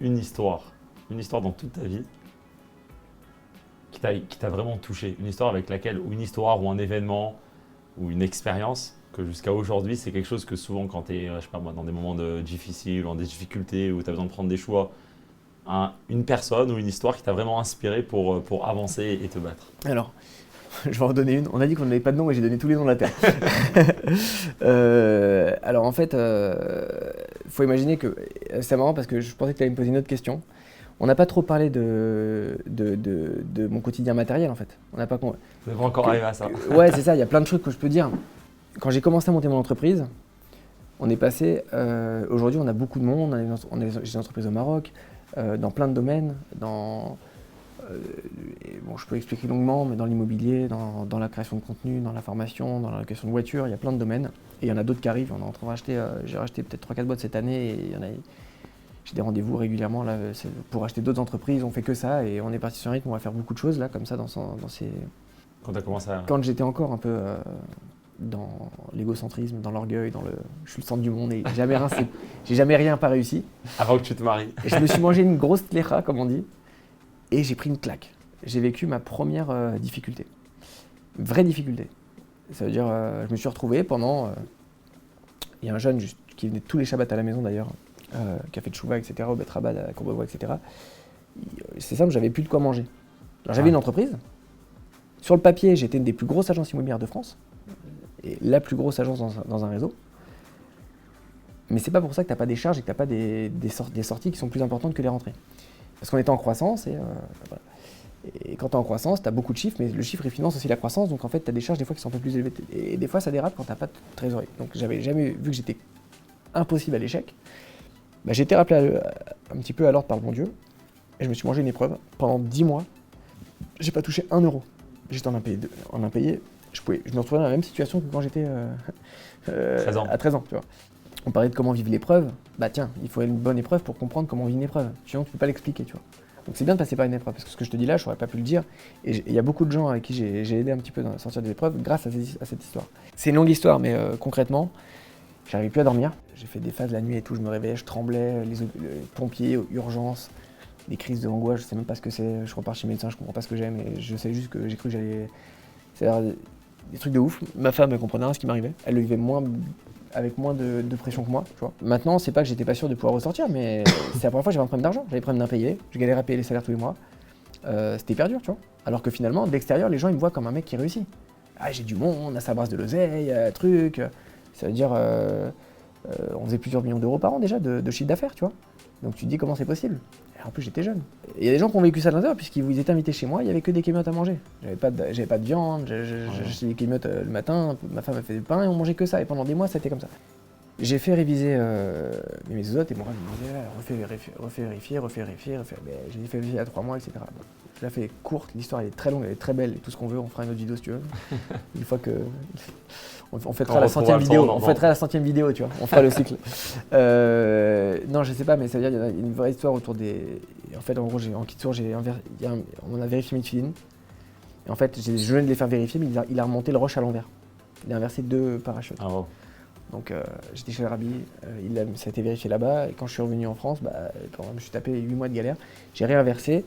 une histoire dans toute ta vie qui t'a vraiment touché, une histoire ou une histoire ou un événement ou une expérience que jusqu'à aujourd'hui c'est quelque chose que souvent quand tu es, je sais pas moi, dans des moments difficiles ou dans des difficultés où tu as besoin de prendre des choix, une personne ou une histoire qui t'a vraiment inspiré pour avancer et te battre. Alors, je vais en donner une. On a dit qu'on n'avait pas de nom, mais j'ai donné tous les noms de la Terre. Alors en fait, faut imaginer que c'est marrant parce que je pensais que tu allais me poser une autre question. On n'a pas trop parlé de mon quotidien matériel en fait. On n'a pas. On n'est pas encore arrivé à ça. Ouais, c'est ça. Il y a plein de trucs que je peux dire. Quand j'ai commencé à monter mon entreprise, on est passé. Aujourd'hui, on a beaucoup de monde. J'ai des entreprises au Maroc, dans plein de domaines, je peux expliquer longuement, mais dans l'immobilier, dans la création de contenu, dans la formation, dans la location de voitures, il y a plein de domaines. Et il y en a d'autres qui arrivent. On est en train de racheter, j'ai racheté peut-être 3-4 boîtes cette année et j'ai des rendez-vous régulièrement là, pour acheter d'autres entreprises. On fait que ça et on est parti sur un rythme. On va faire beaucoup de choses là, comme ça, dans ces. Quand tu as commencé à. Quand j'étais encore un peu dans l'égocentrisme, dans l'orgueil, je suis le centre du monde et j'ai jamais rien pas réussi. Avant que tu te maries. Et je me suis mangé une grosse tlécha, comme on dit. Et j'ai pris une claque. J'ai vécu ma première difficulté. Vraie difficulté. Ça veut dire, je me suis retrouvé pendant... Il y a un jeune qui venait tous les Shabbats à la maison d'ailleurs, qui a fait de chouva, etc., au Bet Rabbah, à Courbevoie, etc. C'est simple, j'avais plus de quoi manger. Alors, j'avais une entreprise. Sur le papier, j'étais une des plus grosses agences immobilières de France. Et la plus grosse agence dans un réseau. Mais c'est pas pour ça que tu n'as pas des charges et que tu n'as pas des sorties qui sont plus importantes que les rentrées. Parce qu'on était en croissance et voilà. Et quand tu es en croissance, tu as beaucoup de chiffres, mais le chiffre il finance aussi la croissance, donc en fait tu as des charges des fois qui sont un peu plus élevées. Et des fois ça dérape quand tu n'as pas de trésorerie. Donc j'avais jamais vu que j'étais impossible à l'échec. J'ai été rappelé un petit peu à l'ordre par le bon Dieu, et je me suis mangé une épreuve. Pendant 10 mois, j'ai pas touché 1 euro. J'étais en impayé. Je me retrouvais dans la même situation que quand j'étais à 13 ans. Tu vois. On parlait de comment vivre l'épreuve. Tiens, il faut une bonne épreuve pour comprendre comment vivre une épreuve. Sinon, tu peux pas l'expliquer, tu vois. Donc c'est bien de passer par une épreuve, parce que ce que je te dis là, je n'aurais pas pu le dire. Et il y a beaucoup de gens avec qui j'ai aidé un petit peu à sortir des épreuves grâce à cette histoire. C'est une longue histoire, mais concrètement, j'arrivais plus à dormir. J'ai fait des phases la nuit et tout, je me réveillais, je tremblais, les pompiers, urgences, des crises d'angoisse, je sais même pas ce que c'est. Je repars chez le médecin, je comprends pas ce que j'ai, mais je sais juste que j'ai cru que j'allais... C'est-à-dire des trucs de ouf. Ma femme, elle comprenait rien ce qui m'arrivait. Elle le vivait avec moins de pression que moi, tu vois. Maintenant, c'est pas que j'étais pas sûr de pouvoir ressortir, mais c'est la première fois que j'avais un problème d'argent. J'avais un problème d'impayé, je galérais à payer les salaires tous les mois. C'était hyper dur, tu vois. Alors que finalement, de l'extérieur, les gens ils me voient comme un mec qui réussit. Ah, j'ai du monde, ça brasse de l'oseille, truc. Ça veut dire, on faisait plusieurs millions d'euros par an déjà de chiffre d'affaires, tu vois. Donc tu te dis comment c'est possible. Et en plus, j'étais jeune. Il y a des gens qui ont vécu ça de l'intérieur, puisqu'ils étaient invités chez moi, il n'y avait que des kémiotes à manger. J'avais pas de viande, j'achetais des kémiotes le matin, ma femme a fait du pain et on mangeait que ça. Et pendant des mois, ça a été comme ça. J'ai fait réviser mes mésozotes et mon rêve me disait refais vérifier. J'ai fait vérifier à 3 mois, etc. Bon, je l'ai fait courte, l'histoire elle est très longue, elle est très belle et tout ce qu'on veut, on fera une autre vidéo si tu veux. Une fois que. On fêtera la 100e vidéo, on fêtera la 100e vidéo, tu vois, on fera le cycle. Non, je sais pas, mais ça veut dire qu'il y a une vraie histoire autour des. En fait, en gros, en kit tour, on a vérifié mes filines. Et en fait, je venais de les faire vérifier, mais il a remonté le rush à l'envers. Il a inversé 2 parachutes. Ah, wow. Donc j'étais chez le Rabbi, ça a été vérifié là-bas, et quand je suis revenu en France, quand je me suis tapé 8 mois de galère, j'ai réinversé,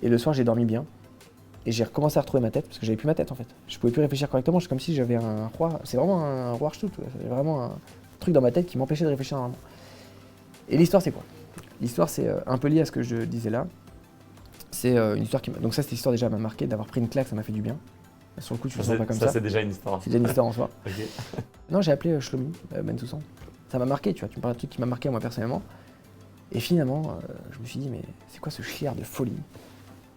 et le soir j'ai dormi bien, et j'ai recommencé à retrouver ma tête, parce que j'avais plus ma tête en fait. Je pouvais plus réfléchir correctement, c'est comme si j'avais un roi, c'est vraiment un roi tout, c'est vraiment un truc dans ma tête qui m'empêchait de réfléchir normalement. Et l'histoire c'est quoi? L'histoire c'est un peu lié à ce que je disais là, c'est une histoire qui m'a... Donc ça cette histoire déjà m'a marqué, d'avoir pris une claque ça m'a fait du bien. Sur le coup, tu le sens pas comme ça. Ça, c'est déjà une histoire. C'est déjà une histoire en soi. Okay. Non, j'ai appelé Shlomi Ben Soussan. Ça m'a marqué, tu vois. Tu me parles d'un truc qui m'a marqué moi personnellement. Et finalement, je me suis dit, mais c'est quoi ce chiard de folie?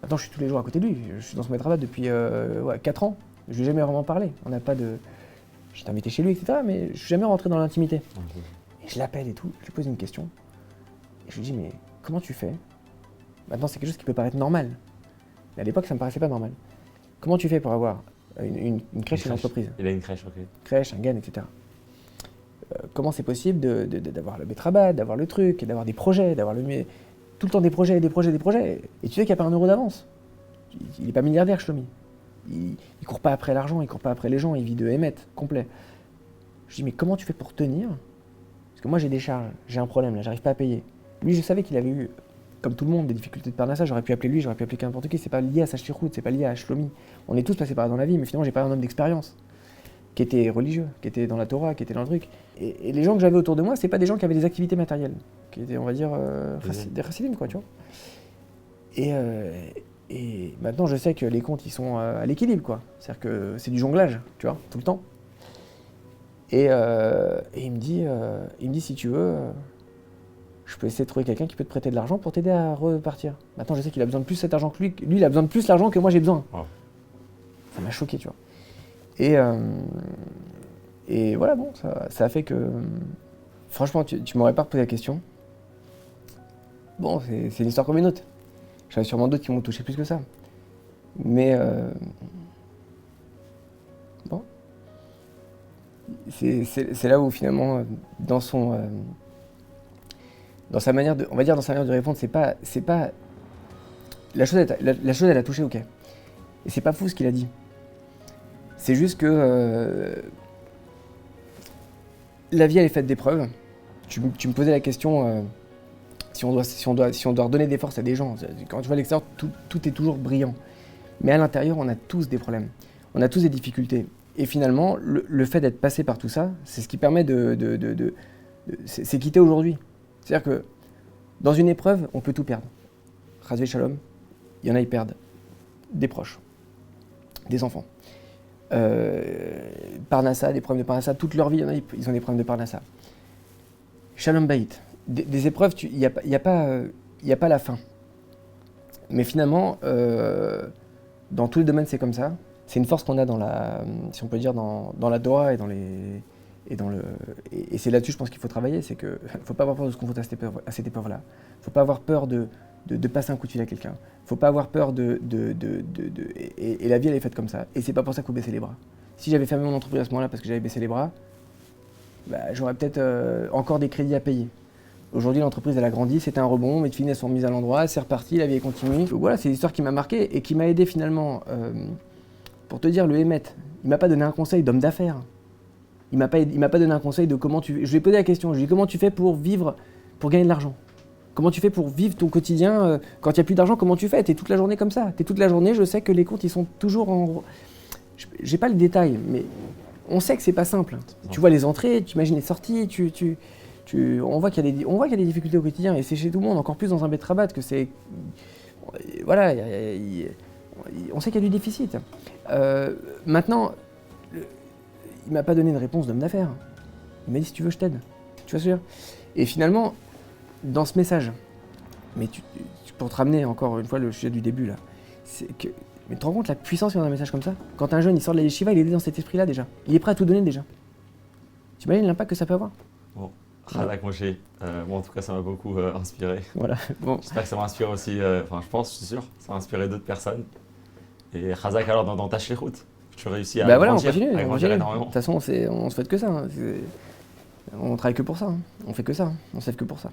Maintenant, je suis tous les jours à côté de lui. Je suis dans son maître depuis 4 ans. Je lui ai jamais vraiment parlé. On n'a pas de. J'étais invité chez lui, etc. Mais je suis jamais rentré dans l'intimité. Okay. Et je l'appelle et tout. Je lui pose une question. Et je lui dis, mais comment tu fais? Maintenant, c'est quelque chose qui peut paraître normal. Mais à l'époque, ça me paraissait pas normal. Comment tu fais pour avoir une crèche et une entreprise? Il a une crèche, ok. Crèche, un GAN, etc. Comment c'est possible d'avoir le Bet Rabbah, d'avoir le truc, d'avoir des projets, d'avoir tout le temps des projets. Et tu sais qu'il n'y a pas 1 euro d'avance. Il n'est pas milliardaire, Shlomi. Il ne court pas après l'argent, il ne court pas après les gens, il vit de émettre, complet. Je dis, mais comment tu fais pour tenir? Parce que moi, j'ai des charges, j'ai un problème, là, j'arrive pas à payer. Lui, je savais qu'il avait eu, comme tout le monde, des difficultés de parnassa. J'aurais pu appeler lui, j'aurais pu appeler n'importe qui. C'est pas lié à sa chiroute, c'est pas lié à Shlomi. On est tous passés par là dans la vie, mais finalement, j'ai pas un homme d'expérience qui était religieux, qui était dans la Torah, qui était dans le truc. Et les gens que j'avais autour de moi, c'est pas des gens qui avaient des activités matérielles, qui étaient, on va dire, des chassidim, quoi, tu vois. Et maintenant, je sais que les comptes, ils sont à l'équilibre, quoi. C'est-à-dire que c'est du jonglage, tu vois, tout le temps. Et il me dit, si tu veux, je peux essayer de trouver quelqu'un qui peut te prêter de l'argent pour t'aider à repartir. Maintenant, je sais qu'il a besoin de plus cet argent que lui. Lui, il a besoin de plus l'argent que moi, j'ai besoin. Oh. Ça m'a choqué, tu vois. Et voilà, bon, ça a fait que... Franchement, tu m'aurais pas reposé la question. Bon, c'est une histoire comme une autre. J'avais sûrement d'autres qui m'ont touché plus que ça. Mais bon, c'est là où finalement, dans sa manière de, on va dire dans sa manière de répondre, c'est pas la chose, elle a touché, ok. Et c'est pas fou ce qu'il a dit. C'est juste que la vie elle est faite d'épreuves. Tu me posais la question. Si on doit redonner des forces à des gens, quand tu vois à l'extérieur, tout est toujours brillant. Mais à l'intérieur, on a tous des problèmes, on a tous des difficultés. Et finalement, le fait d'être passé par tout ça, c'est ce qui permet c'est quitter aujourd'hui. C'est-à-dire que dans une épreuve, on peut tout perdre. Chas v'shalom, il y en a, ils perdent des proches, des enfants. Parnassa, des problèmes de Parnassa, toute leur vie, il y en a, ils ont des problèmes de Parnassa. Shalom Bayit. Des épreuves, il n'y a pas la fin. Mais finalement, dans tous les domaines, c'est comme ça. C'est une force qu'on a si on peut dire, dans la Torah et c'est là-dessus, je pense qu'il faut travailler. C'est qu'il ne faut pas avoir peur de se confronter à cette épreuve-là. Il ne faut pas avoir peur de passer un coup de fil à quelqu'un. Il ne faut pas avoir peur et la vie, elle est faite comme ça. Et c'est pas pour ça qu'il faut baisser les bras. Si j'avais fermé mon entreprise à ce moment-là parce que j'avais baissé les bras, j'aurais peut-être encore des crédits à payer. Aujourd'hui, l'entreprise, elle a grandi, c'était un rebond, mes filles, elles sont mises à l'endroit, c'est reparti, la vie est continue. Donc voilà, c'est l'histoire qui m'a marqué et qui m'a aidé finalement. Pour te dire, le Hémet, il m'a pas donné un conseil d'homme d'affaires. Il m'a pas donné un conseil de comment tu... Je lui ai posé la question, je lui ai dit comment tu fais pour vivre, pour gagner de l'argent. Comment tu fais pour vivre ton quotidien quand il n'y a plus d'argent, comment tu fais? T'es toute la journée comme ça. T'es toute la journée, je sais que les comptes, ils sont toujours en... J'ai pas le détail, mais on sait que c'est pas simple. Tu vois les entrées, tu imagines les sorties, on voit qu'il y a des difficultés au quotidien, et c'est chez tout le monde, encore plus dans un Bet Rabat, que c'est... Voilà, on sait qu'il y a du déficit. Maintenant, il m'a pas donné une réponse d'homme d'affaires. Il m'a dit, si tu veux, je t'aide. Tu vois ce que je veux dire? Et finalement, dans ce message, mais pour te ramener encore une fois le sujet du début, là, c'est que... Mais tu te rends compte la puissance qu'il y a dans un message comme ça? Quand un jeune, il sort de la yeshiva, il est dans cet esprit-là déjà. Il est prêt à tout donner déjà. Tu imagines l'impact que ça peut avoir? Bon. Khalak Moshe, moi en tout cas ça m'a beaucoup inspiré. Voilà. Bon. J'espère que ça m'a inspiré aussi, je suis sûr, ça m'a inspiré d'autres personnes. Et Chazak alors dans ta shlichut, tu réussis à grandir, à grandir énormément. De toute façon, on se fait que ça. On travaille que pour ça. On fait que ça. On sait que pour ça.